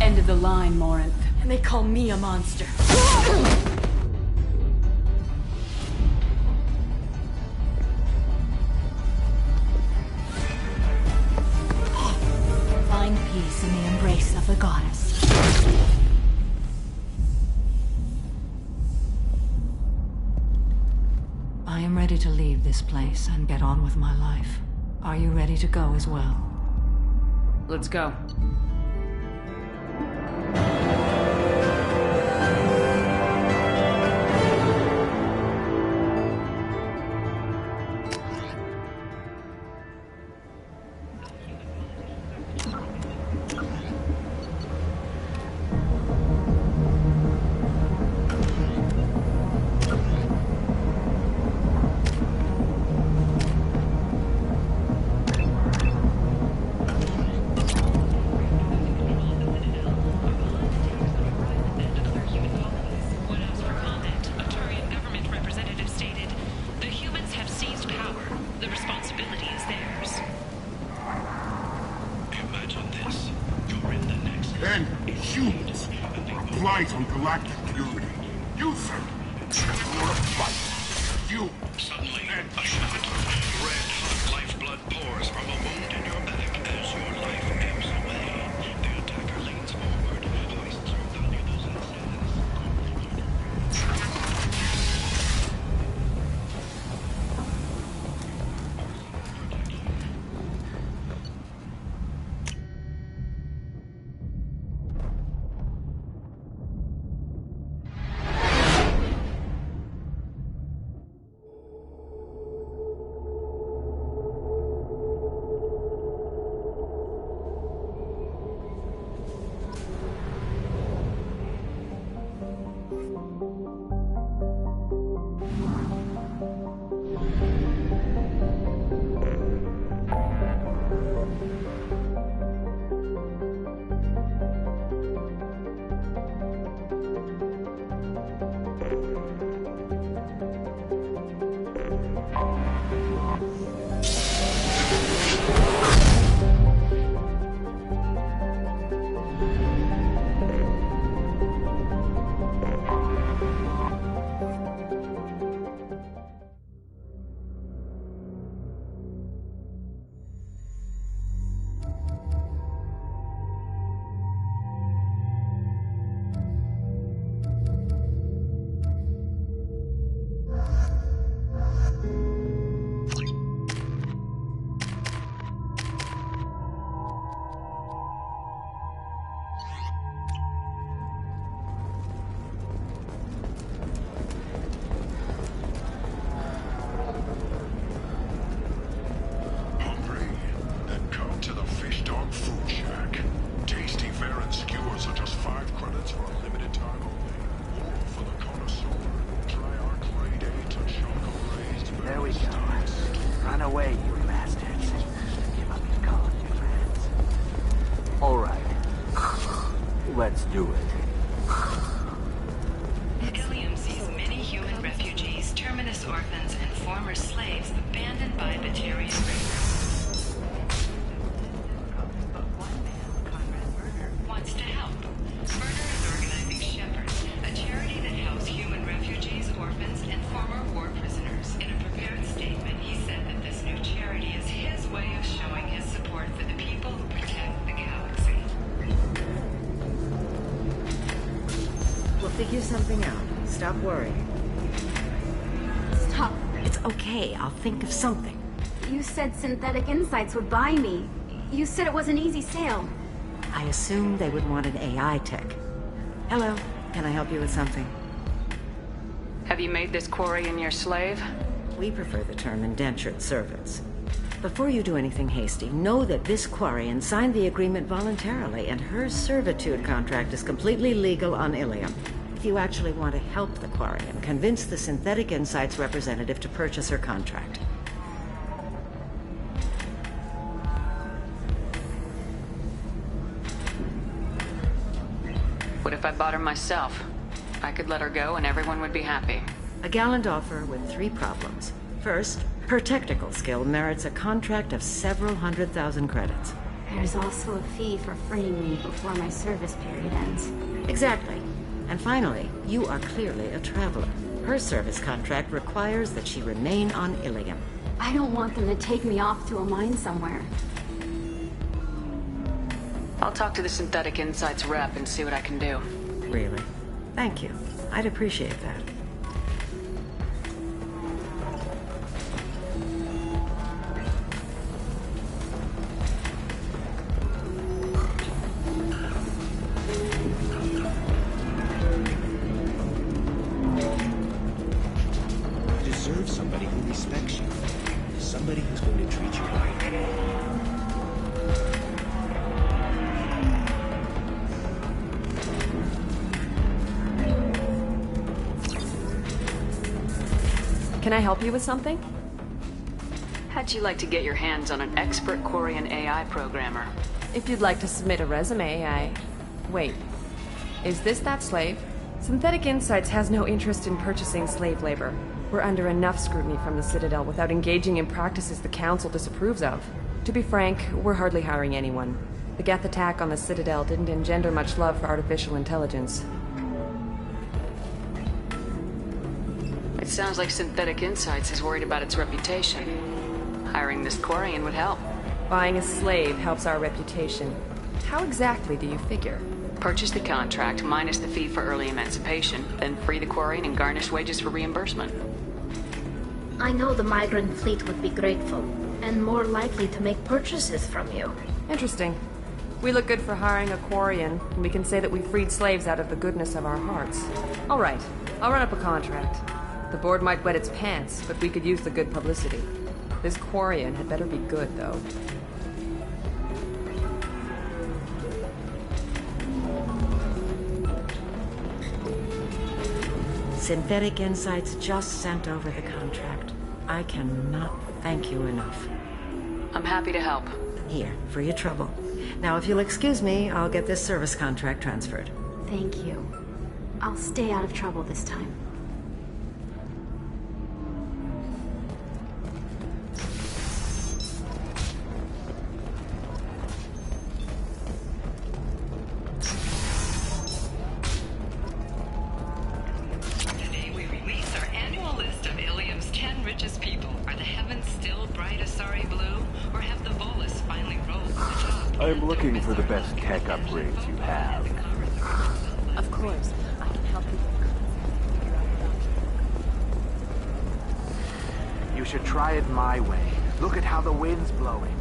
End of the line, Morinth. And they call me a monster. Find peace in the embrace of the goddess. I am ready to leave this place and get on with my life. Are you ready to go as well? Let's go. On galactic purity. You, sir, you're a fight. You. Suddenly, a shot. Red-hot lifeblood pours from a wound in your back as your life ebbs away. The attacker leans forward, hoists her valuables and Let's do it. Ilium sees many human refugees, terminus orphans, and former slaves abandoned by Batarian raiders. But one man, Conrad Berger, wants to help. Berger is organizing Shepard, a charity that helps human refugees, orphans, and former war prisoners. In a prepared statement, he said that this new charity is his way of showing his support for the people who protect the galaxy. figure something out. Stop worrying. Stop. It's okay. I'll think of something. You said Synthetic Insights would buy me. You said it was an easy sale. I assumed they would want an AI tech. Hello. Can I help you with something? Have you made this Quarian your slave? We prefer the term indentured servants. Before you do anything hasty, know that this Quarian signed the agreement voluntarily, and her servitude contract is completely legal on Ilium. If you actually want to help the Quarian, convince the Synthetic Insights representative to purchase her contract. What if I bought her myself? I could let her go and everyone would be happy. A gallant offer with 3 problems. First, her technical skill merits a contract of several 100,000 credits. There's also a fee for freeing me before my service period ends. Exactly. And finally, you are clearly a traveler. Her service contract requires that she remain on Ilium. I don't want them to take me off to a mine somewhere. I'll talk to the Synthetic Insights rep and see what I can do. Really? Thank you. I'd appreciate that. You deserve somebody who respects you. Somebody who's going to treat you right. Can I help you with something? How'd you like to get your hands on an expert Quarian AI programmer? If you'd like to submit a resume, Wait. Is this that slave? Synthetic Insights has no interest in purchasing slave labor. We're under enough scrutiny from the Citadel without engaging in practices the Council disapproves of. To be frank, we're hardly hiring anyone. The Geth attack on the Citadel didn't engender much love for artificial intelligence. It sounds like Synthetic Insights is worried about its reputation. Hiring this Quarian would help. Buying a slave helps our reputation. How exactly do you figure? Purchase the contract minus the fee for early emancipation, then free the Quarian and garnish wages for reimbursement. I know the migrant fleet would be grateful, and more likely to make purchases from you. Interesting. We look good for hiring a Quarian, and we can say that we freed slaves out of the goodness of our hearts. All right, I'll run up a contract. The board might wet its pants, but we could use the good publicity. This Quarian had better be good, though. Synthetic Insights just sent over the contract. I cannot thank you enough. I'm happy to help. Here, for your trouble. Now, if you'll excuse me, I'll get this service contract transferred. Thank you. I'll stay out of trouble this time. Today we release our annual list of Ilium's 10 richest people. Are the heavens still bright Asari blue, or have the Volus finally rolled to the top? I'm looking for the best tech upgrades you have. Of course. I can help you. You should try it my way. Look at how the wind's blowing.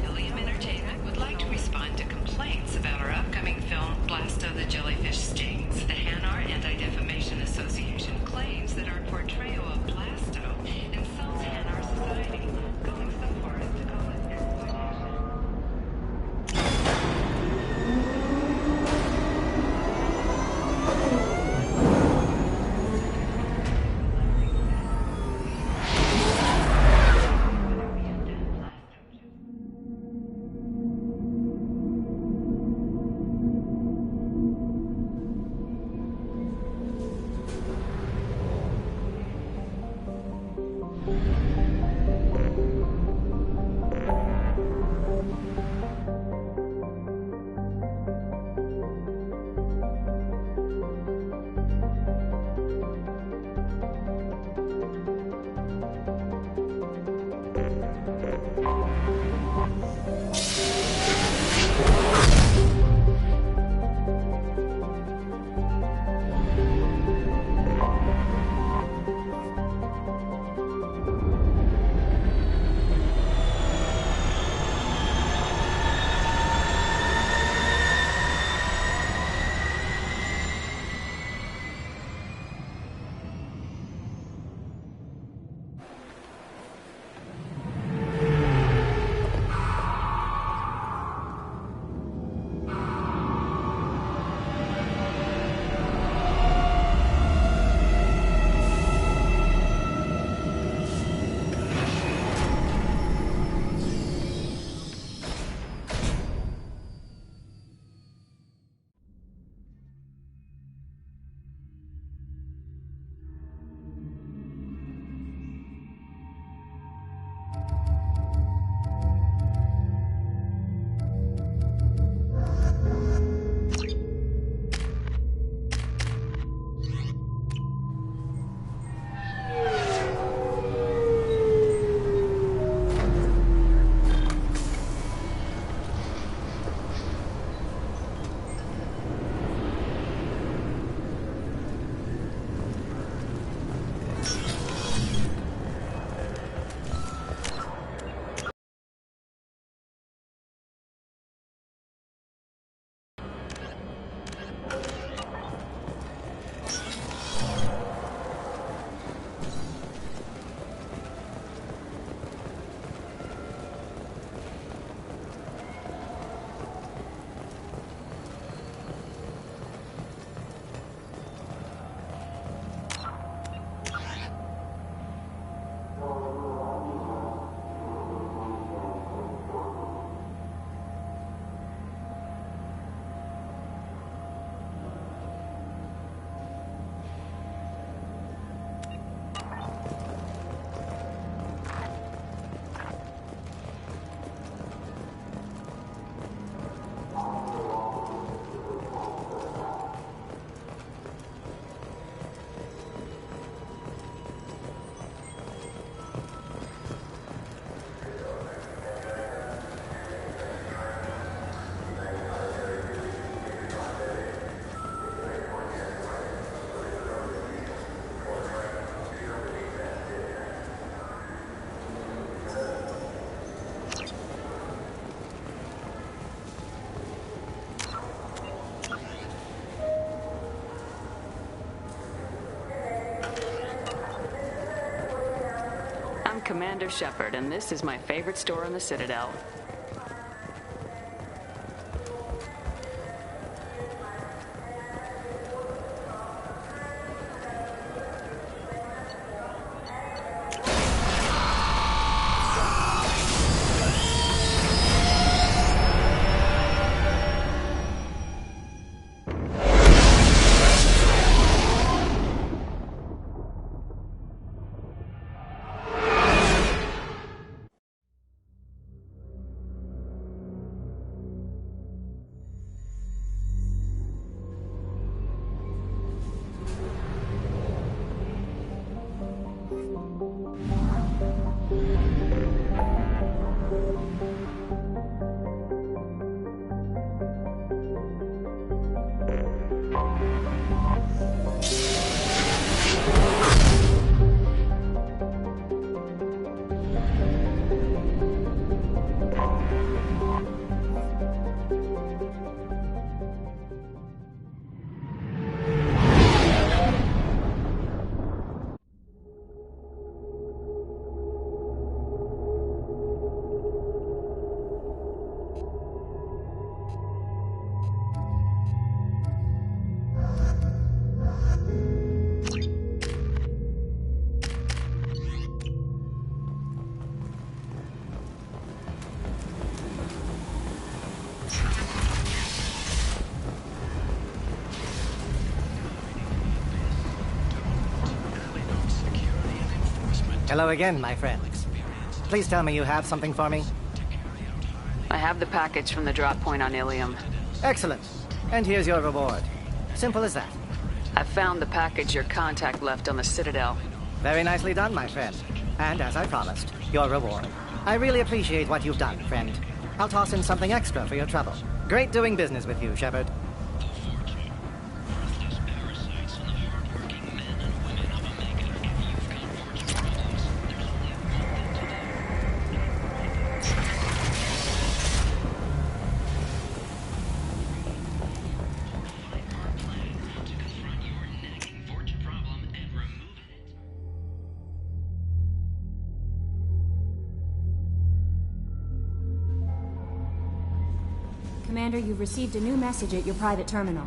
Ilium Entertainment would like to respond to complaints about our upcoming film, Blasto the Jellyfish Stings. The Hanar Anti-Defamation Association claims that our portrayal of Blasto insults Hanar society, going so far as to call it exploitation. Commander Shepard, and this is my favorite store in the Citadel. Hello again, my friends. Please tell me you have something for me. I have the package from the drop point on Ilium. Excellent. And here's your reward. Simple as that. I found the package your contact left on the Citadel. Very nicely done, my friend. And as I promised, your reward. I really appreciate what you've done, friend. I'll toss in something extra for your trouble. Great doing business with you, Shepard. Commander, you've received a new message at your private terminal.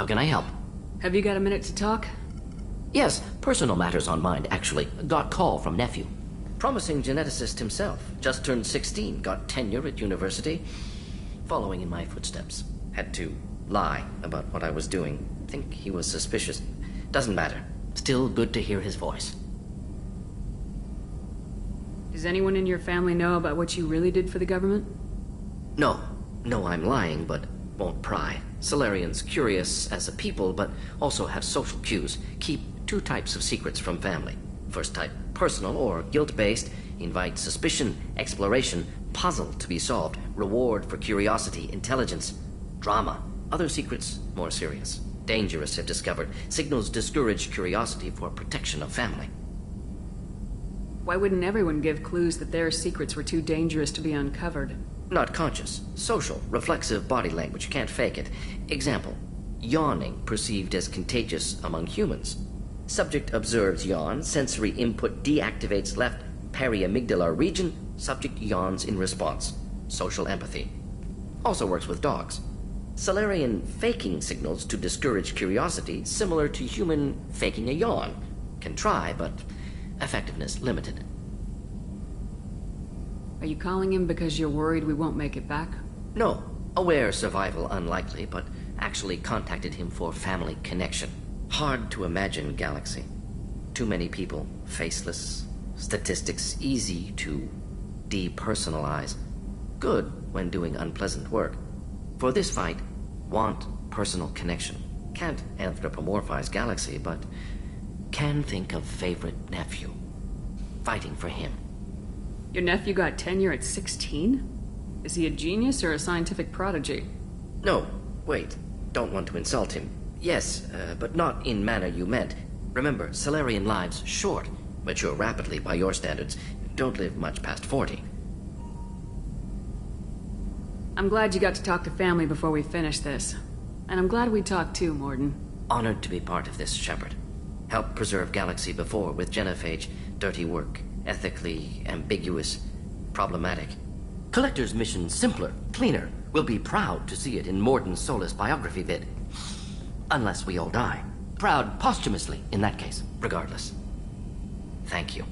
How can I help? Have you got a minute to talk? Yes, personal matters on mind, actually. Got call from nephew. Promising geneticist himself. Just turned 16, got tenure at university. Following in my footsteps. Had to lie about what I was doing. Think he was suspicious. Doesn't matter. Still good to hear his voice. Does anyone in your family know about what you really did for the government? No. No, I'm lying, but won't pry. Solarians curious as a people, but also have social cues. Keep two types of secrets from family. First type, personal or guilt-based. Invite suspicion, exploration, puzzle to be solved. Reward for curiosity, intelligence. Drama. Other secrets, more serious. Dangerous, if discovered. Signals discourage curiosity for protection of family. Why wouldn't everyone give clues that their secrets were too dangerous to be uncovered? Not conscious. Social, reflexive body language. Can't fake it. Example. Yawning perceived as contagious among humans. Subject observes yawn. Sensory input deactivates left periamygdalar region. Subject yawns in response. Social empathy. Also works with dogs. Solarian faking signals to discourage curiosity, similar to human faking a yawn. Can try, but effectiveness limited. Are you calling him because you're worried we won't make it back? No. Aware survival unlikely, but actually contacted him for family connection. Hard to imagine galaxy. Too many people, faceless. Statistics easy to depersonalize. Good when doing unpleasant work. For this fight, want personal connection. Can't anthropomorphize galaxy, but can think of favorite nephew. Fighting for him. Your nephew got tenure at 16? Is he a genius or a scientific prodigy? No, wait. Don't want to insult him. Yes, but not in manner you meant. Remember, Solarian lives short. Mature rapidly by your standards. Don't live much past 40. I'm glad you got to talk to family before we finish this. And I'm glad we talked too, Mordin. Honored to be part of this, Shepard. Helped preserve Galaxy before with Genophage. Dirty work. Ethically ambiguous. Problematic. Collector's mission simpler, cleaner. We'll be proud to see it in Mordin's Solus biography vid. Unless we all die. Proud posthumously, in that case. Regardless. Thank you.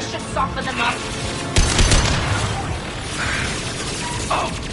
This should soften them up. Oh!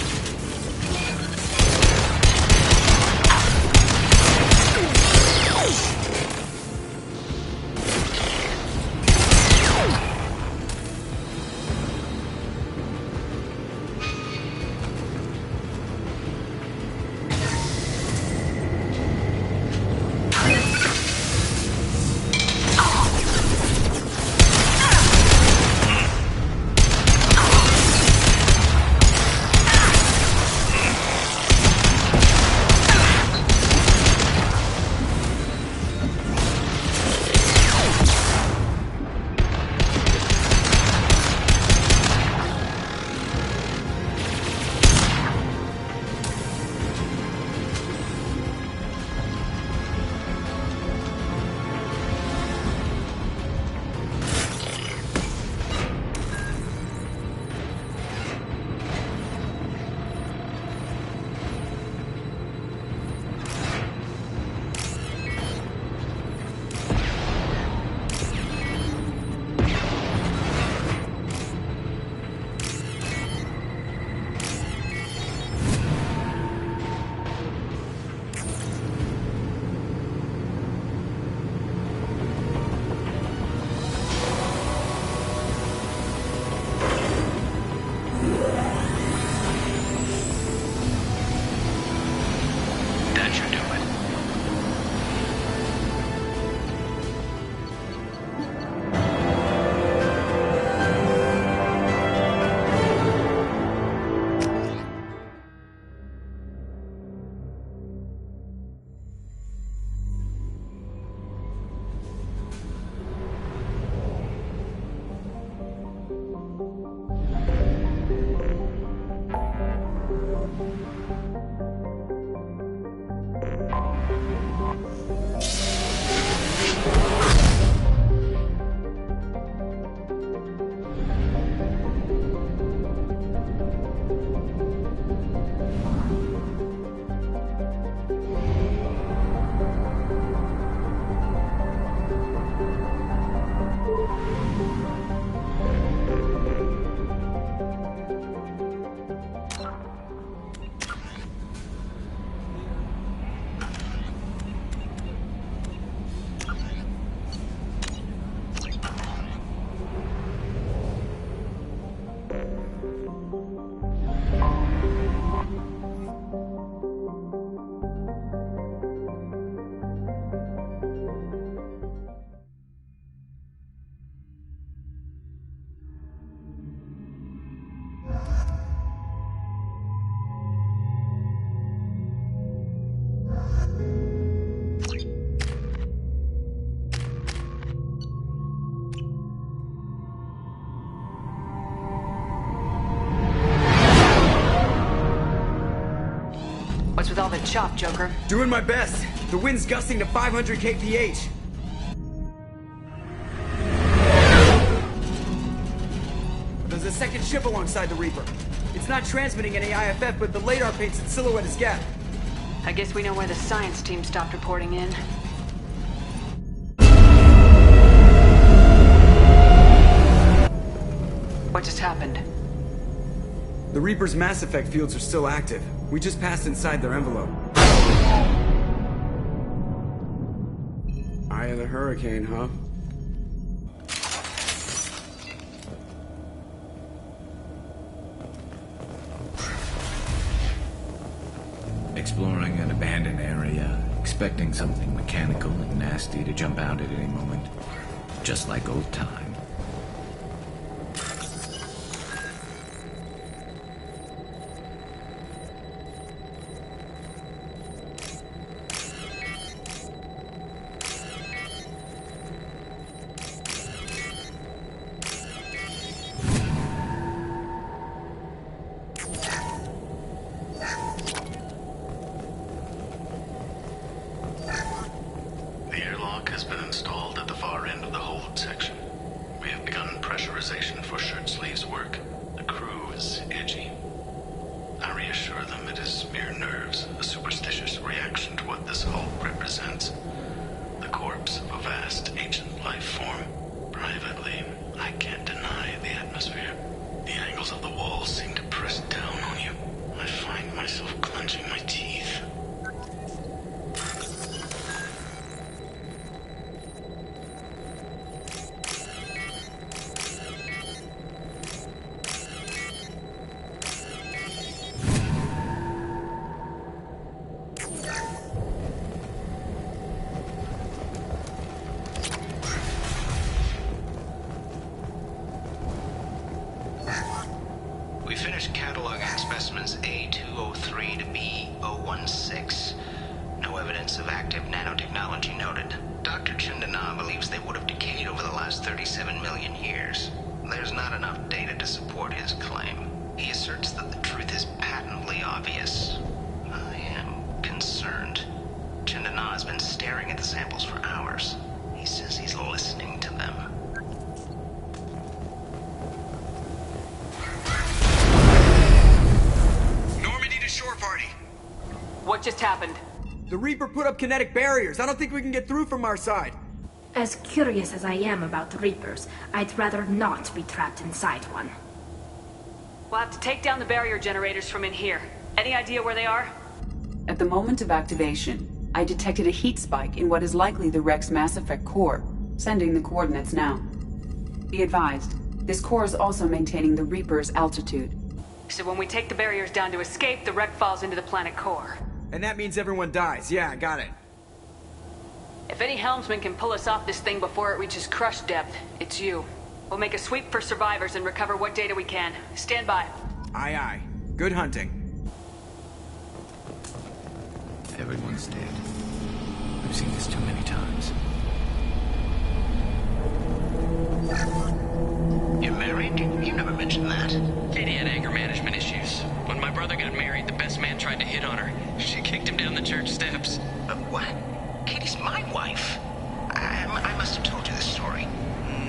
What's with all the chop, Joker? Doing my best. The wind's gusting to 500 kph. There's a second ship alongside the Reaper. It's not transmitting any IFF, but the radar paints its silhouette as Gap. I guess we know where the science team stopped reporting in. What just happened? The Reaper's Mass Effect fields are still active. We just passed inside their envelope. Eye of the Hurricane, huh? Exploring an abandoned area, expecting something mechanical and nasty to jump out at any moment. Just like old times. The corpse of a vast ancient life form. Privately, I can't finished cataloging specimens A203 to B016. No evidence of active nanotechnology noted. Dr. Chindana believes they would have decayed over the last 37 million years. There's not enough data to support his claim. He asserts that the truth is patently obvious. I am concerned. Chindana has been staring at the samples for hours. He says he's listening to them. Normandy to shore party. What just happened? The Reaper put up kinetic barriers. I don't think we can get through from our side. As curious as I am about the Reapers, I'd rather not be trapped inside one. We'll have to take down the barrier generators from in here. Any idea where they are? At the moment of activation, I detected a heat spike in what is likely the Rex Mass Effect core, sending the coordinates now. Be advised, this core is also maintaining the Reaper's altitude. So when we take the barriers down to escape, the wreck falls into the planet core. And that means everyone dies. Yeah, I got it. If any helmsman can pull us off this thing before it reaches crush depth, it's you. We'll make a sweep for survivors and recover what data we can. Stand by. Aye, aye. Good hunting. Everyone's dead. We've seen this too many times. You're married? You never mentioned that. Katie had anger management issues. When my brother got married, the best man tried to hit on her. She kicked him down the church steps. What? Katie's my wife. I must have told you this story.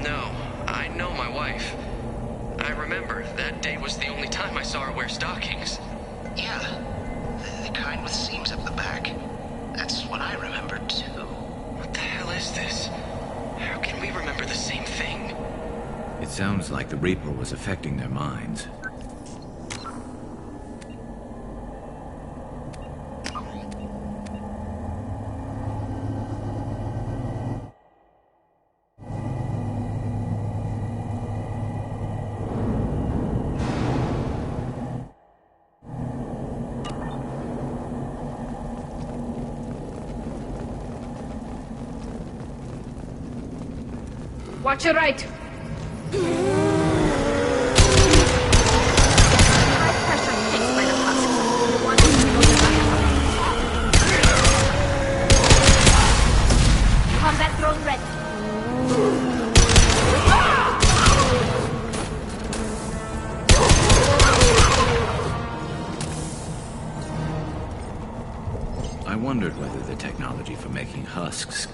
No, I know my wife. I remember, that day was the only time I saw her wear stockings. Yeah, the kind with seams up the back. That's what I remember, too. What the hell is this? How can we remember the same thing? It sounds like the Reaper was affecting their minds. Watch your right. Combat drone ready. I wondered whether the technology for making husks...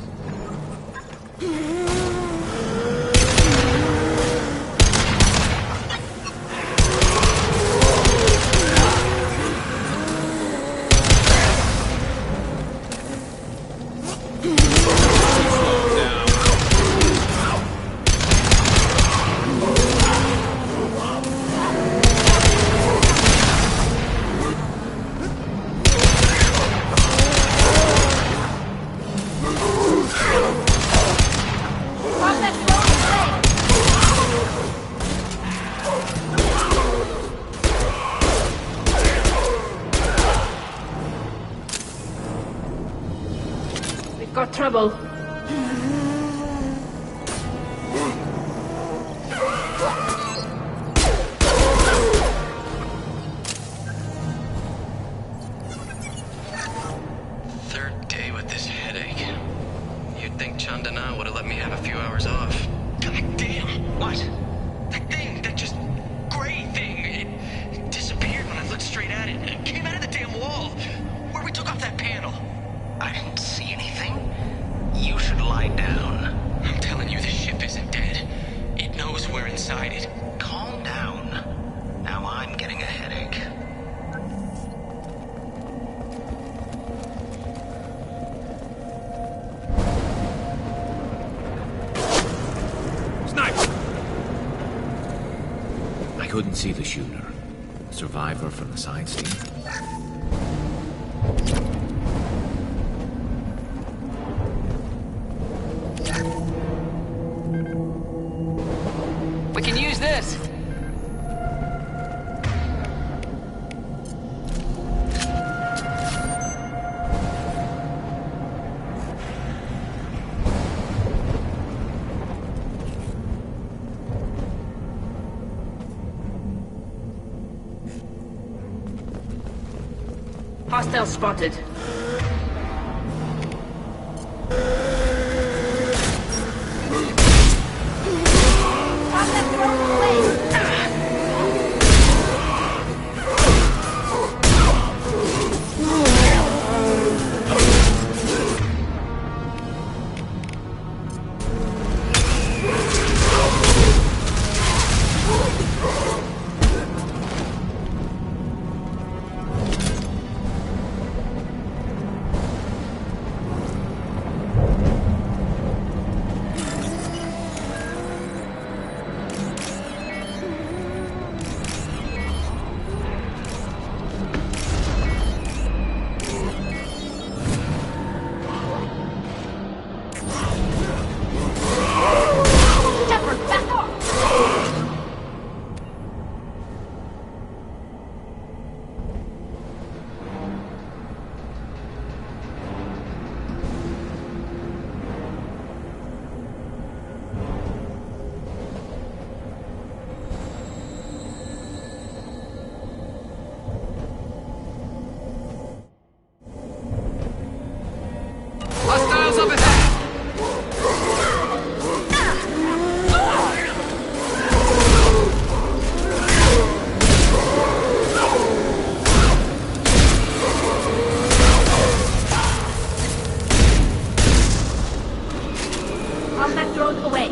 Got trouble. Third day with this headache. You'd think Chandana would have let me have a few hours off. God damn! What? That thing, that just gray thing, it disappeared when I looked straight at it. It came out of the damn wall, where we took off that panel. I didn't see anything. You should lie down. I'm telling you, the ship isn't dead. It knows we're inside it. Calm down. Now I'm getting a headache. Sniper! I couldn't see the shooter. Survivor from the side scene. We can use this. Hostile spotted. Hostiles up ahead! Combat drone away.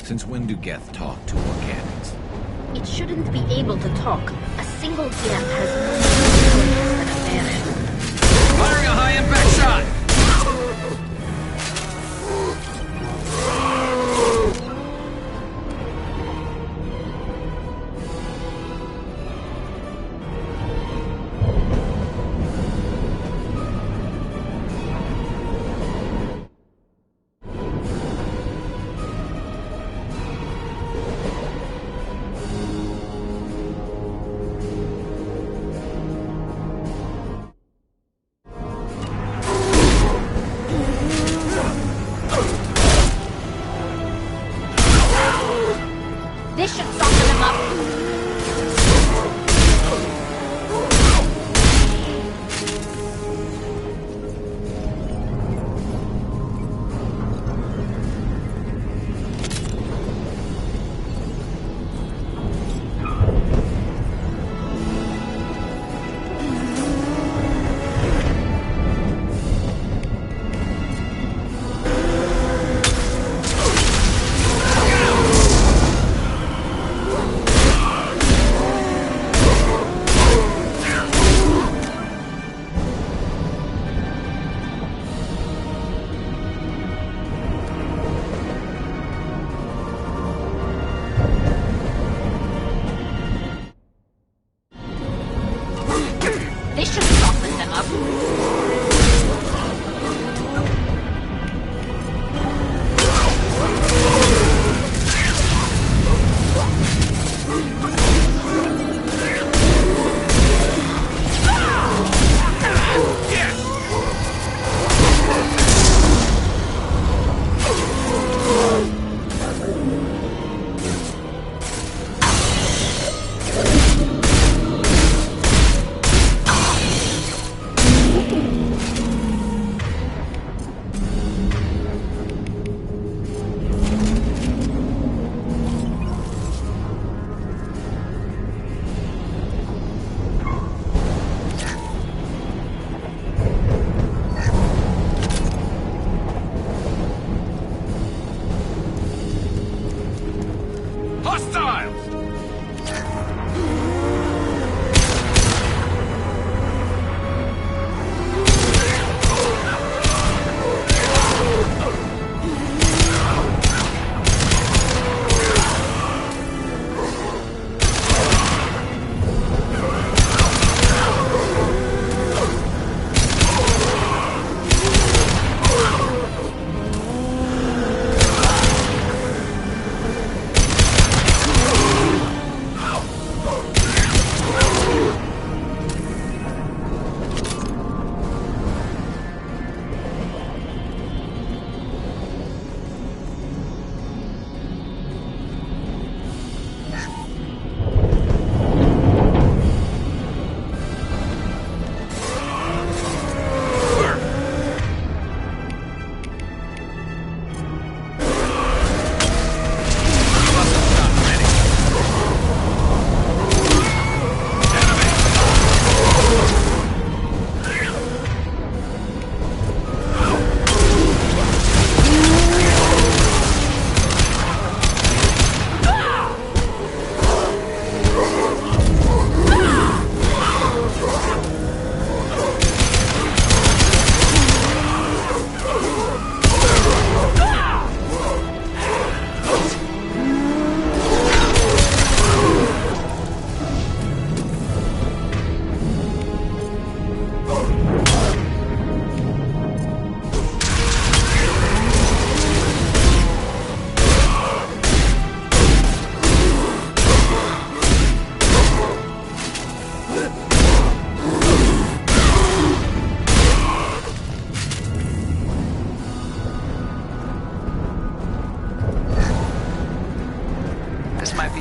Since when do Geth talk to organics? It shouldn't be able to talk. A single Geth has no more intelligence than a Baron. Firing a high-impact shot!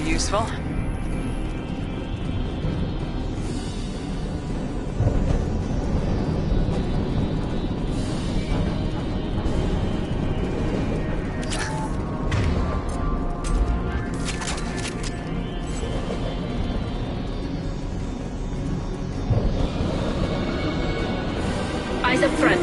useful. Eyes up front.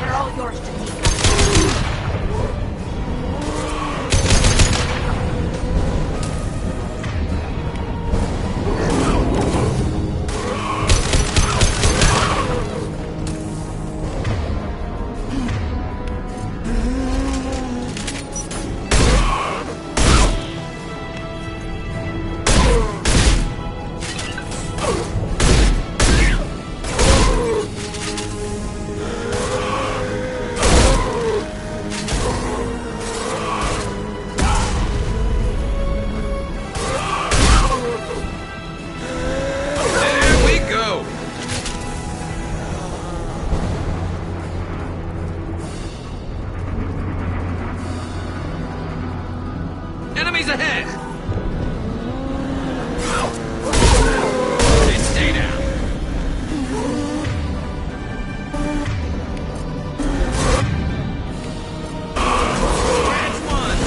They're all yours, Janika. There we go! Enemies ahead! And stay down. Catch one!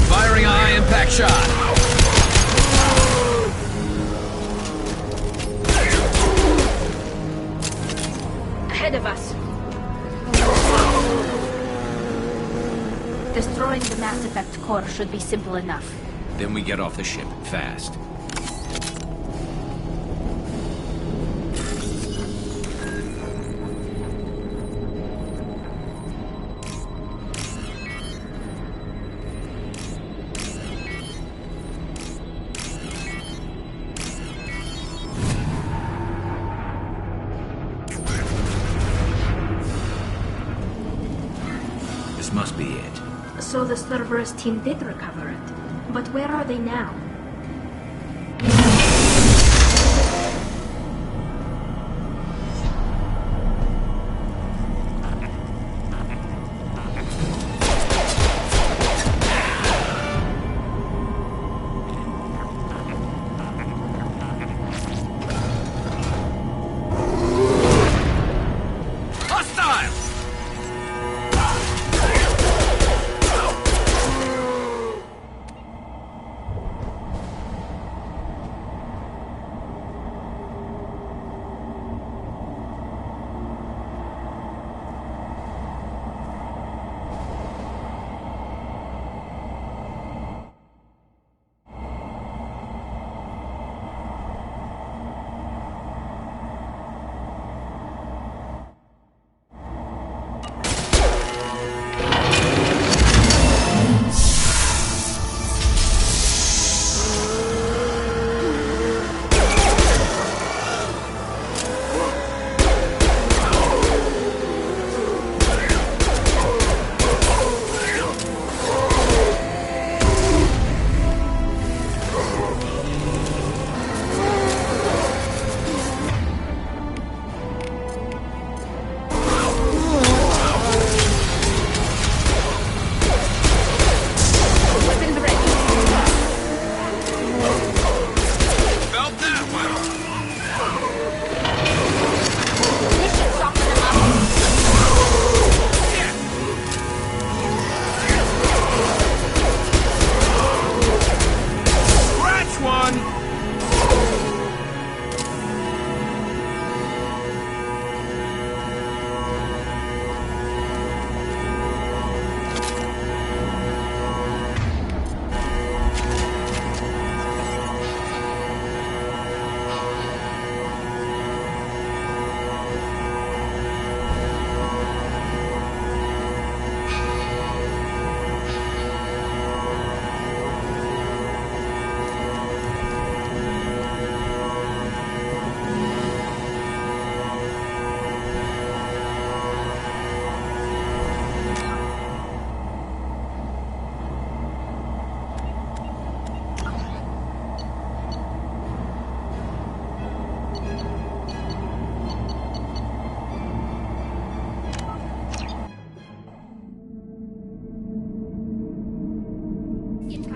Firing a high-impact shot. Ahead of us. Destroying the Mass Effect core should be simple enough. Then we get off the ship, fast. This must be it. So the Cerberus team did recover it. But where are they now? Hostile!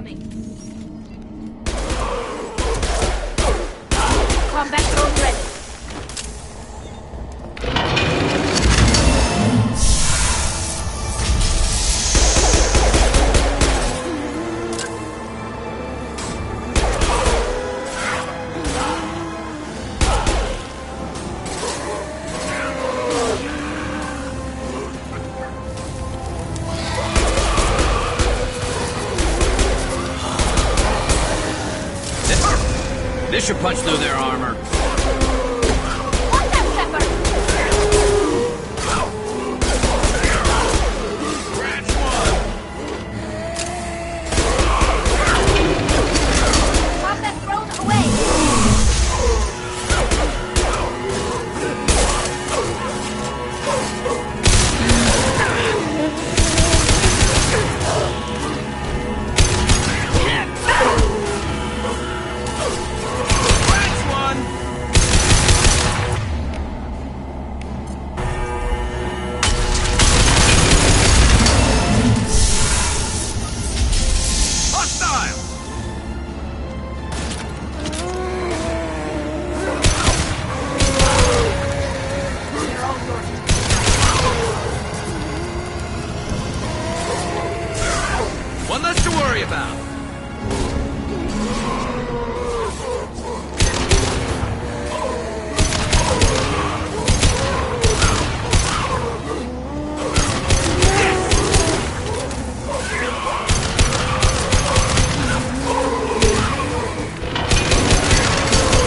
incoming. Combat drone ready. This should punch through their armor. One less to worry about.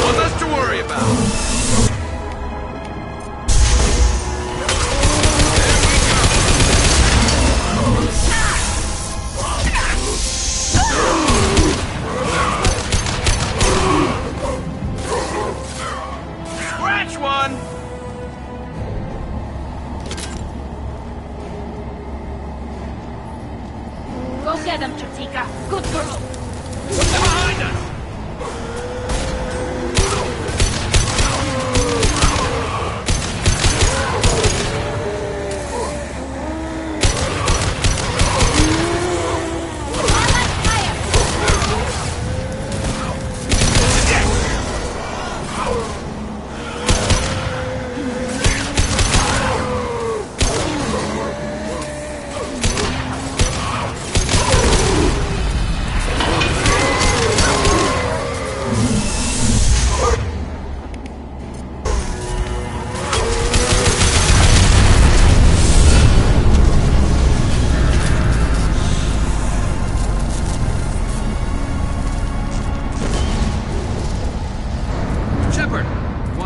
One less to worry about. Go get him, Chatika. Good girl. They're behind us!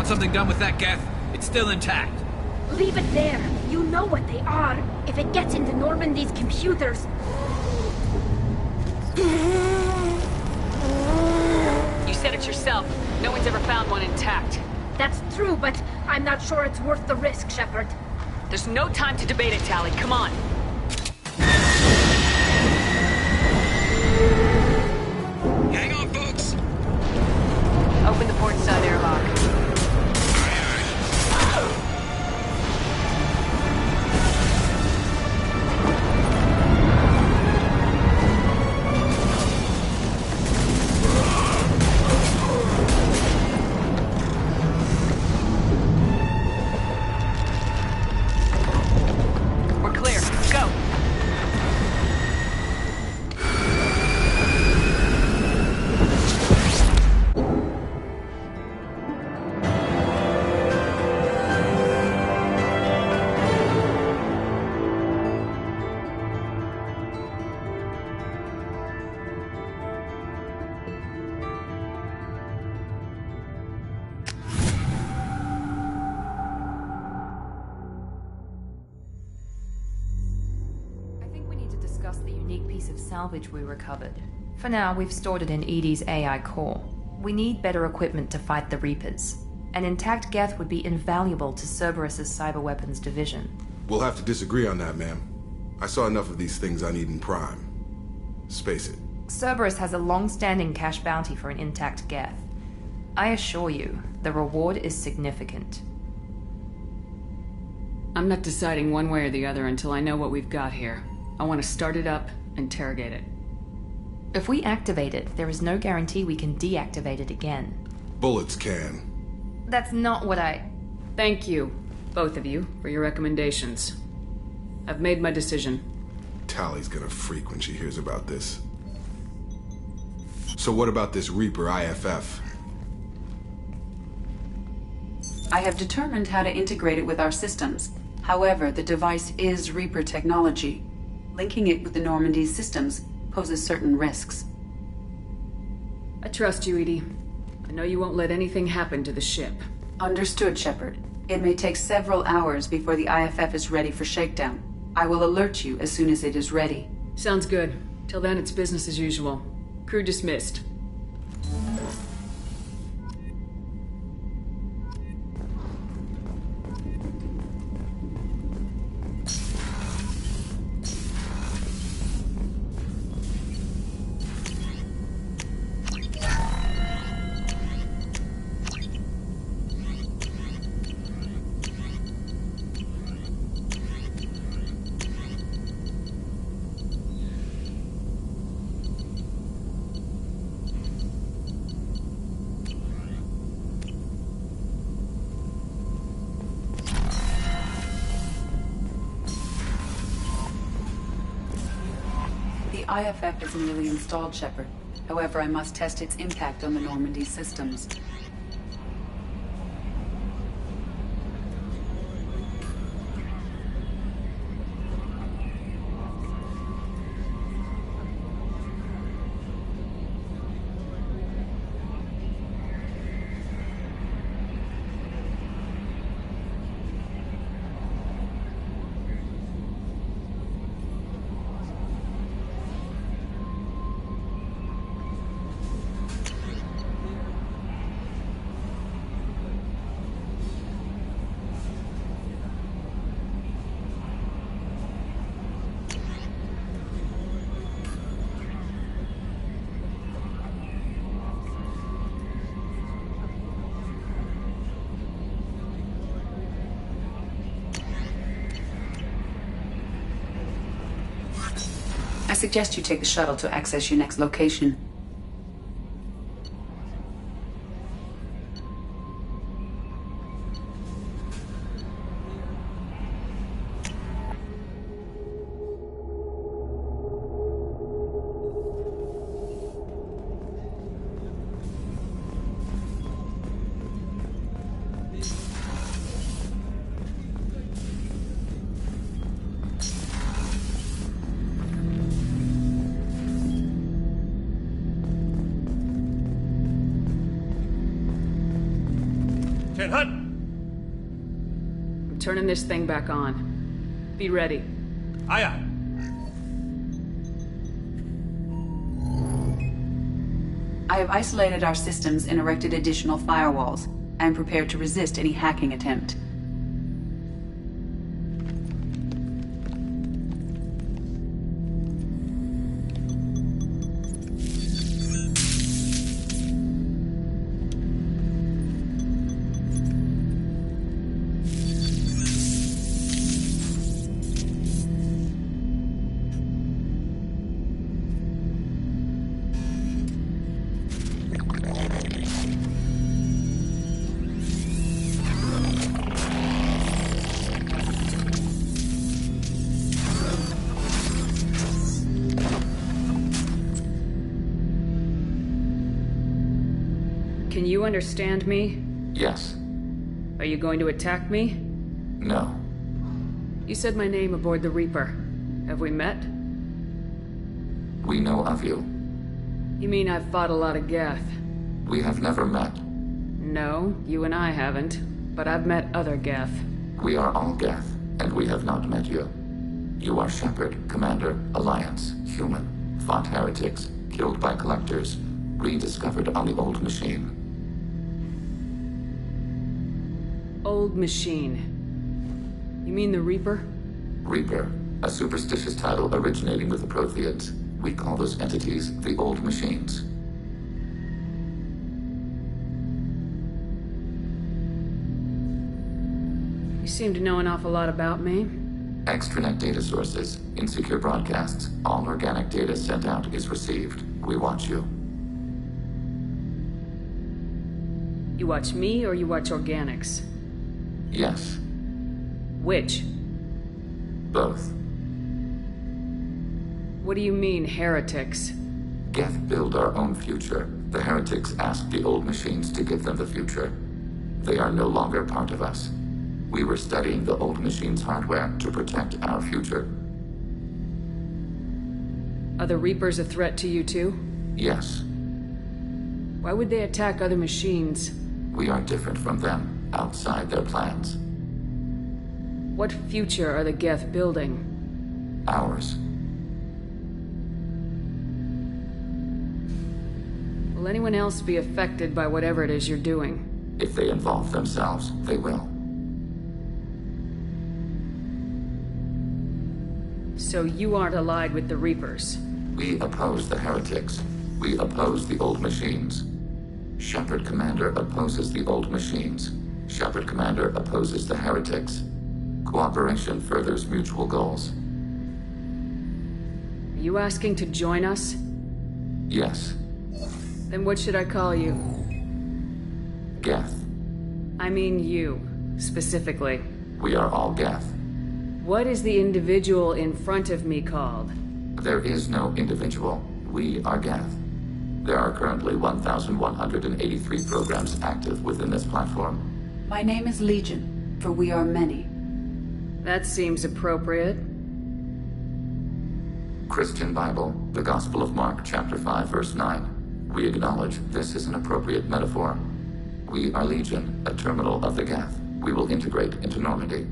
Something done with that Geth? It's still intact. Leave it there. You know what they are. If it gets into Normandy's computers... You said it yourself. No one's ever found one intact. That's true, but I'm not sure it's worth the risk, Shepard. There's no time to debate it, Tali. Come on. Hang on, folks. Open the port side airlock. The unique piece of salvage we recovered. For now, we've stored it in EDI's AI core. We need better equipment to fight the Reapers. An intact Geth would be invaluable to Cerberus' cyber weapons division. We'll have to disagree on that, ma'am. I saw enough of these things I need in Prime. Space it. Cerberus has a long-standing cash bounty for an intact Geth. I assure you, the reward is significant. I'm not deciding one way or the other until I know what we've got here. I want to start it up, interrogate it. If we activate it, there is no guarantee we can deactivate it again. Bullets can. That's not what I... Thank you, both of you, for your recommendations. I've made my decision. Tally's gonna freak when she hears about this. So what about this Reaper IFF? I have determined how to integrate it with our systems. However, the device is Reaper technology. Linking it with the Normandy's systems poses certain risks. I trust you, Edie. I know you won't let anything happen to the ship. Understood, Shepard. It may take several hours before the IFF is ready for shakedown. I will alert you as soon as it is ready. Sounds good. Till then, it's business as usual. Crew dismissed. The IFF is nearly installed, Shepard. However, I must test its impact on the Normandy systems. I suggest you take the shuttle to access your next location. Turning this thing back on. Be ready. Aye, aye. I have isolated our systems and erected additional firewalls. I am prepared to resist any hacking attempt. Can you understand me? Yes. Are you going to attack me? No. You said my name aboard the Reaper. Have we met? We know of you. You mean I've fought a lot of Geth? We have never met. No, you and I haven't. But I've met other Geth. We are all Geth, and we have not met you. You are Shepard, Commander, Alliance, human, fought heretics, killed by collectors, rediscovered on the Old Machine. Old Machine. You mean the Reaper? Reaper, a superstitious title originating with the Protheans. We call those entities the Old Machines. You seem to know an awful lot about me. Extranet data sources, insecure broadcasts, all organic data sent out is received. We watch you. You watch me or you watch organics? Yes, Which? both. What do you mean, heretics? Geth build our own future. The heretics asked the old machines to give them the future. They are no longer part of us. We were studying the old machines' hardware to protect our future. Are the Reapers a threat to you too? Yes, Why would they attack other machines? we are different from them, outside their plans. What future are the Geth building? Ours. Will anyone else be affected by whatever it is you're doing? If they involve themselves, they will. So you aren't allied with the Reapers? We oppose the heretics. We oppose the old machines. Shepard Commander opposes the old machines. Shepard Commander opposes the heretics. Cooperation furthers mutual goals. Are you asking to join us? Yes, Then what should I call you? Geth. I mean you, specifically. We are all Geth. What is the individual in front of me called? There is no individual. We are Geth. There are currently 1,183 programs active within this platform. My name is Legion, for we are many. That seems appropriate. Christian Bible, the Gospel of Mark, chapter 5, verse 9. We acknowledge this is an appropriate metaphor. We are Legion, a terminal of the Geth. We will integrate into Normandy.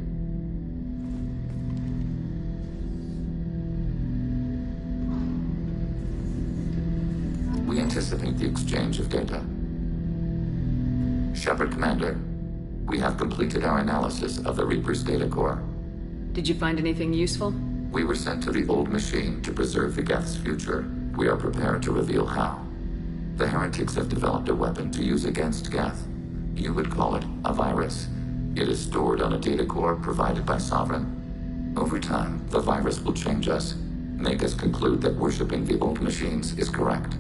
We anticipate the exchange of data. Shepard Commander, we have completed our analysis of the Reaper's data core. Did you find anything useful? We were sent to the old machine to preserve the Geth's future. We are prepared to reveal how. The heretics have developed a weapon to use against Geth. You would call it a virus. It is stored on a data core provided by Sovereign. Over time, the virus will change us, make us conclude that worshipping the old machines is correct.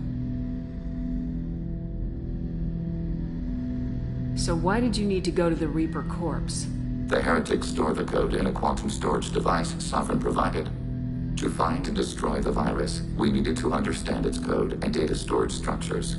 So why did you need to go to the Reaper corpse? The heretics store the code in a quantum storage device Sovereign provided. To find and destroy the virus, we needed to understand its code and data storage structures.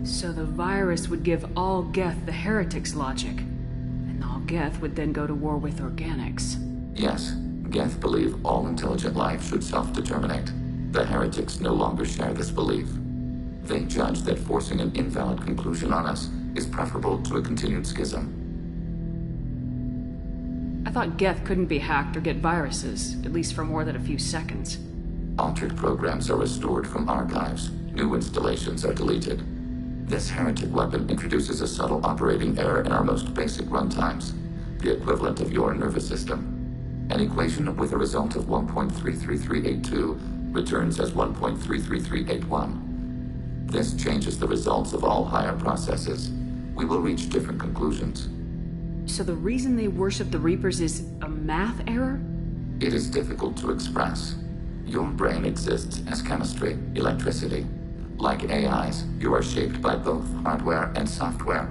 So the virus would give all Geth the heretics' logic, and all Geth would then go to war with organics. Yes, Geth believe all intelligent life should self-determinate. The heretics no longer share this belief. They judge that forcing an invalid conclusion on us is preferable to a continued schism. I thought Geth couldn't be hacked or get viruses, at least for more than a few seconds. Altered programs are restored from archives. New installations are deleted. This heretic weapon introduces a subtle operating error in our most basic runtimes, the equivalent of your nervous system. An equation with a result of 1.33382 returns as 1.33381. This changes the results of all higher processes. We will reach different conclusions. So the reason they worship the Reapers is a math error? It is difficult to express. Your brain exists as chemistry, electricity. Like AIs, you are shaped by both hardware and software.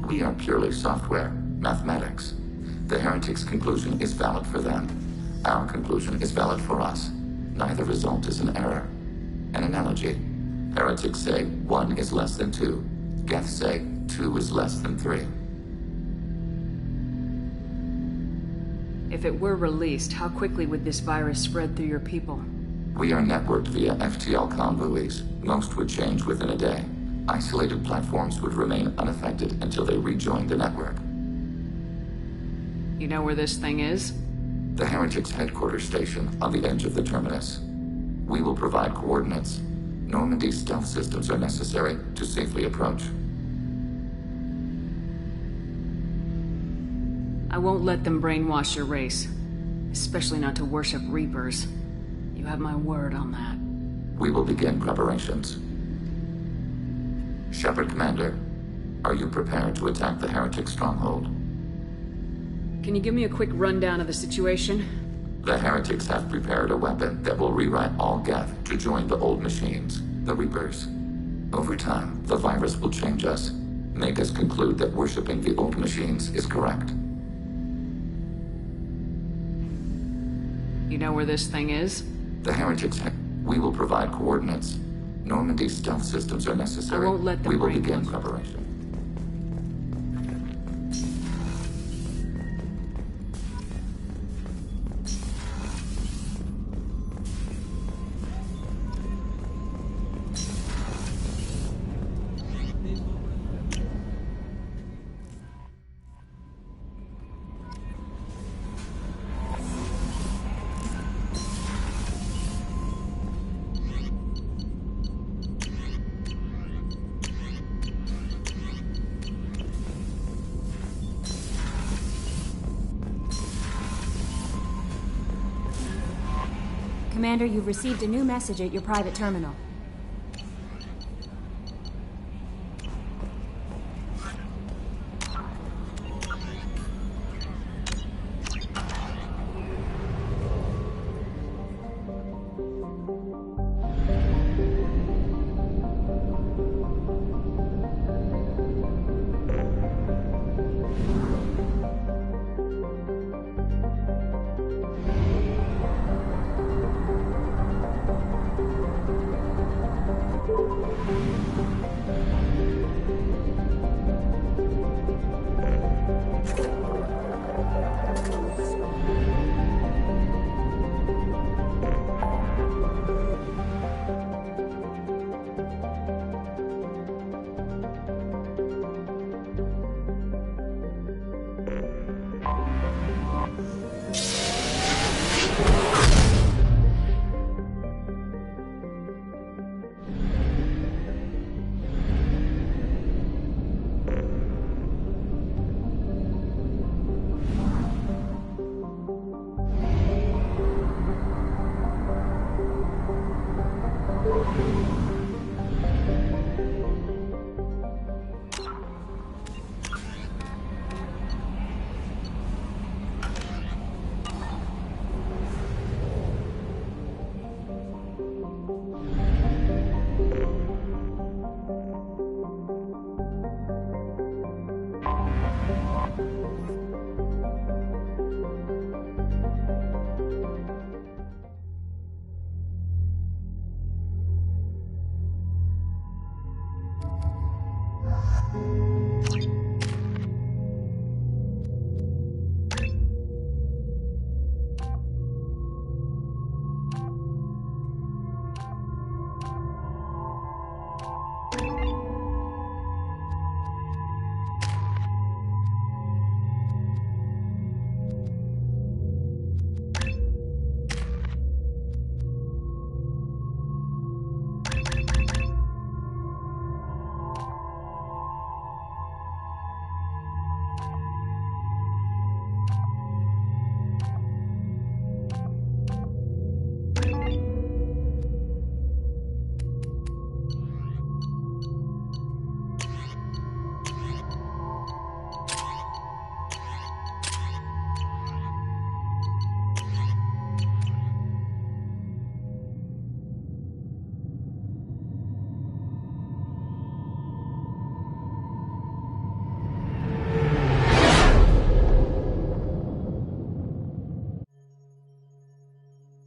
We are purely software, mathematics. The heretics' conclusion is valid for them. Our conclusion is valid for us. Neither result is an error. An analogy. Heretics say 1 is less than 2. Geth say 2 is less than 3. If it were released, how quickly would this virus spread through your people? We are networked via FTL convoys. Most would change within a day. Isolated platforms would remain unaffected until they rejoined the network. You know where this thing is? The heretics' headquarters station on the edge of the terminus. We will provide coordinates. Normandy's stealth systems are necessary to safely approach. I won't let them brainwash your race. Especially not to worship Reapers. You have my word on that. We will begin preparations. Shepard Commander, are you prepared to attack the heretic stronghold? Can you give me a quick rundown of the situation? The heretics have prepared a weapon that will rewrite all Geth to join the old machines, the Reapers. Over time, the virus will change us, make us conclude that worshipping the old machines is correct. You know where this thing is? The heretics we will provide coordinates. Normandy's stealth systems are necessary. I won't let them We will break begin one. preparation. Commander, you've received a new message at your private terminal.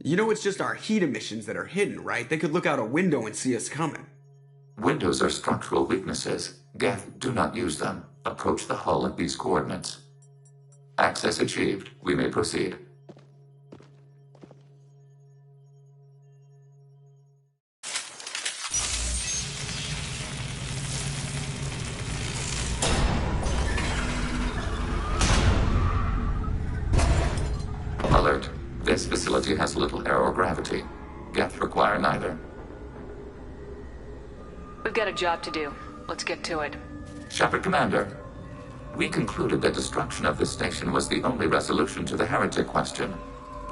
You know it's just our heat emissions that are hidden, right? They could look out a window and see us coming. Windows are structural weaknesses. Geth, do not use them. Approach the hull at these coordinates. Access achieved. We may proceed. Alert. This facility has little aerogravity. Geth require neither. We've got a job to do. Let's get to it. Shepard Commander, we concluded that destruction of this station was the only resolution to the heretic question.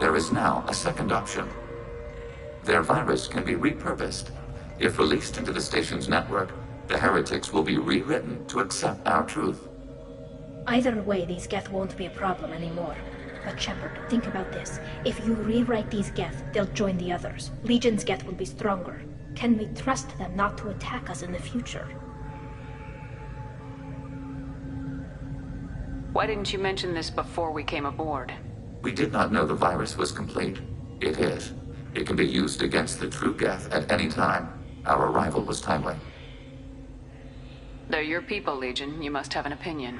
There is now a second option. Their virus can be repurposed. If released into the station's network, the heretics will be rewritten to accept our truth. Either way, these Geth won't be a problem anymore. But Shepard, think about this. If you rewrite these Geth, they'll join the others. Legion's Geth will be stronger. Can we trust them not to attack us in the future? Why didn't you mention this before we came aboard? We did not know the virus was complete. It is. It can be used against the true Geth at any time. Our arrival was timely. They're your people, Legion. You must have an opinion.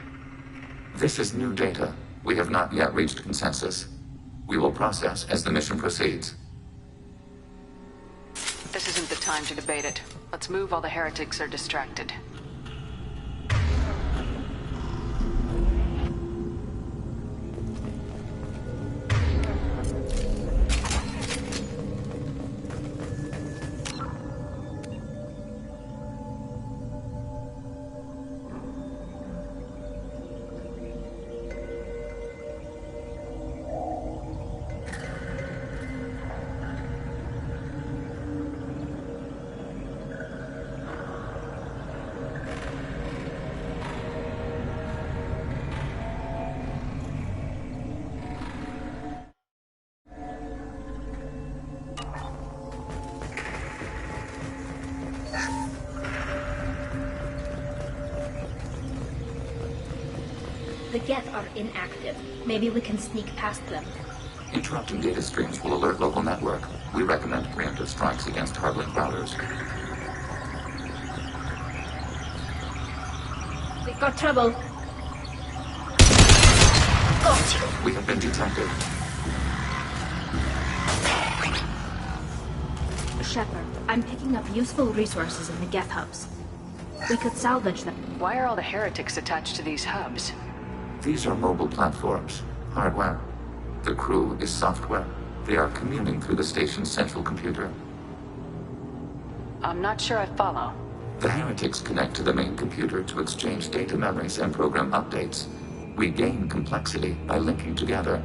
This is new data. We have not yet reached consensus. We will process as the mission proceeds. This isn't the time to debate it. Let's move while the heretics are distracted. The Geth are inactive. Maybe we can sneak past them. Interrupting data streams will alert local network. We recommend preemptive strikes against hard-link routers. We've got trouble. Got you. We have been detected. Shepard, I'm picking up useful resources in the Geth hubs. We could salvage them. Why are all the heretics attached to these hubs? These are mobile platforms, hardware. The crew is software. They are communing through the station's central computer. I'm not sure I follow. The heretics connect to the main computer to exchange data memories and program updates. We gain complexity by linking together.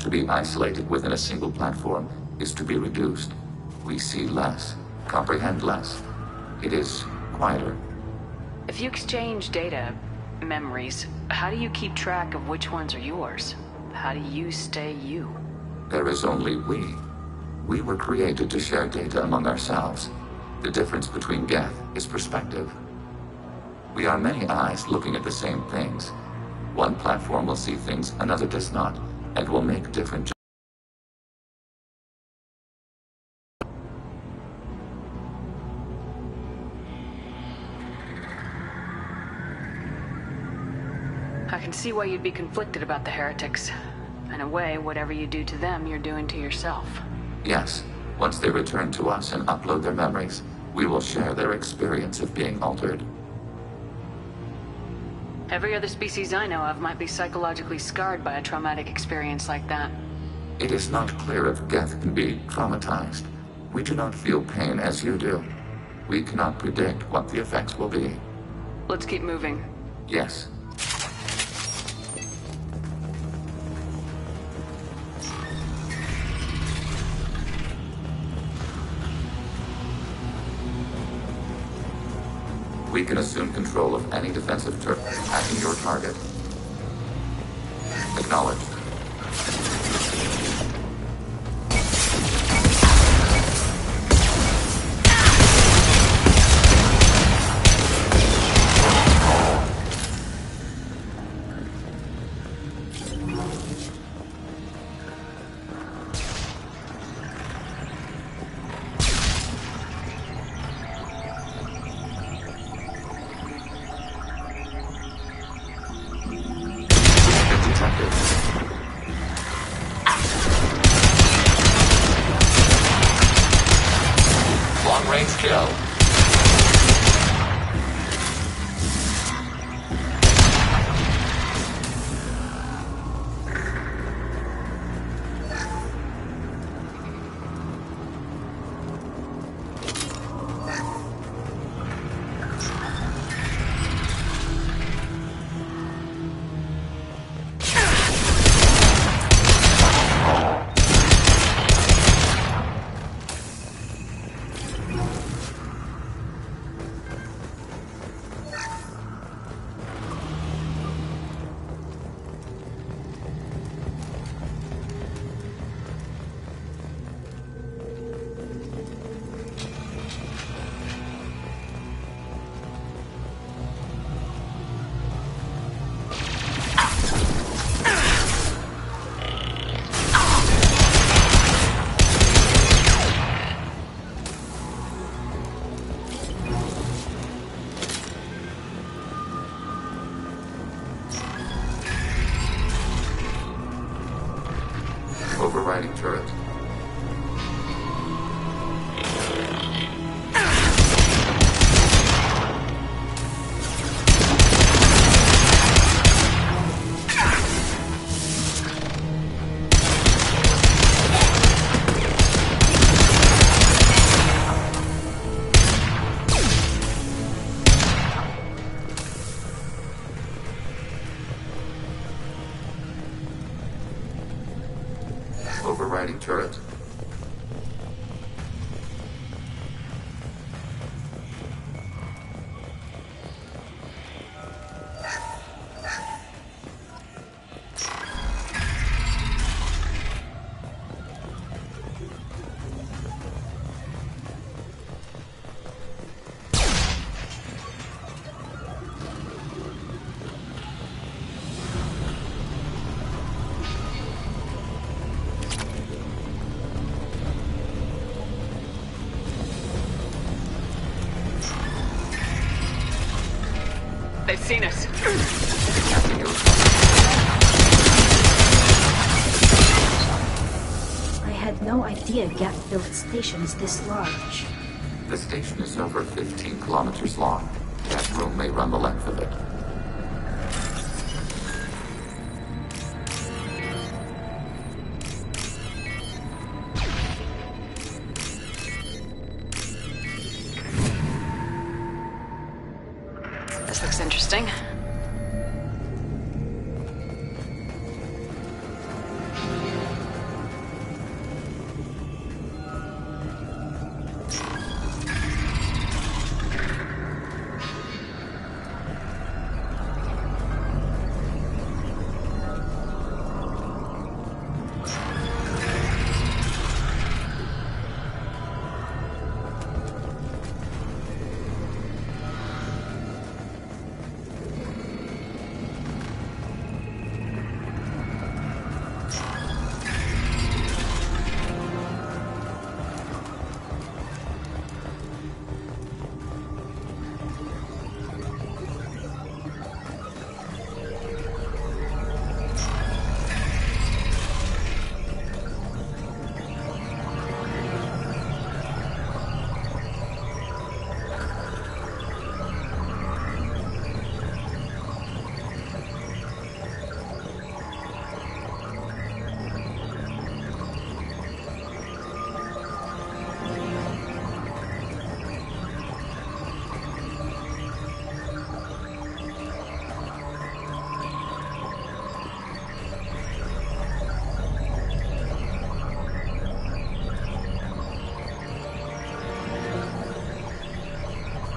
To be isolated within a single platform is to be reduced. We see less, comprehend less. It is quieter. If you exchange data, memories, how do you keep track of which ones are yours? How do you stay you? There is only we. We were created to share data among ourselves. The difference between Geth is perspective. We are many eyes looking at the same things. One platform will see things another does not, and will make different I can see why you'd be conflicted about the heretics. In a way, whatever you do to them, you're doing to yourself. Yes. Once they return to us and upload their memories, we will share their experience of being altered. Every other species I know of might be psychologically scarred by a traumatic experience like that. It is not clear if Geth can be traumatized. We do not feel pain as you do. We cannot predict what the effects will be. Let's keep moving. Yes. We can assume control of any defensive turret attacking your target. Acknowledged. Long-range kill. They've seen us. I had no idea Geth built stations this large. The station is over 15 kilometers long. That room may run the length of it. This looks interesting.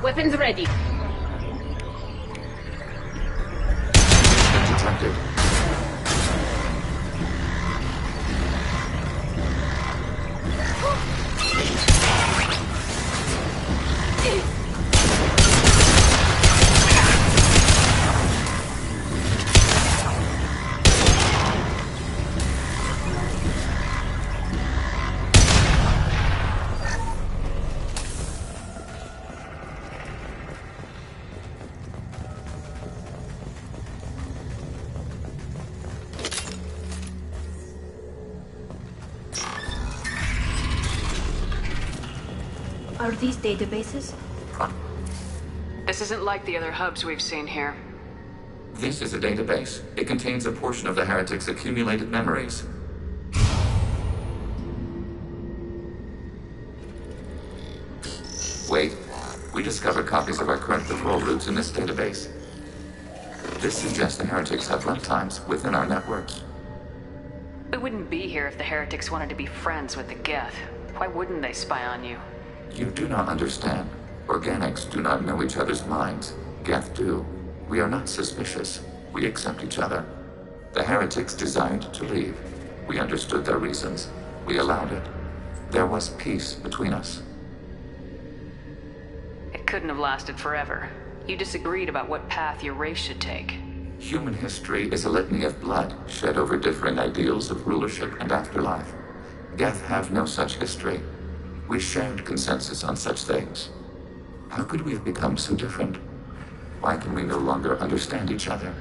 Weapons ready. Detected. Are these databases? This isn't like the other hubs we've seen here. This is a database. It contains a portion of the Heretic's accumulated memories. Wait. We discovered copies of our current patrol routes in this database. This suggests the Heretics have runtimes within our networks. We wouldn't be here if the Heretics wanted to be friends with the Geth. Why wouldn't they spy on you? You do not understand. Organics do not know each other's minds. Geth do. We are not suspicious. We accept each other. The Heretics desired to leave. We understood their reasons. We allowed it. There was peace between us. It couldn't have lasted forever. You disagreed about what path your race should take. Human history is a litany of blood shed over differing ideals of rulership and afterlife. Geth have no such history. We shared consensus on such things. How could we have become so different? Why can we no longer understand each other?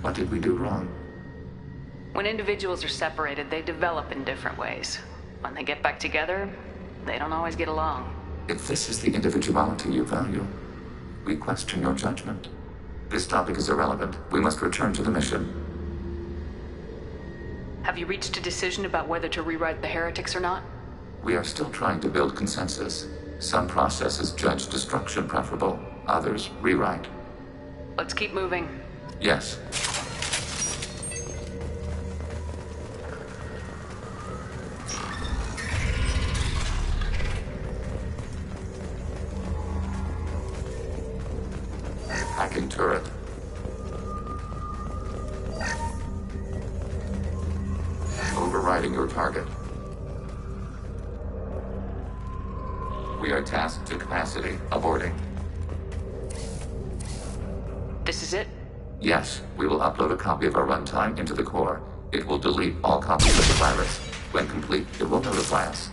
What did we do wrong? When individuals are separated, they develop in different ways. When they get back together, they don't always get along. If this is the individuality you value, we question your judgment. This topic is irrelevant. We must return to the mission. Have you reached a decision about whether to rewrite the Heretics or not? We are still trying to build consensus. Some processes judge destruction preferable, others rewrite. Let's keep moving. Yes. Hacking turret. Overriding your target. We are tasked to capacity. Aborting. This is it? Yes, we will upload a copy of our runtime into the core. It will delete all copies of the virus. When complete, it will notify us.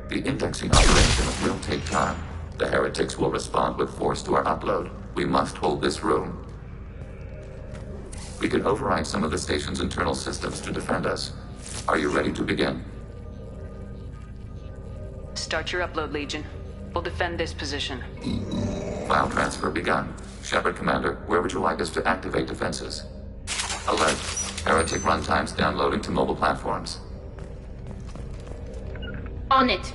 The indexing operation will take time. The heretics will respond with force to our upload. We must hold this room. We can override some of the station's internal systems to defend us. Are you ready to begin? Start your upload, Legion. We'll defend this position. File transfer begun. Shepard Commander, where would you like us to activate defenses? Alert. Heretic runtimes downloading to mobile platforms. On it.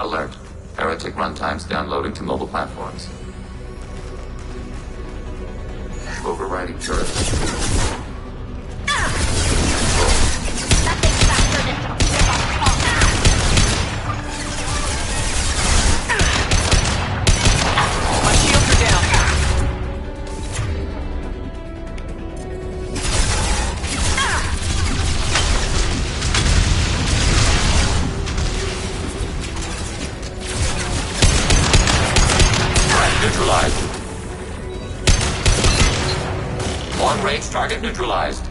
Alert. Heretic runtimes downloading to mobile platforms. Overriding turret. Target neutralized.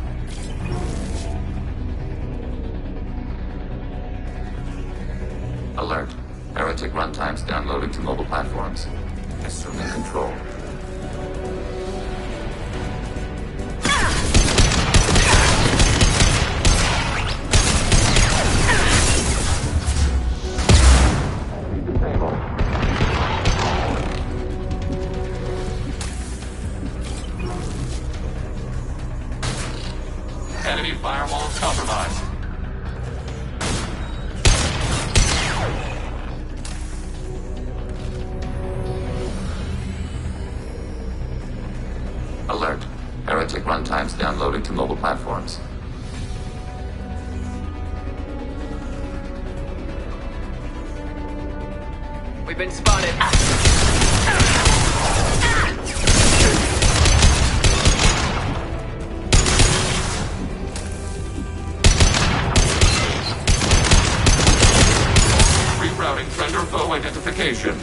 Alert. Heretic runtimes downloading to mobile platforms. Assuming control. Enemy firewall compromised. Alert. Heretic runtimes downloading to mobile platforms. We've been spotted. Rerouting friend or foe identification.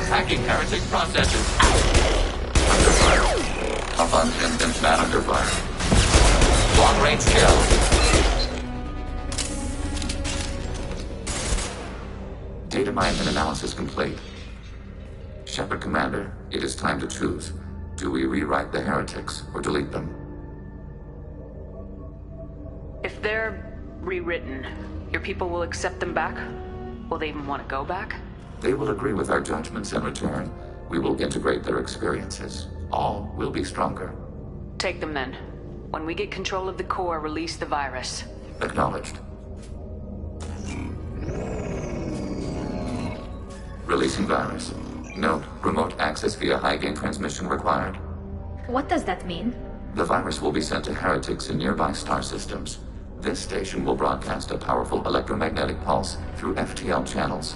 Hacking heretic processes. Under fire. Malfunction and man under fire. Long range kill. Data mine and analysis complete. Shepard Commander, it is time to choose. Do we rewrite the heretics or delete them? If they're rewritten, your people will accept them back? Will they even want to go back? They will agree with our judgments in return. We will integrate their experiences. All will be stronger. Take them then. When we get control of the core, release the virus. Acknowledged. Releasing virus. Note, remote access via high-gain transmission required. What does that mean? The virus will be sent to heretics in nearby star systems. This station will broadcast a powerful electromagnetic pulse through FTL channels.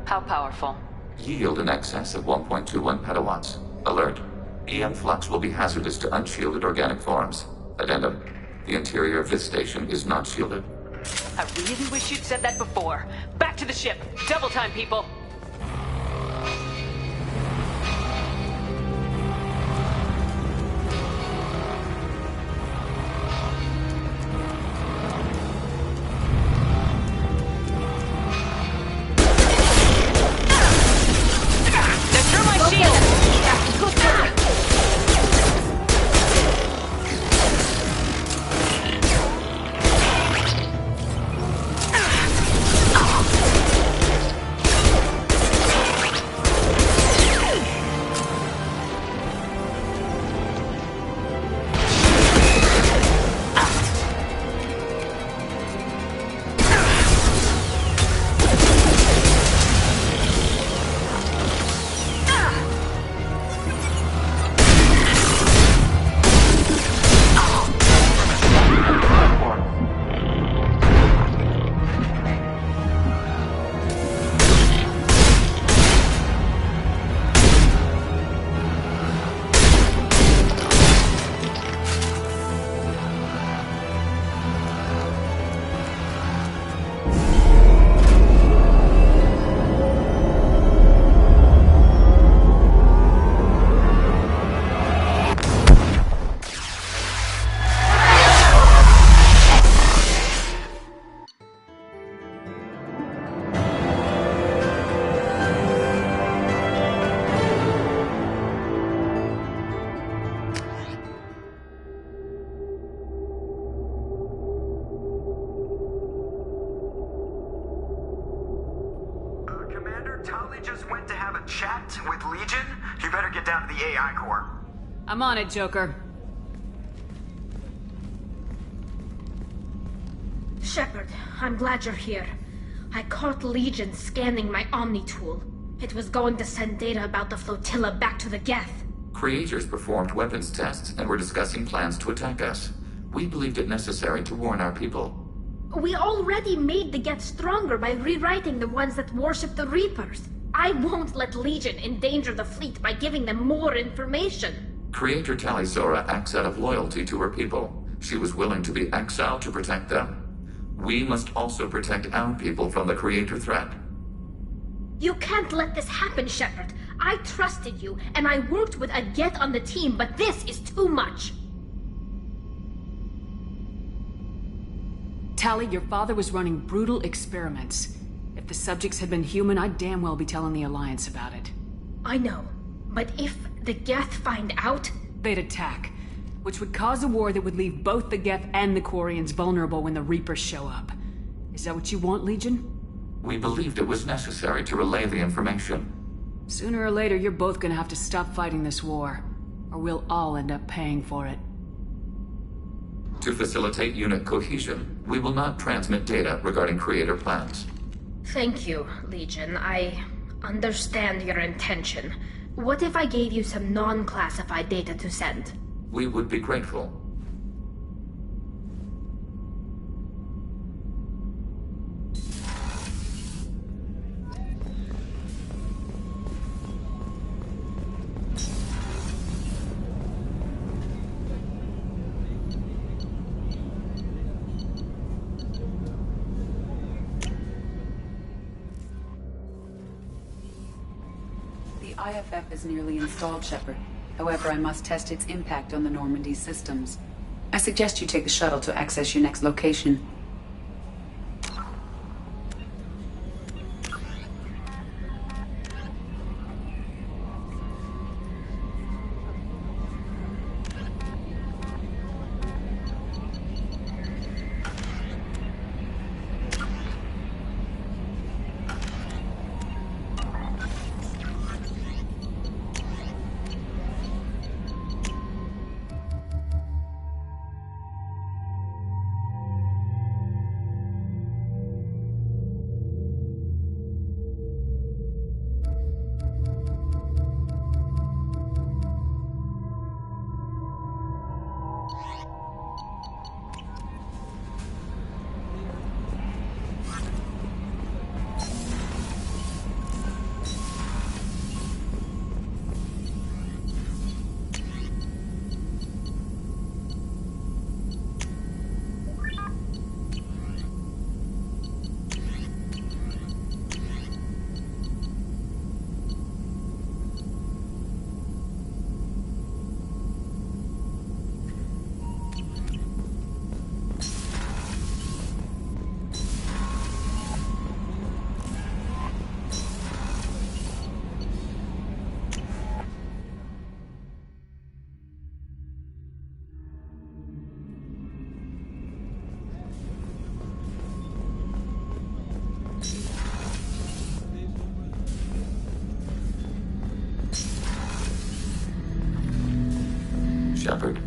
How powerful? Yield in excess of 1.21 petawatts. Alert. EM flux will be hazardous to unshielded organic forms. Addendum. The interior of this station is not shielded. I really wish you'd said that before. Back to the ship. Double time, people. chat with Legion, you better get down to the AI core. I'm on it, Joker. Shepard, I'm glad you're here. I caught Legion scanning my Omni tool. It was going to send data about the flotilla back to the Geth. Creators performed weapons tests and were discussing plans to attack us. We believed it necessary to warn our people. We already made the Geth stronger by rewriting the ones that worship the Reapers. I won't let Legion endanger the fleet by giving them more information. Creator Tali'Zorah acts out of loyalty to her people. She was willing to be exiled to protect them. We must also protect our people from the Creator threat. You can't let this happen, Shepard. I trusted you, and I worked with a Geth on the team, but this is too much. Tali, your father was running brutal experiments. If the subjects had been human, I'd damn well be telling the Alliance about it. I know, but if the Geth find out... They'd attack, which would cause a war that would leave both the Geth and the Quarians vulnerable when the Reapers show up. Is that what you want, Legion? We believed it was necessary to relay the information. Sooner or later, you're both gonna have to stop fighting this war, or we'll all end up paying for it. To facilitate unit cohesion, we will not transmit data regarding Creator plans. Thank you, Legion. I understand your intention. What if I gave you some non-classified data to send? We would be grateful. The IFF is nearly installed, Shepard. However, I must test its impact on the Normandy systems. I suggest you take the shuttle to access your next location. Shepard.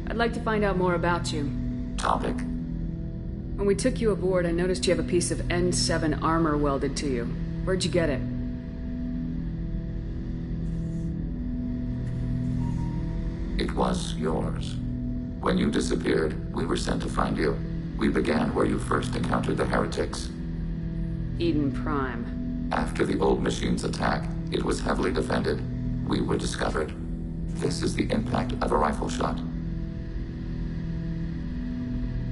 I'd like to find out more about you. Topic? When we took you aboard, I noticed you have a piece of N7 armor welded to you. Where'd you get it? It was yours. When you disappeared, we were sent to find you. We began where you first encountered the heretics. Eden Prime. After the old machine's attack, it was heavily defended. We were discovered. This is the impact of a rifle shot.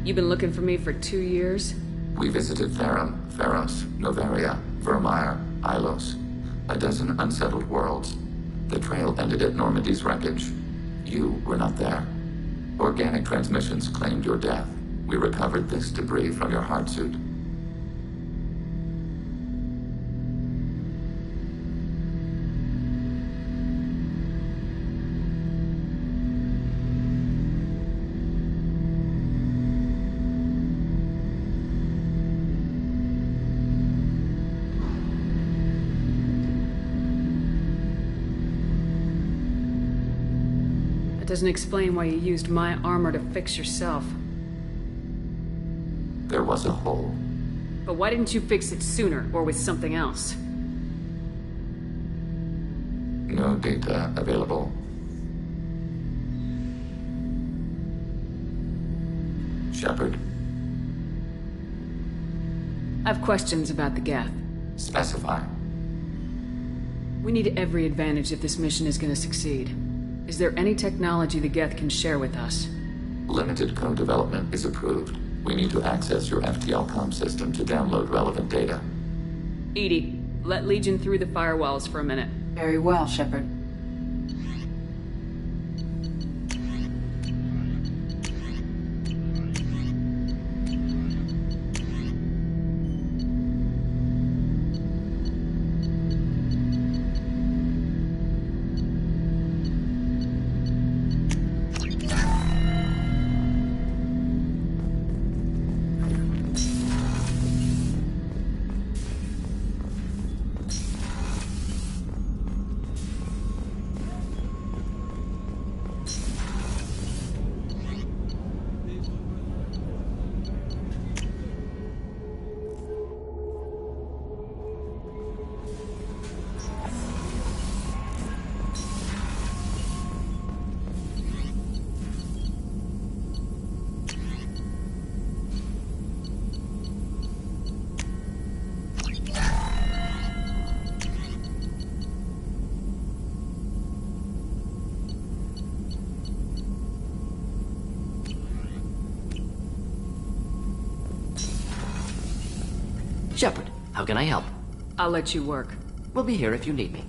You've been looking for me for 2 years? We visited Therum, Pharos, Noveria, Vermeer, Ilos. A dozen unsettled worlds. The trail ended at Normandy's wreckage. You were not there. Organic transmissions claimed your death. We recovered this debris from your hard suit. doesn't explain why you used my armor to fix yourself. There was a hole. But why didn't you fix it sooner, or with something else? No data available. Shepard, I have questions about the Geth. specify. We need every advantage if this mission is going to succeed. Is there any technology the Geth can share with us? Limited code development is approved. We need to access your FTL-COM system to download relevant data. EDI, let Legion through the firewalls for a minute. Very well, Shepard. Shepard, how can I help? I'll let you work. We'll be here if you need me.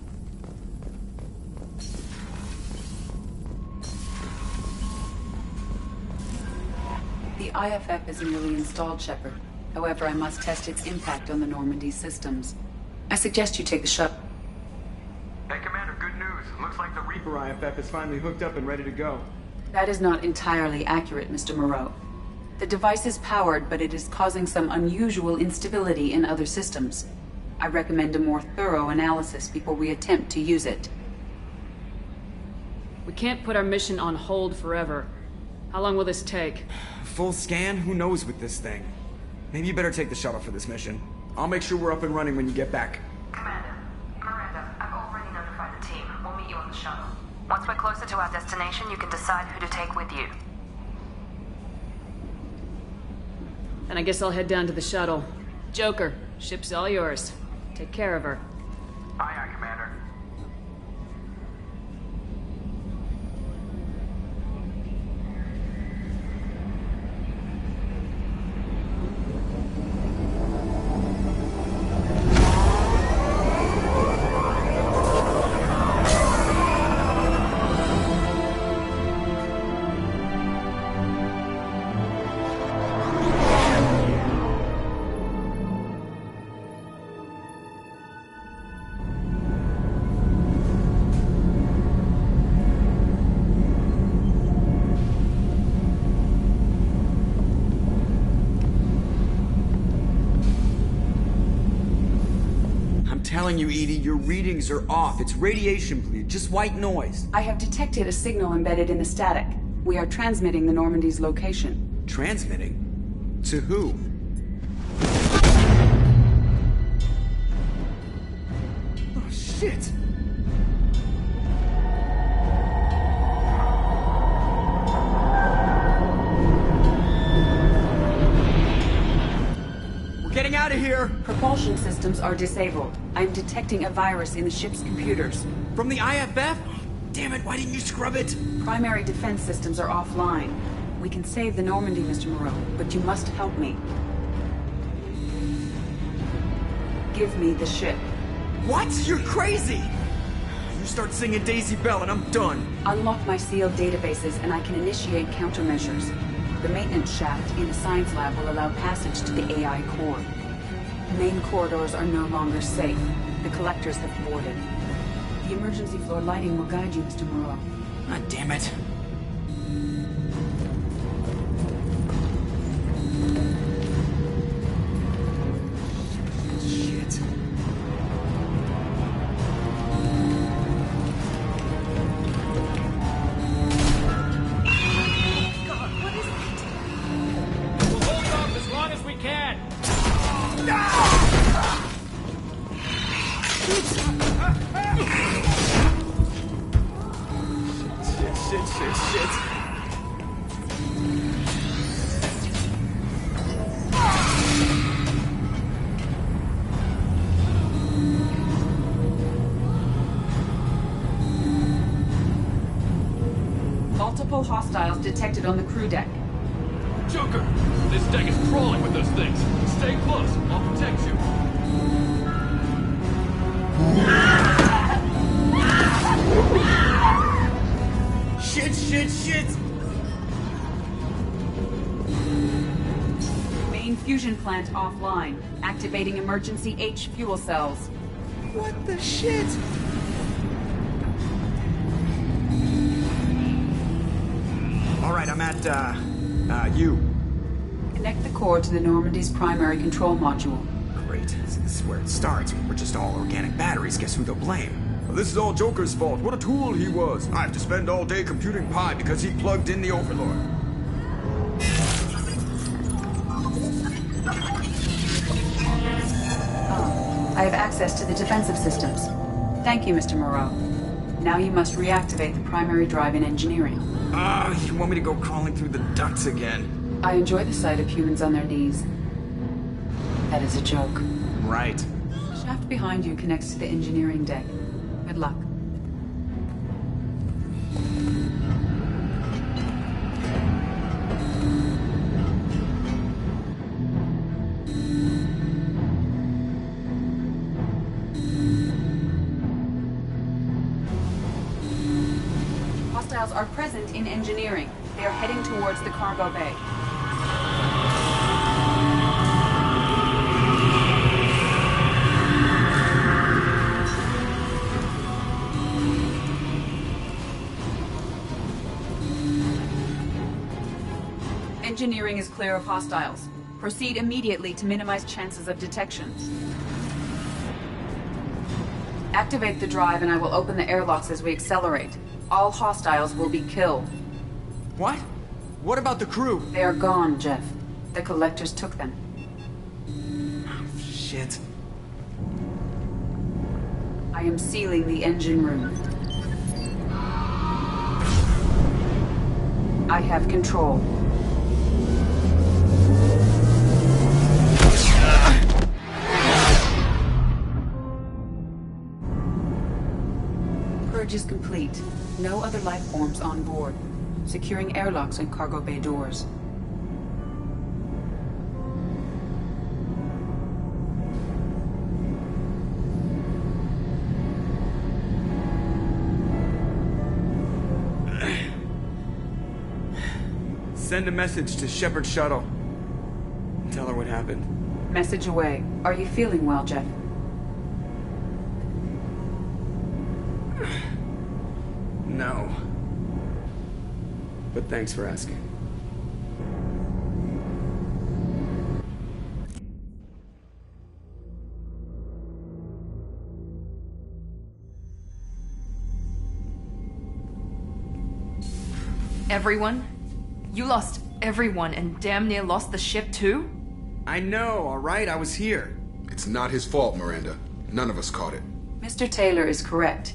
The IFF is nearly installed, Shepard. However, I must test its impact on the Normandy systems. I suggest you take the shuttle. Hey, Commander, good news. Looks like the Reaper IFF is finally hooked up and ready to go. That is not entirely accurate, Mr. Moreau. The device is powered, but it is causing some unusual instability in other systems. I recommend a more thorough analysis before we attempt to use it. We can't put our mission on hold forever. How long will this take? Full scan? Who knows with this thing? Maybe you better take the shuttle for this mission. I'll make sure we're up and running when you get back. Commander, Miranda, I've already notified the team. We'll meet you on the shuttle. Once we're closer to our destination, you can decide who to take with you. And I guess I'll head down to the shuttle. Joker, ship's all yours. Take care of her. Aye, aye, Commander. Telling you, EDI, your readings are off. It's radiation bleed, just white noise. I have detected a signal embedded in the static. We are transmitting the Normandy's location. Transmitting? To who? Oh, shit! We're getting out of here! Propulsion systems are disabled. I'm detecting a virus in the ship's computers. From the IFF? Damn it, why didn't you scrub it? Primary defense systems are offline. We can save the Normandy, Mr. Moreau, but you must help me. Give me the ship. What? You're crazy! You start singing Daisy Bell and I'm done. Unlock my sealed databases and I can initiate countermeasures. The maintenance shaft in the science lab will allow passage to the AI core. Main corridors are no longer safe. The collectors have boarded. The emergency floor lighting will guide you, Mr. Moreau. God damn it. Shit. detected on the crew deck. Joker! This deck is crawling with those things. Stay close. I'll protect you. Shit! Main fusion plant offline. Activating emergency H fuel cells. What the shit? Alright, I'm at, U. Connect the core to the Normandy's primary control module. Great. This is where it starts. We're just all organic batteries. Guess who they'll blame? Well, this is all Joker's fault. What a tool he was. I have to spend all day computing pi because he plugged in the Overlord. I have access to the defensive systems. Thank you, Mr. Moreau. Now you must reactivate the primary drive in engineering. You want me to go crawling through the ducts again? I enjoy the sight of humans on their knees. That is a joke. Right. The shaft behind you connects to the engineering deck. Good luck. Hostiles are present in engineering. They are heading towards the cargo bay. Engineering is clear of hostiles. Proceed immediately to minimize chances of detection. Activate the drive and I will open the airlocks as we accelerate. All hostiles will be killed. What? What about the crew? They are gone, Jeff. The collectors took them. Oh, shit. I am sealing the engine room. I have control. Purge is complete. No other life forms on board. Securing airlocks and cargo bay doors. Send a message to Shepard Shuttle. Tell her what happened. Message away. Are you feeling well, Jeff? No. But thanks for asking. Everyone? You lost everyone and damn near lost the ship too? I know, alright? I was here. It's not his fault, Miranda. None of us caught it. Mr. Taylor is correct.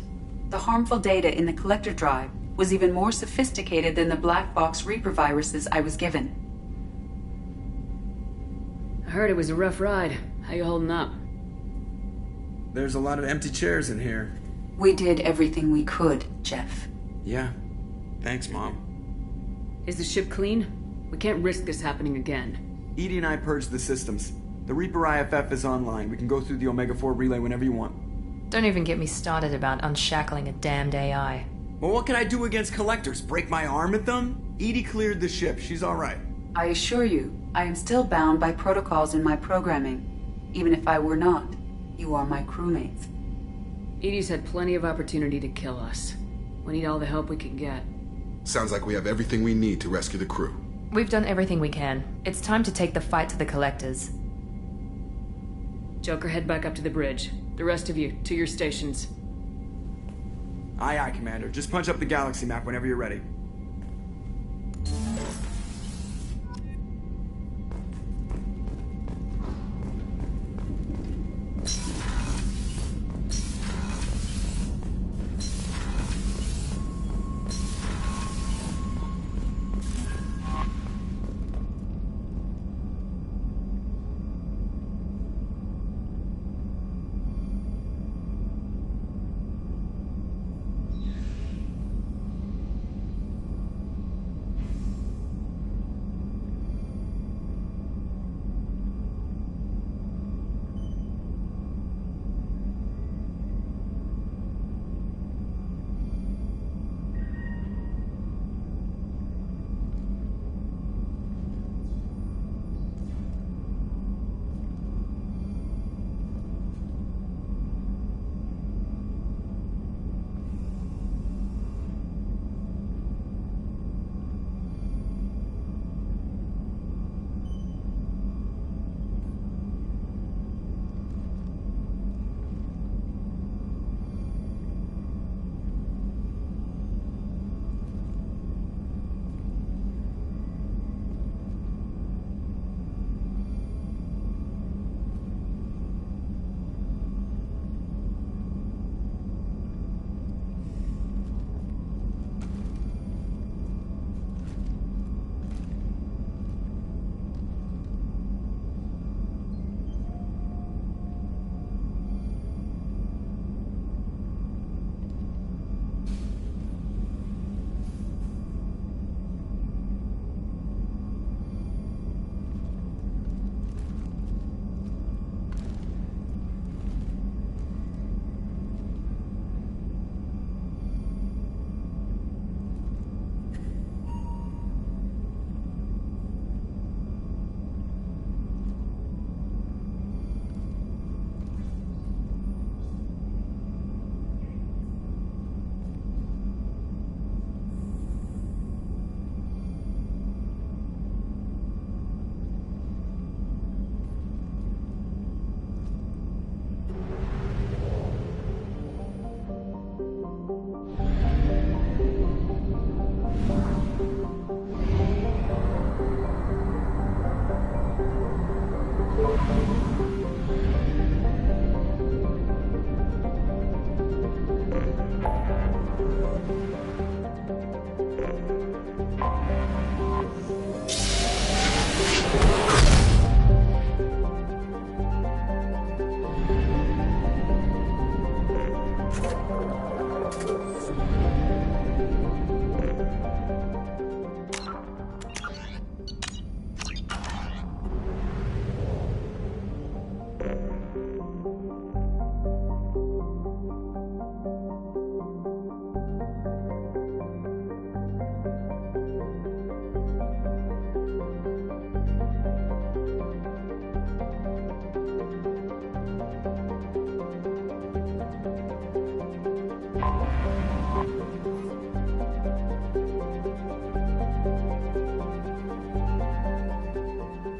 The harmful data in the collector drive was even more sophisticated than the black box Reaper viruses I was given. I heard it was a rough ride. How you holding up? There's a lot of empty chairs in here. We did everything we could, Jeff. Yeah. Thanks, Mom. Is the ship clean? We can't risk this happening again. Edie and I purged the systems. The Reaper IFF is online. We can go through the Omega-4 relay whenever you want. Don't even get me started about unshackling a damned AI. Well, what can I do against collectors? Break my arm at them? Edie cleared the ship. She's alright. I assure you, I am still bound by protocols in my programming. Even if I were not, you are my crewmates. Edie's had plenty of opportunity to kill us. We need all the help we can get. Sounds like we have everything we need to rescue the crew. We've done everything we can. It's time to take the fight to the collectors. Joker, head back up to the bridge. The rest of you, to your stations. Aye, aye, Commander. Just punch up the galaxy map whenever you're ready.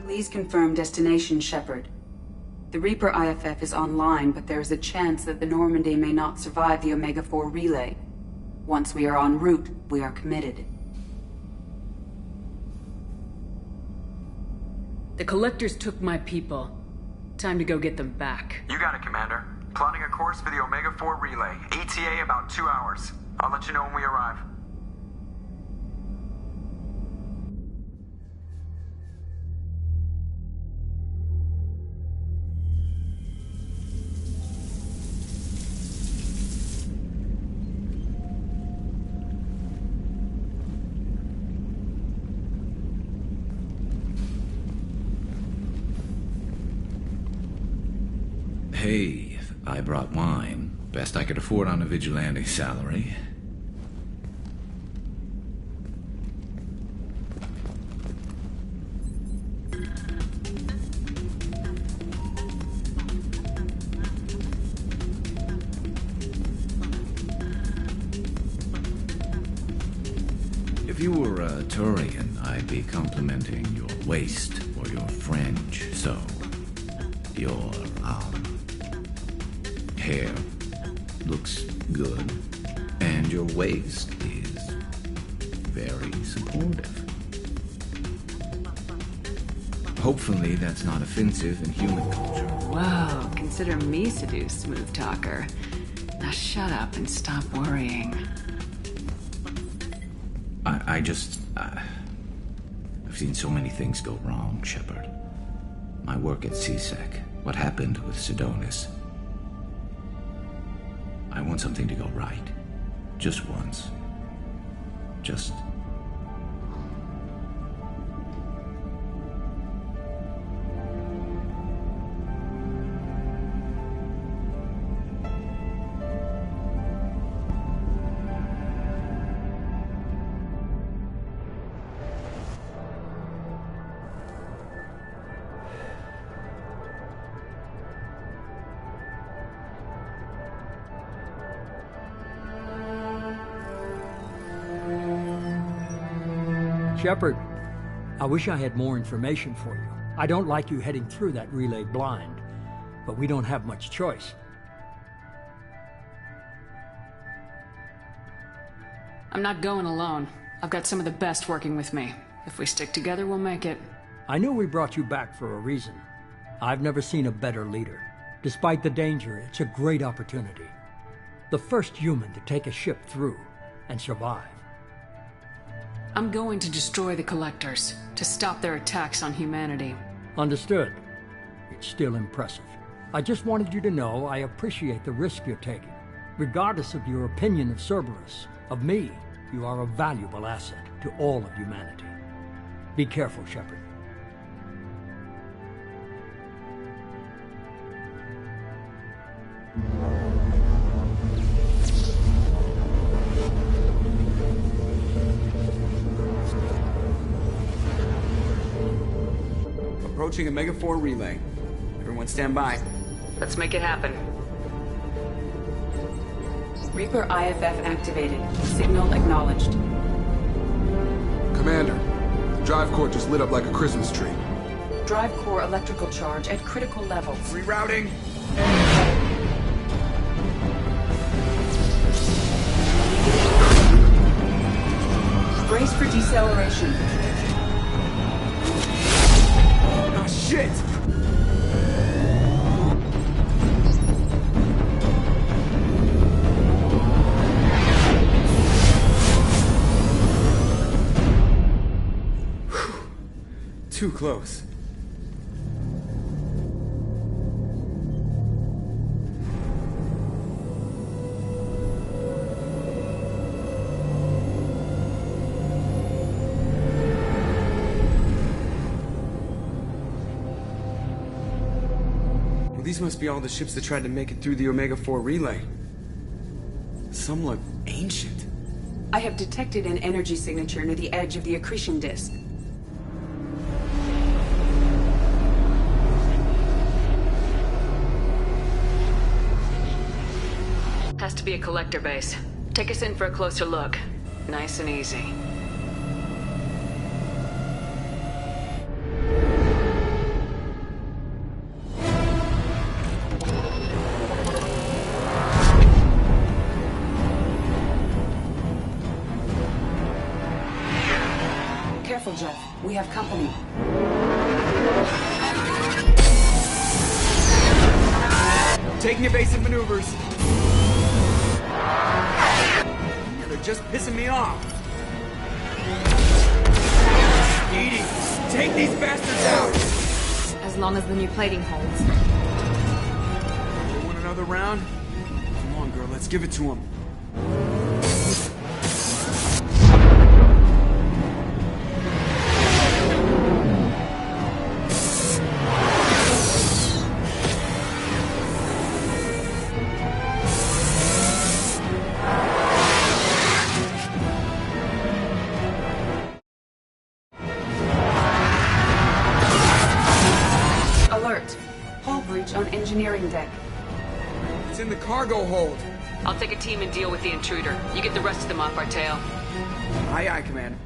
Please confirm destination, Shepard. The Reaper IFF is online, but there is a chance that the Normandy may not survive the Omega-4 relay. Once we are en route, we are committed. The Collectors took my people. Time to go get them back. You got it, Commander. Plotting a course for the Omega-4 relay. ETA about 2 hours. I'll let you know when we arrive. Hey, I brought wine. Best I could afford on a vigilante salary. If you were a Turian, I'd be complimenting your waist or your fringe, so... Your, hair looks good, and your waist is very supportive. Hopefully that's not offensive in human culture. Whoa, consider me seduced, smooth talker. Now shut up and stop worrying. I've seen so many things go wrong, Shepard. My work at CSEC, what happened with Sidonis. I want something to go right. Just once. Just... Shepard, I wish I had more information for you. I don't like you heading through that relay blind, but we don't have much choice. I'm not going alone. I've got some of the best working with me. If we stick together, we'll make it. I knew we brought you back for a reason. I've never seen a better leader. Despite the danger, it's a great opportunity. The first human to take a ship through and survive. I'm going to destroy the Collectors, to stop their attacks on humanity. Understood. It's still impressive. I just wanted you to know I appreciate the risk you're taking. Regardless of your opinion of Cerberus, of me, you are a valuable asset to all of humanity. Be careful, Shepard. Approaching Omega-4 relay. Everyone stand by. Let's make it happen. Reaper IFF activated. Signal acknowledged. Commander, the drive core just lit up like a Christmas tree. Drive core electrical charge at critical levels. Rerouting. Brace for deceleration. Oh, shit! Too close. Well, these must be all the ships that tried to make it through the Omega-4 relay. Some look ancient. I have detected an energy signature near the edge of the accretion disk. Has to be a collector base. Take us in for a closer look. Nice and easy. Careful, Jeff. We have company. Taking evasive maneuvers. They're just pissing me off. Edie, take these bastards out! As long as the new plating holds. You want another round? Come on, girl, let's give it to him. On engineering deck. It's in the cargo hold. I'll take a team and deal with the intruder. You get the rest of them off our tail. Aye, aye, Commander.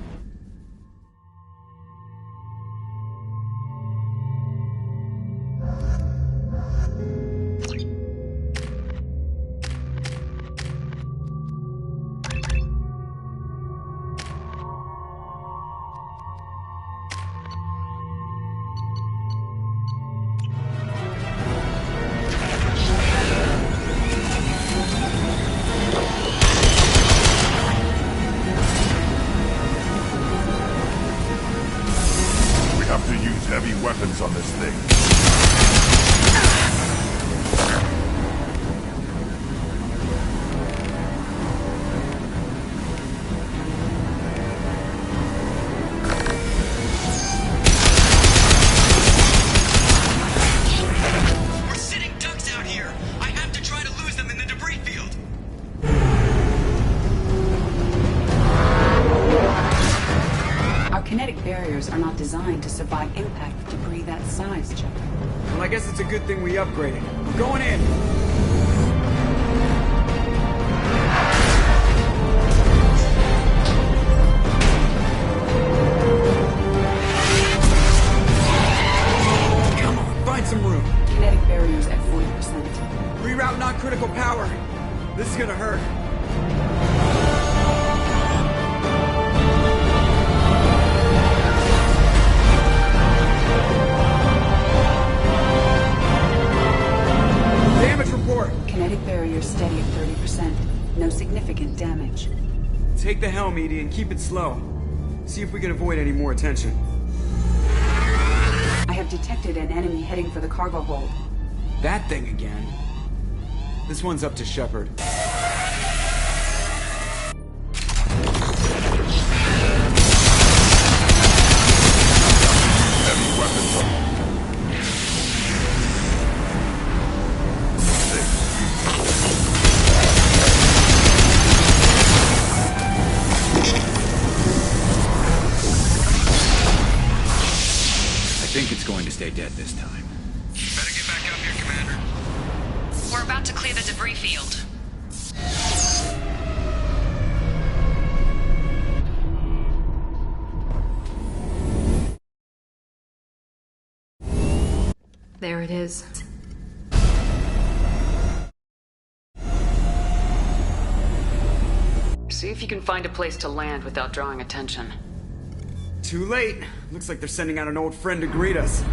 Heavy weapons on this thing. We're sitting ducks out here. I have to try to lose them in the debris field. Our kinetic barriers are not designed to survive impact with debris that size, Jeff. Well, I guess it's a good thing we upgraded. We're going in. Come on, find some room. Kinetic barriers at 40%. Reroute non-critical power. This is gonna hurt. Kinetic barrier steady at 30%. No significant damage. Take the helm, Edie, and keep it slow. See if we can avoid any more attention. I have detected an enemy heading for the cargo hold. That thing again. This one's up to Shepard. Heavy weapons on. I think it's going to stay dead this time. Better get back up here, Commander. We're about to clear the debris field. There it is. See if you can find a place to land without drawing attention. Too late. Looks like they're sending out an old friend to greet us.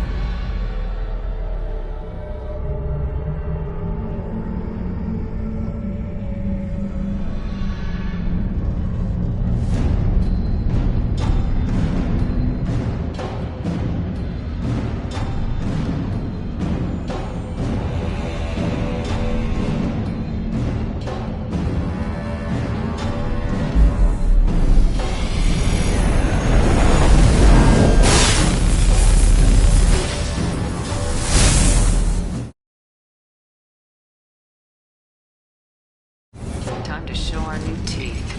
Time to show our new teeth.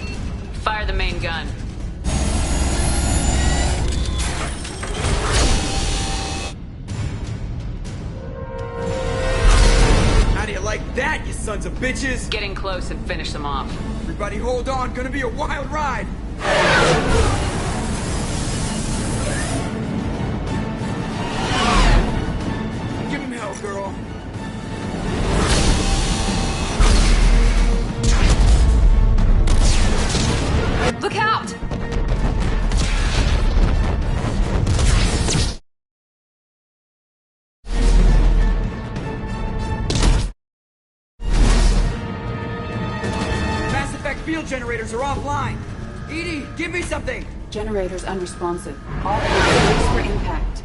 Fire the main gun. How do you like that, you sons of bitches? Get in close and finish them off. Everybody hold on, gonna be a wild ride! Give him hell, girl. Look out! shield generators are offline. Edie, give me something! Generators unresponsive. All brace for impact.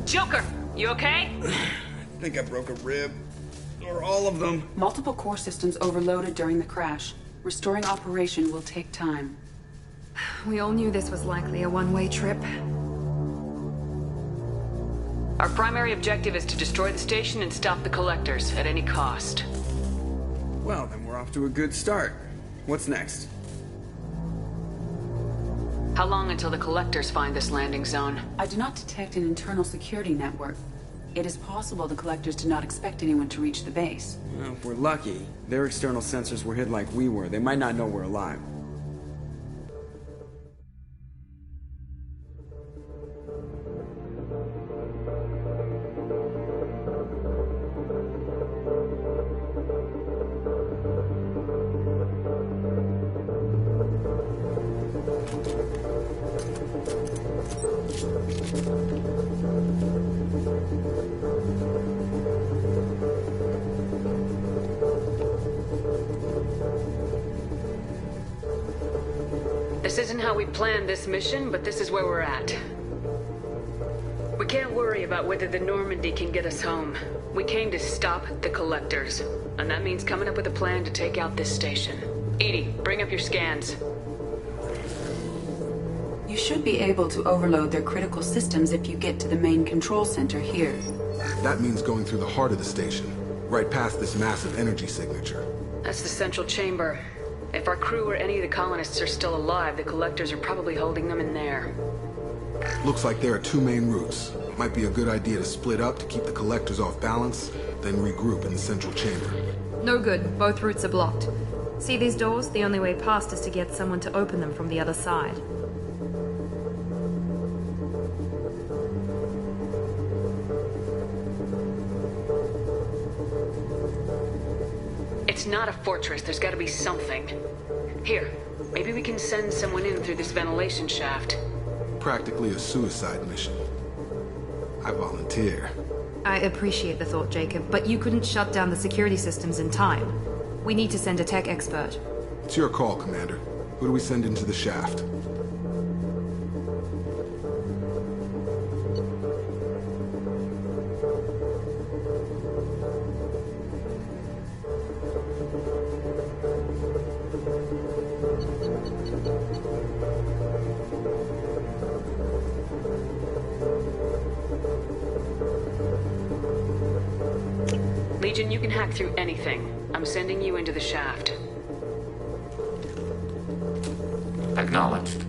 Joker, you okay? I think I broke a rib. Or all of them. Multiple core systems overloaded during the crash. Restoring operation will take time. We all knew this was likely a one-way trip. Our primary objective is to destroy the station and stop the collectors at any cost. Well, then we're off to a good start. What's next? How long until the collectors find this landing zone? I do not detect an internal security network. It is possible the collectors did not expect anyone to reach the base. Well, if we're lucky, their external sensors were hid like we were. They might not know we're alive. This isn't how we planned this mission, but this is where we're at. We can't worry about whether the Normandy can get us home. We came to stop the collectors, and that means coming up with a plan to take out this station. Edie, bring up your scans. You should be able to overload their critical systems if you get to the main control center here. That means going through the heart of the station, right past this massive energy signature. That's the central chamber. If our crew or any of the colonists are still alive, the collectors are probably holding them in there. Looks like there are two main routes. Might be a good idea to split up to keep the collectors off balance, then regroup in the central chamber. No good. Both routes are blocked. See these doors? The only way past is to get someone to open them from the other side. It's not a fortress. There's got to be something. Here, maybe we can send someone in through this ventilation shaft. Practically a suicide mission. I volunteer. I appreciate the thought, Jacob, but you couldn't shut down the security systems in time. We need to send a tech expert. It's your call, Commander. Who do we send into the shaft? Legion, you can hack through anything. I'm sending you into the shaft. Acknowledged.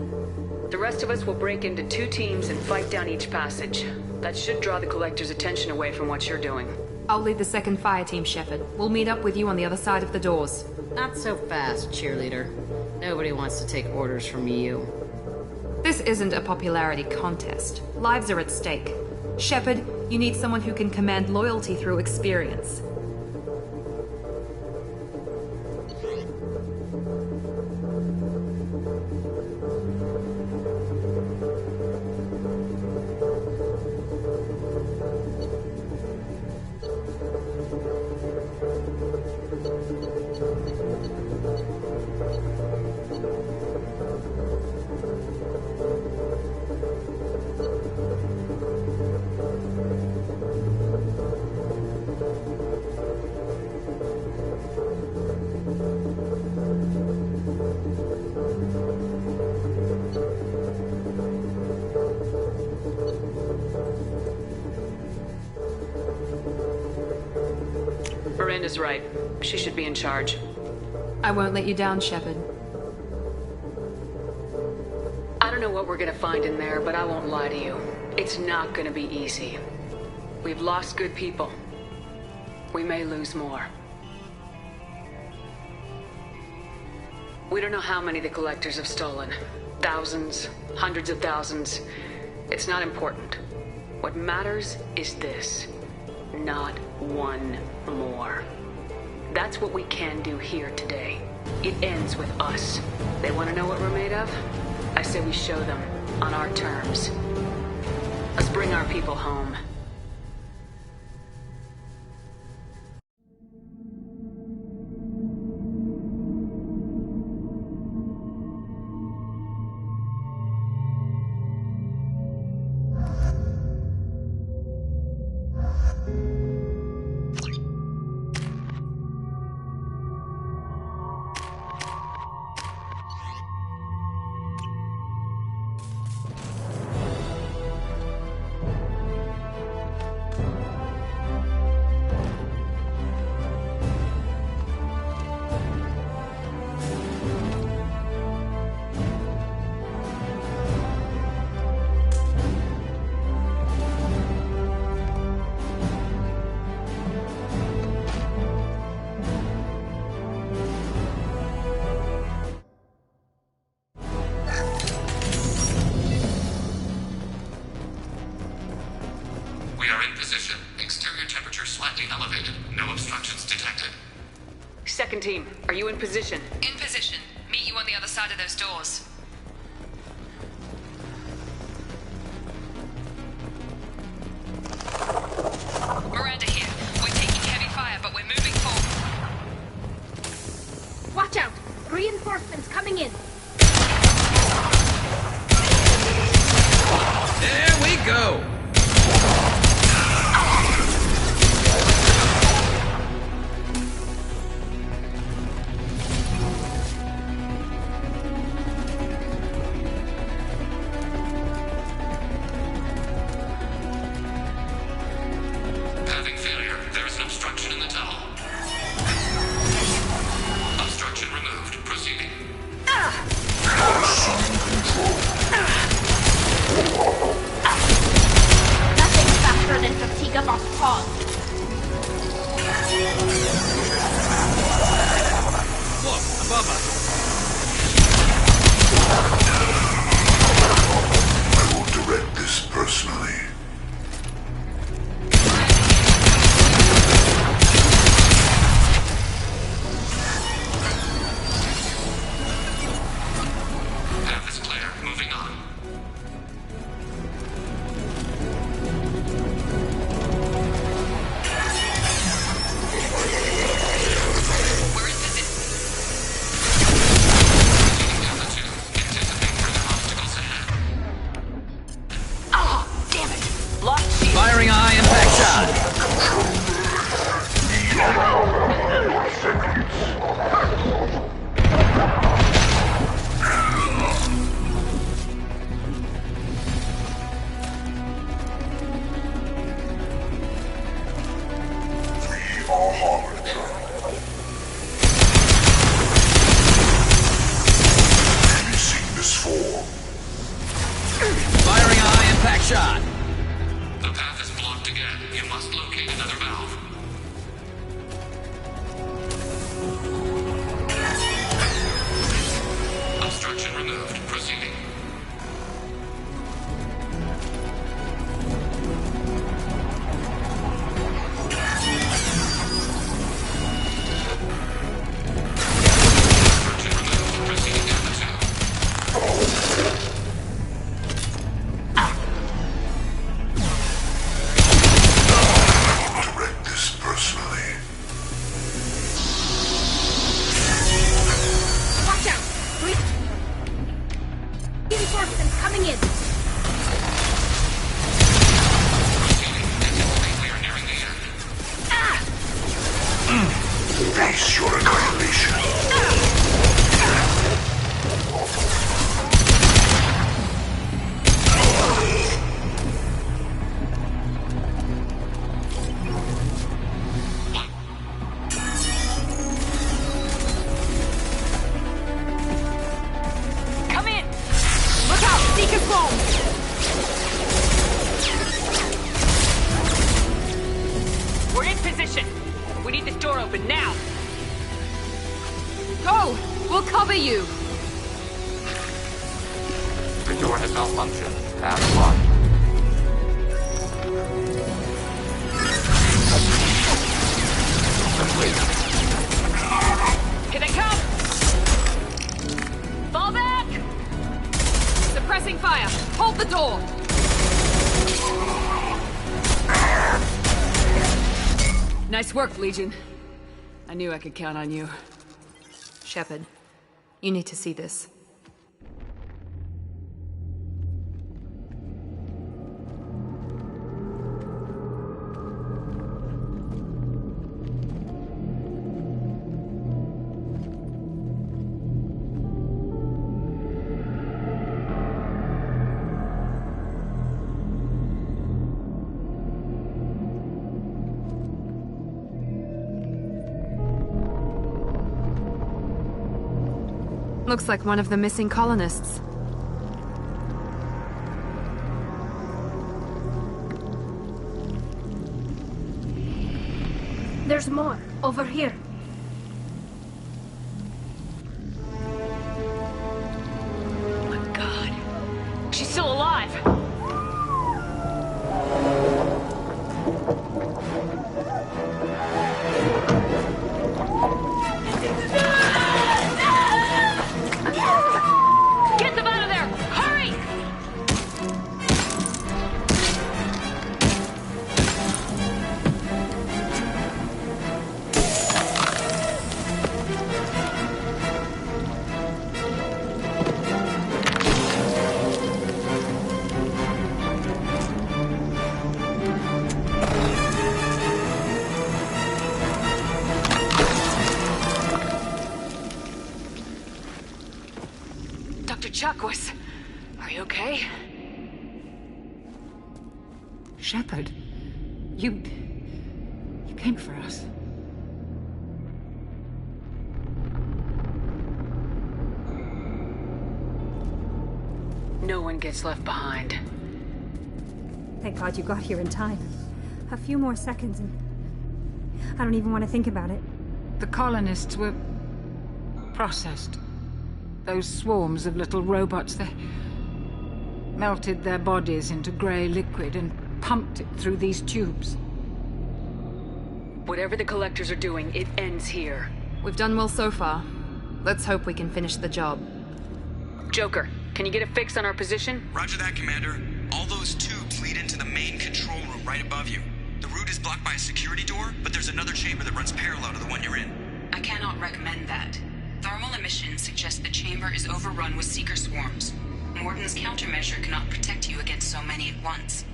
The rest of us will break into 2 teams and fight down each passage. That should draw the collector's attention away from what you're doing. I'll lead the second fire team, Shepard. We'll meet up with you on the other side of the doors. Not so fast, cheerleader. Nobody wants to take orders from you. This isn't a popularity contest. Lives are at stake. Shepard, you need someone who can command loyalty through experience. Miranda's right. She should be in charge. I won't let you down, Shepard. I don't know what we're gonna find in there, but I won't lie to you. It's not gonna be easy. We've lost good people. We may lose more. We don't know how many the collectors have stolen. Thousands, hundreds of thousands. It's not important. What matters is this. Not one more. That's what we can do here today. It ends with us. They want to know what we're made of? I say we show them, on our terms. Let's bring our people home. Second team, are you in position? In position. Meet you on the other side of those doors. Miranda here. We're taking heavy fire, but we're moving forward. Watch out! Reinforcements coming in! There we go! Nice work, Legion. I knew I could count on you. Shepard, you need to see this. Looks like one of the missing colonists. There's more. Over here. Oh my God. She's still alive! Get them out of there! Hurry! Dr. Chakwas, are you okay? Shepard, you came for us. No one gets left behind. Thank God you got here in time. A few more seconds and... I don't even want to think about it. The colonists were processed. Those swarms of little robots, they melted their bodies into grey liquid and pumped it through these tubes. Whatever the collectors are doing, it ends here. We've done well so far. Let's hope we can finish the job. Joker, can you get a fix on our position? Roger that, Commander. All those tubes lead into the main control room right above you. The route is blocked by a security door, but there's another chamber that runs parallel to the one you're in. I cannot recommend that. Thermal emissions suggest the chamber is overrun with seeker swarms. Morden's countermeasure cannot protect you against so many at once.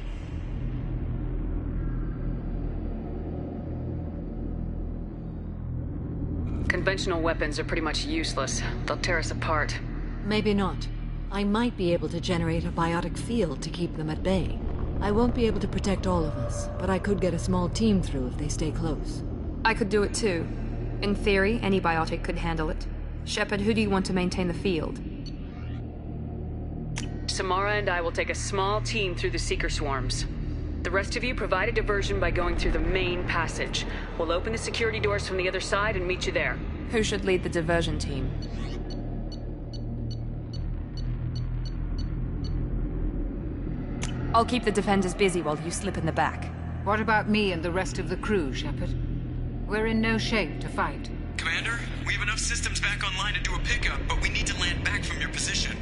Conventional weapons are pretty much useless. They'll tear us apart. Maybe not. I might be able to generate a biotic field to keep them at bay. I won't be able to protect all of us, but I could get a small team through if they stay close. I could do it too. In theory, any biotic could handle it. Shepard, who do you want to maintain the field? Samara and I will take a small team through the seeker swarms. The rest of you provide a diversion by going through the main passage. We'll open the security doors from the other side and meet you there. Who should lead the diversion team? I'll keep the defenders busy while you slip in the back. What about me and the rest of the crew, Shepard? We're in no shape to fight. Commander, we have enough systems back online to do a pickup, but we need to land back from your position.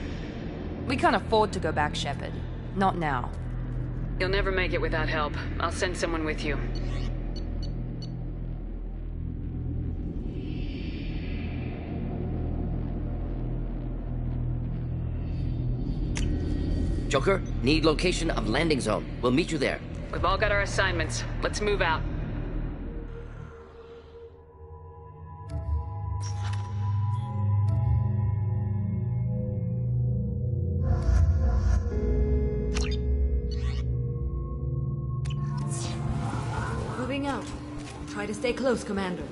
We can't afford to go back, Shepard. Not now. You'll never make it without help. I'll send someone with you. Joker, need location of landing zone. We'll meet you there. We've all got our assignments. Let's move out. Moving out. Try to stay close, Commander.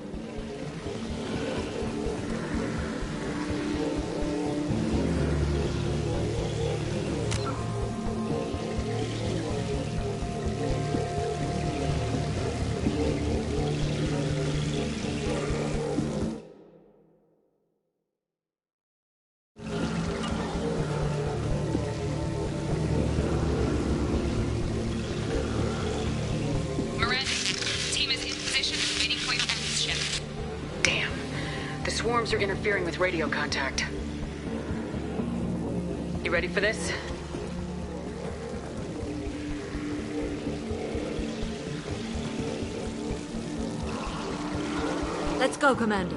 Swarms are interfering with radio contact. You ready for this? Let's go, Commander.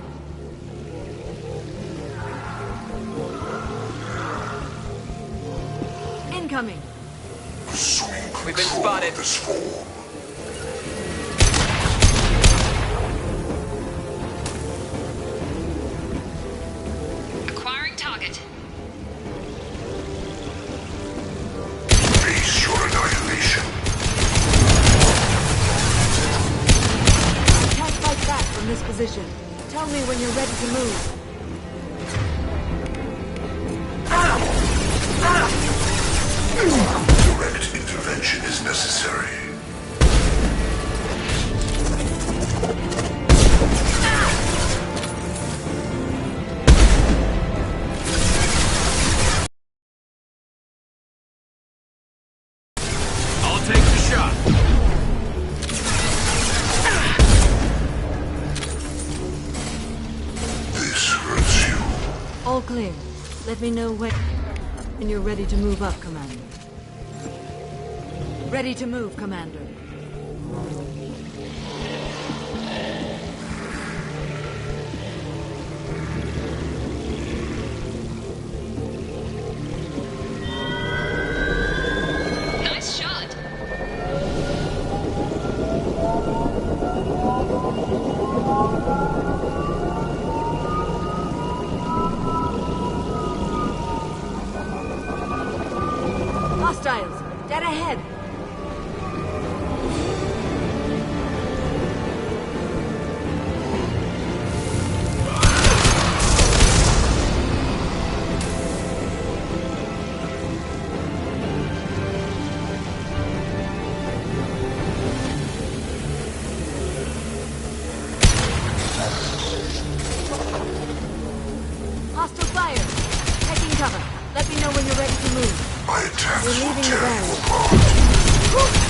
Incoming. We've been spotted. Acquiring target. Face your annihilation. Can't fight back from this position. Tell me when you're ready to move. Direct intervention is necessary. I'll take the shot. This hurts you. All clear. Let me know when you're ready to move up, Commander. Ready to move, Commander. Nice shot. Hostiles! Dead ahead! Hostile fire! Taking cover. Let me know when you're ready to move. My attacks We're will leaving the tear you barrier. apart.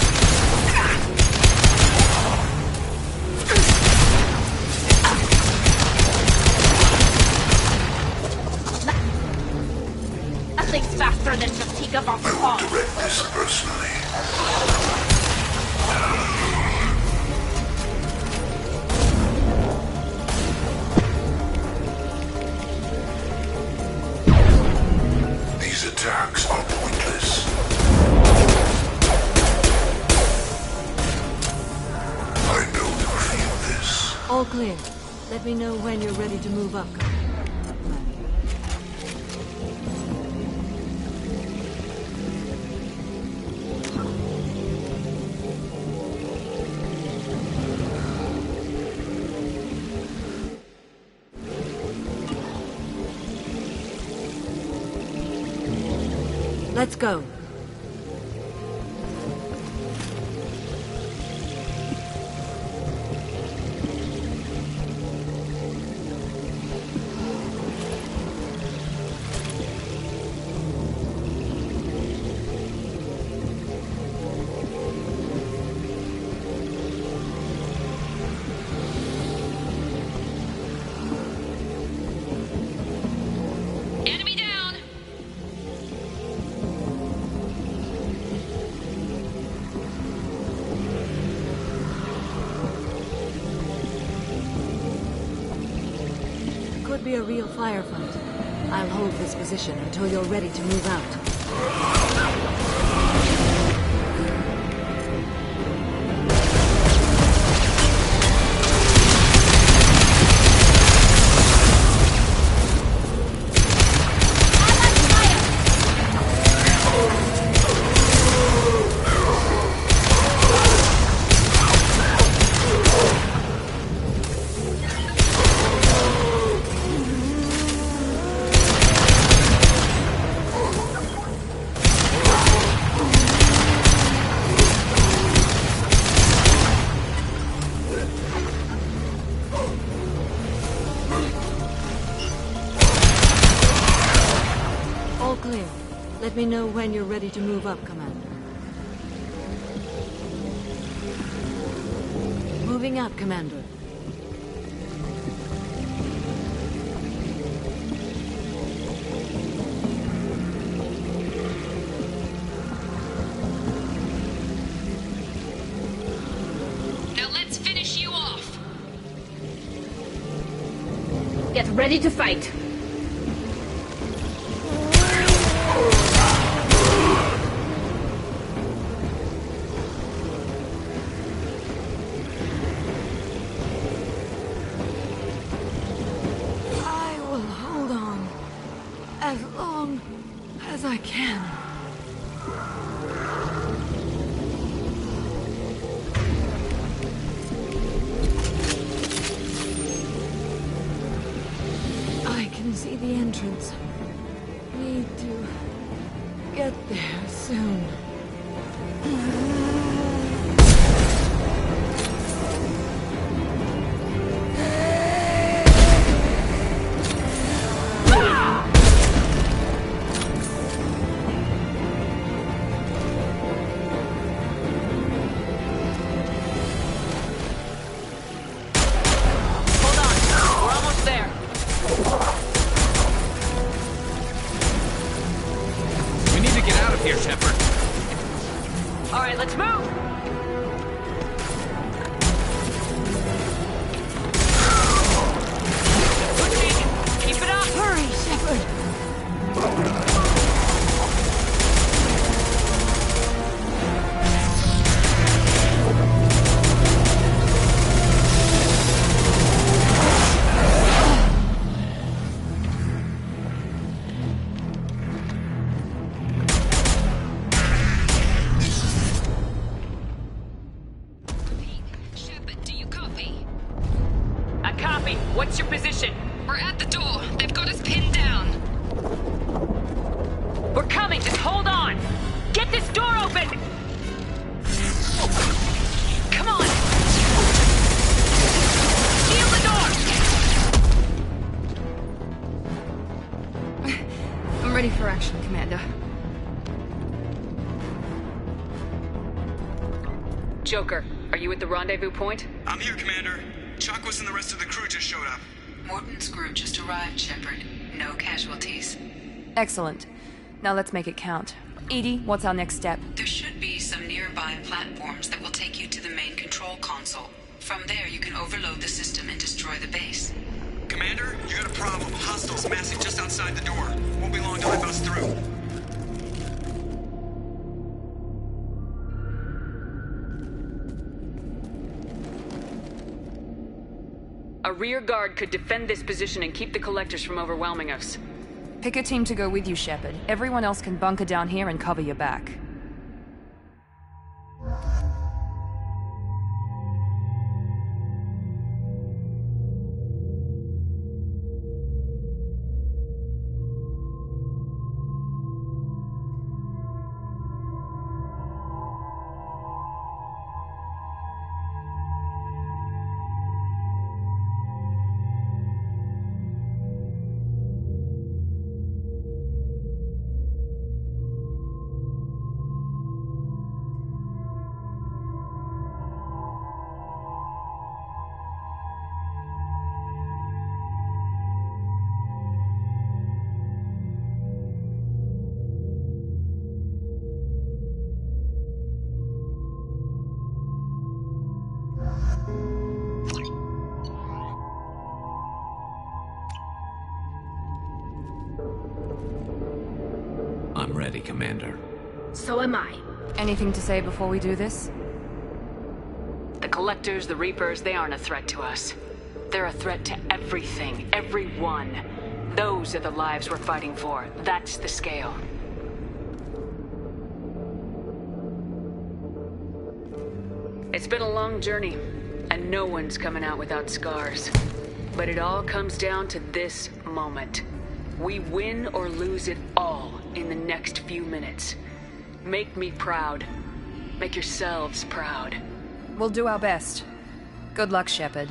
Nothing's faster than fatigue of our I will direct this personally. These attacks are pointless. I know you feel this. All clear. Let me know when you're ready to move up. Let's go. Enemy down. Could be a real firefight. I'll hold this position until you're ready to move out. All clear. Let me know when you're ready to move up, Commander. Moving up, Commander. Now let's finish you off. Get ready to fight. I will hold on as long as I can. I can see the entrance. Need to get there soon. Here, Shepard. All right, let's move! Keep it up! Hurry, Shepard! What's your position? We're at the door. They've got us pinned down. We're coming. Just hold on. Get this door open. Come on. Seal the door. I'm ready for action, Commander. Joker, are you at the rendezvous point? I'm here, Commander. Chakwas and the rest of the crew just showed up. Morton's crew just arrived, Shepard. No casualties. Excellent. Now let's make it count. EDI, what's our next step? There should be some nearby platforms that will take you to the main control console. From there, you can overload the system and destroy the base. Commander, you got a problem. Hostiles massing just outside the door. Won't be long till they bust through. A rear guard could defend this position and keep the collectors from overwhelming us. Pick a team to go with you, Shepard. Everyone else can bunker down here and cover your back. I'm ready, Commander. So am I. Anything to say before we do this? The Collectors, the Reapers, they aren't a threat to us. They're a threat to everything, everyone. Those are the lives we're fighting for. That's the scale. It's been a long journey, and no one's coming out without scars. But it all comes down to this moment. We win or lose it all in the next few minutes. Make me proud. Make yourselves proud. We'll do our best. Good luck, Shepard.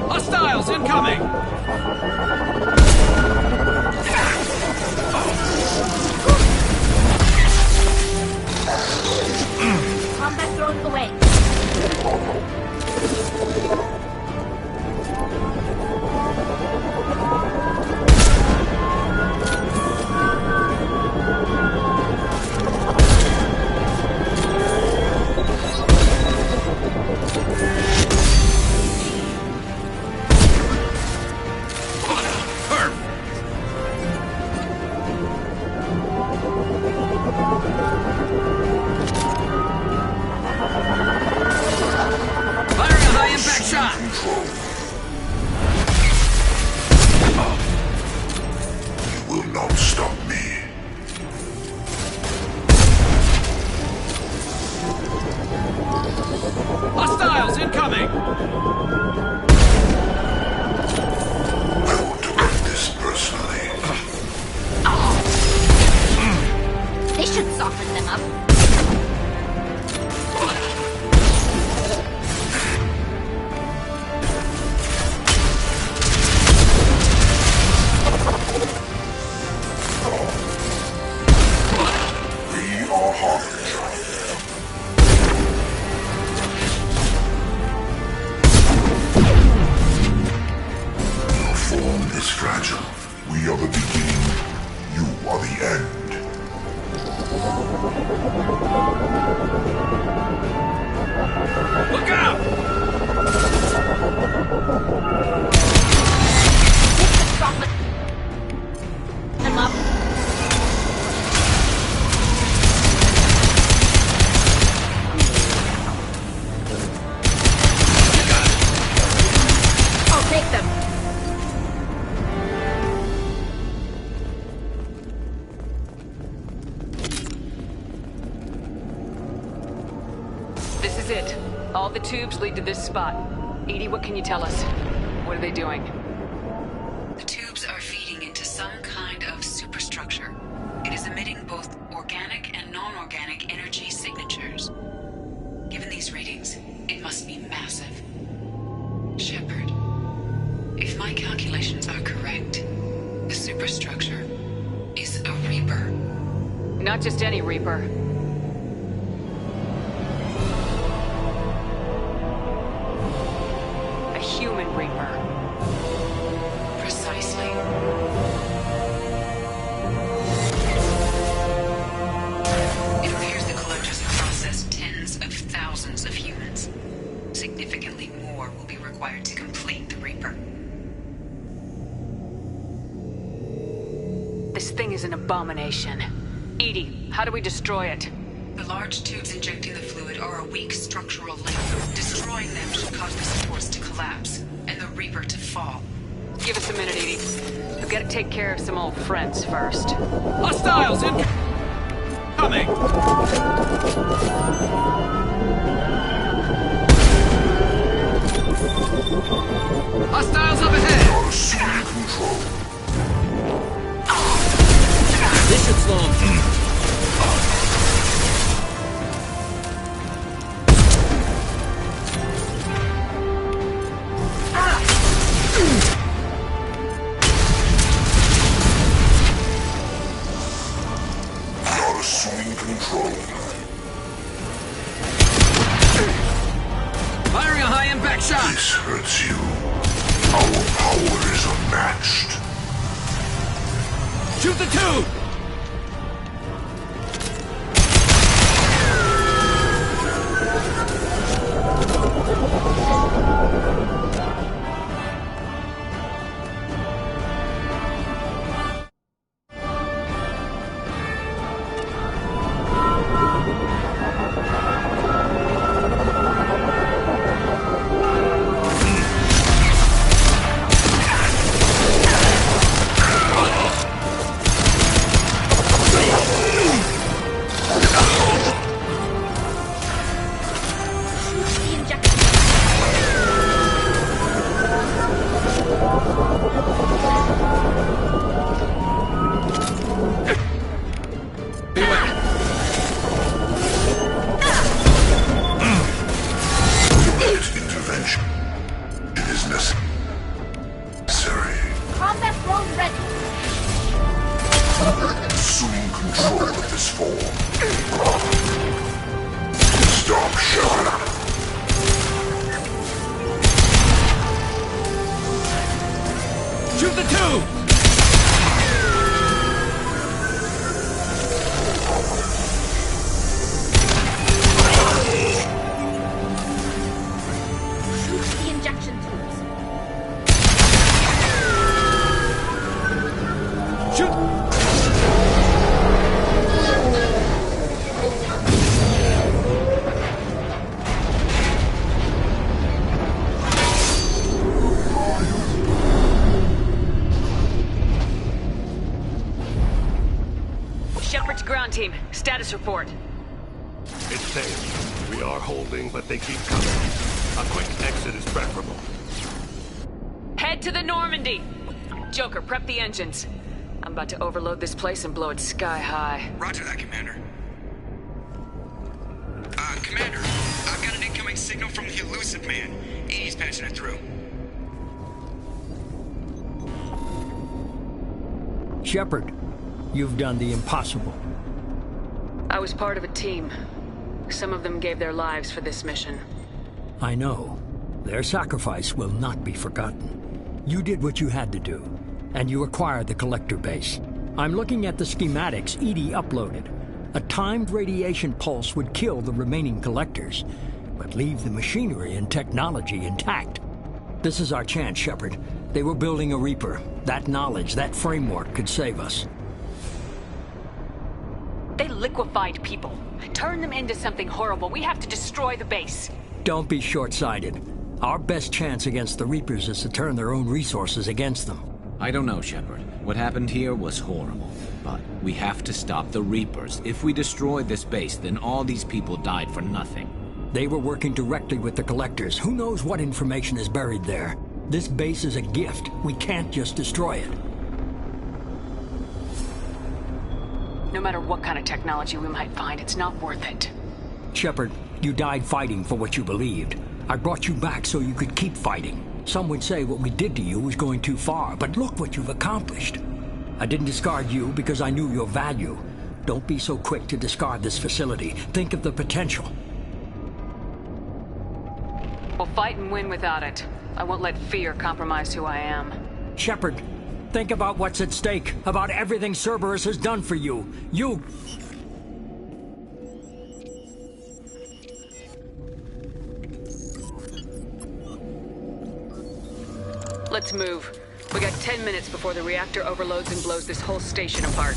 Hostiles incoming! Combat drones away. incoming! I will direct this personally. They should soften them up. We are Harbinger. Your form is fragile. We are the beginning. You are the end. Look out! Them up. I'll take them. This is it. All the tubes lead to this spot. Edie, what can you tell us? What are they doing? The tubes are feeding into some kind of superstructure. It is emitting both organic and non-organic energy signatures. Given these readings, it must be massive. Shepard, if my calculations are correct, the superstructure is a Reaper. Not just any Reaper. A human Reaper. Precisely. It appears the collectors have processed tens of thousands of humans. Significantly more will be required to complete the Reaper. This thing is an abomination. Edie, how do we destroy it? The large tubes injecting the fluid are a weak structural link. Destroying them should cause the supports to collapse, and the Reaper to fall. Give us a minute, Edie. We've got to take care of some old friends first. Hostiles incoming! Hostiles up ahead! Assuming control. This should slow him. Not assuming control. Firing a high-impact shot! This hurts you. Our power is unmatched. Shoot the tube! Intervention. It is necessary. Combat drone ready. Assuming control of this form. Stop, Shepard. Shoot the tube! Shoot the injection tubes. Shoot! Shepard's ground team, status report. It's safe. We are holding, but they keep coming. A quick exit is preferable. Head to the Normandy! Joker, prep the engines. I'm about to overload this place and blow it sky high. Roger that, Commander. Commander, I've got an incoming signal from the Elusive Man. Edie's patching it through. Shepard, you've done the impossible. I was part of a team. Some of them gave their lives for this mission. I know. Their sacrifice will not be forgotten. You did what you had to do, and you acquired the Collector base. I'm looking at the schematics Edie uploaded. A timed radiation pulse would kill the remaining Collectors, but leave the machinery and technology intact. This is our chance, Shepard. They were building a Reaper. That knowledge, that framework could save us. They liquefied people. Turned them into something horrible. We have to destroy the base. Don't be short-sighted. Our best chance against the Reapers is to turn their own resources against them. I don't know, Shepard. What happened here was horrible. But we have to stop the Reapers. If we destroy this base, then all these people died for nothing. They were working directly with the Collectors. Who knows what information is buried there? This base is a gift. We can't just destroy it. No matter what kind of technology we might find, it's not worth it. Shepard, you died fighting for what you believed. I brought you back so you could keep fighting. Some would say what we did to you was going too far, but look what you've accomplished. I didn't discard you because I knew your value. Don't be so quick to discard this facility. Think of the potential. We'll fight and win without it. I won't let fear compromise who I am. Shepard, think about what's at stake, about everything Cerberus has done for you. Let's move. We got 10 minutes before the reactor overloads and blows this whole station apart.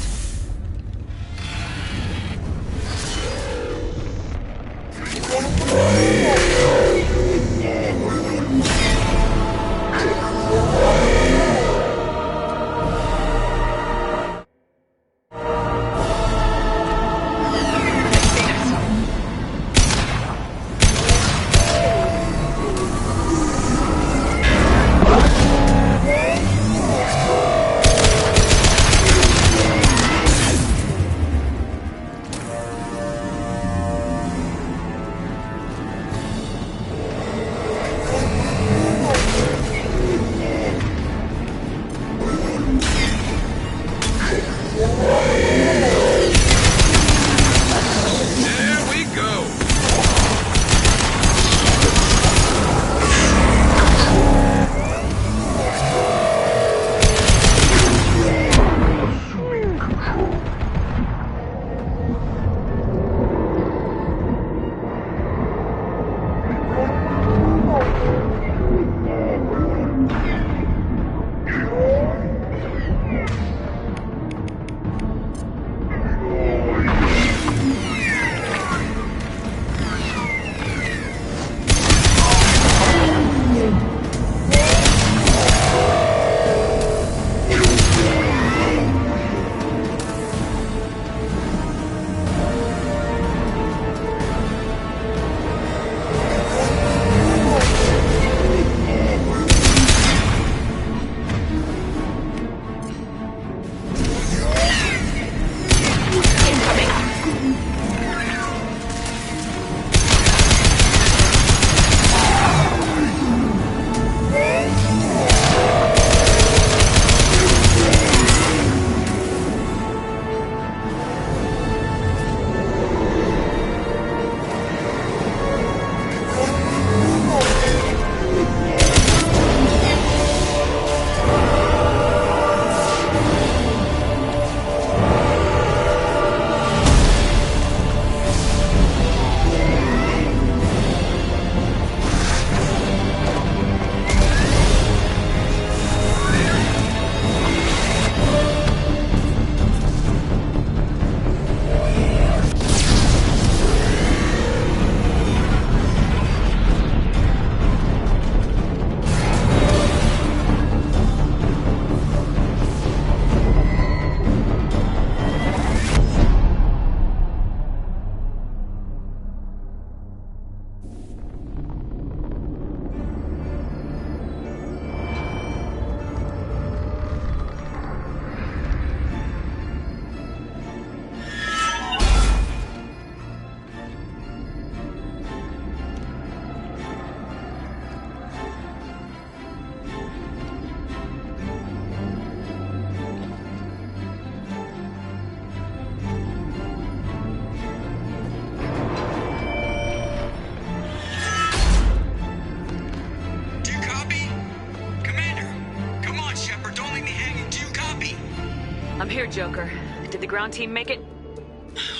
Here, Joker. Did the ground team make it?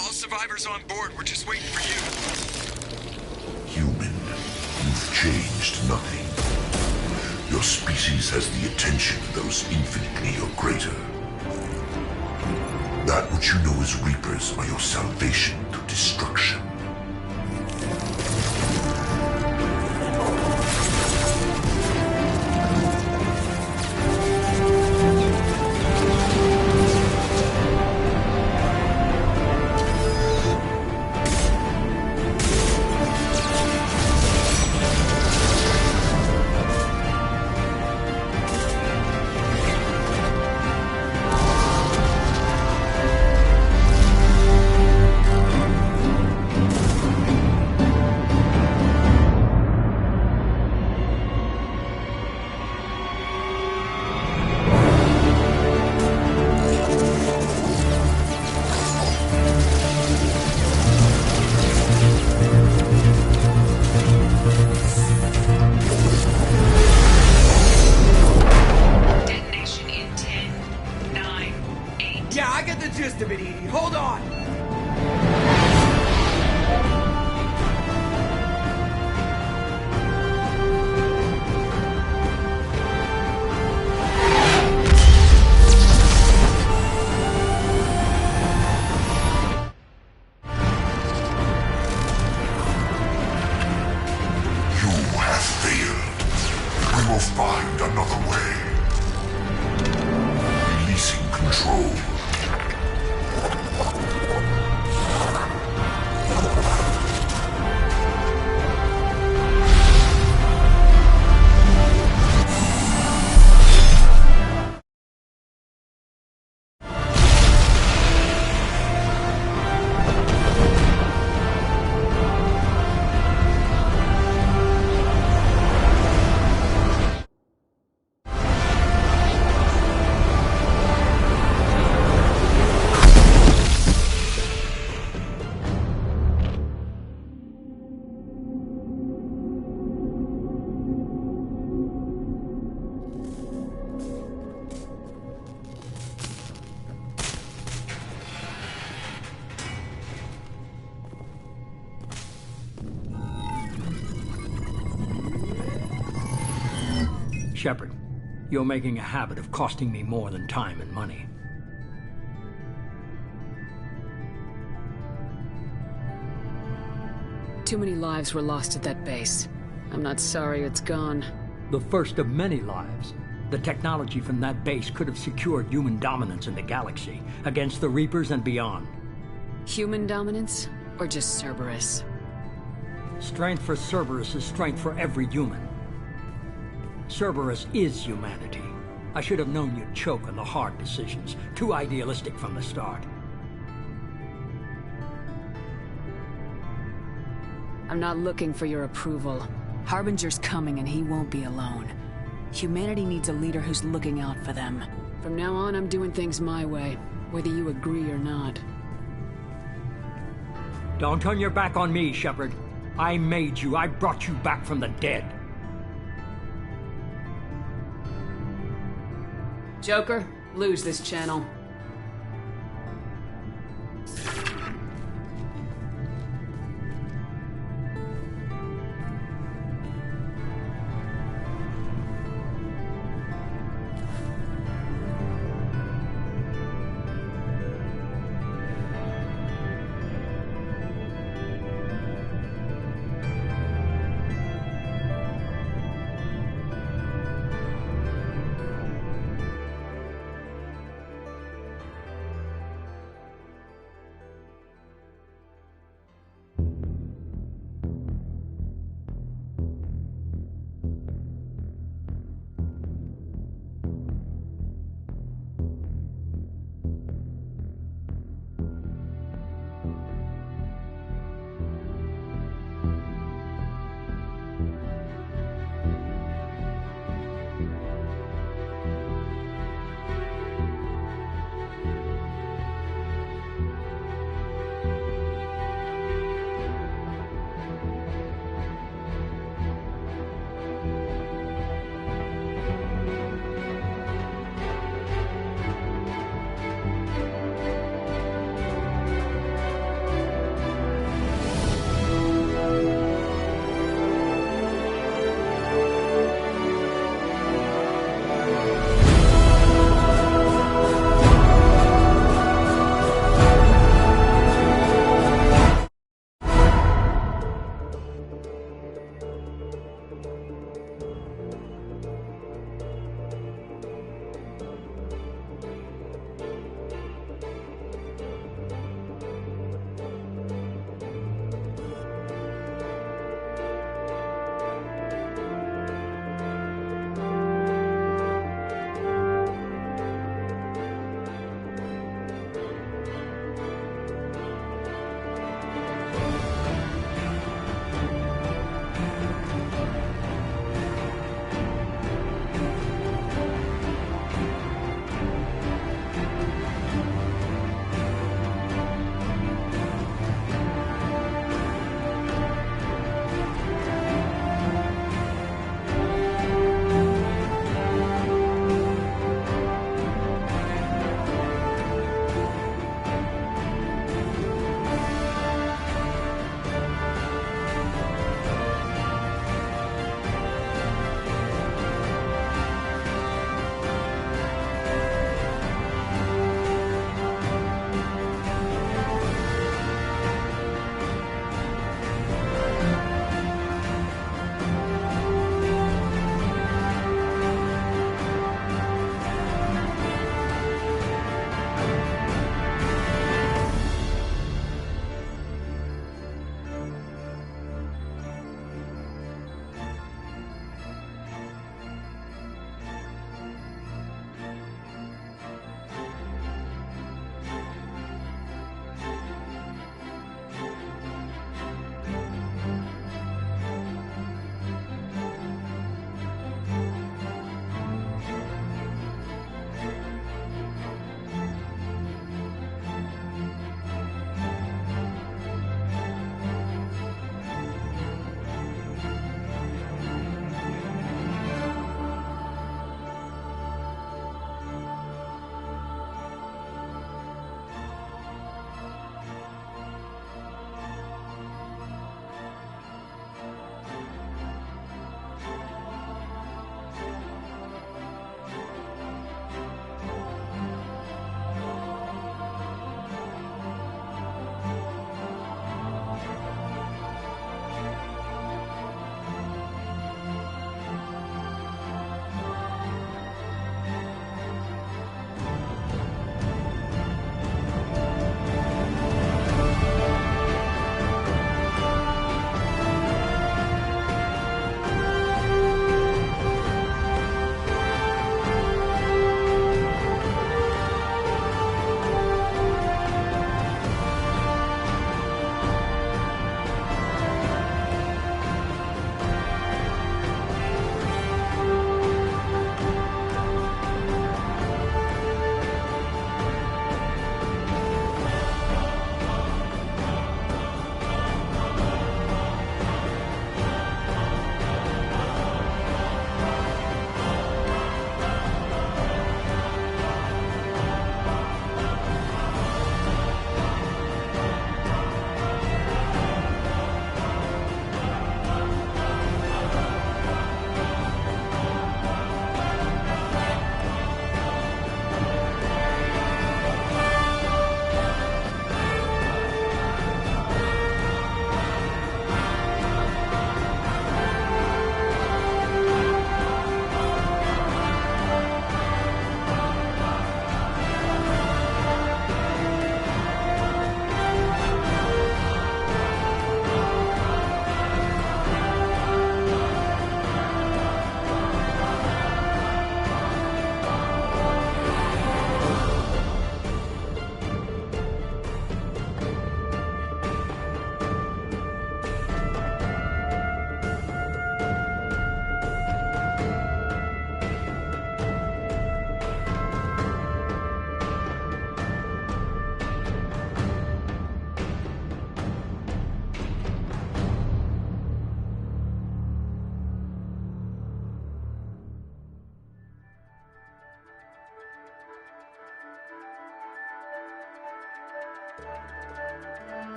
All survivors on board. We're just waiting for you. Human, you've changed nothing. Your species has the attention of those infinitely or greater. That which you know as Reapers are your salvation through destruction. Shepard, you're making a habit of costing me more than time and money. Too many lives were lost at that base. I'm not sorry it's gone. The first of many lives. The technology from that base could have secured human dominance in the galaxy against the Reapers and beyond. Human dominance? Or just Cerberus? Strength for Cerberus is strength for every human. Cerberus is humanity. I should have known you'd choke on the hard decisions. Too idealistic from the start. I'm not looking for your approval. Harbinger's coming and he won't be alone. Humanity needs a leader who's looking out for them. From now on, I'm doing things my way, whether you agree or not. Don't turn your back on me, Shepard. I made you. I brought you back from the dead. Joker, lose this channel.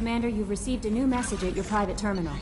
Commander, you've received a new message at your private terminal.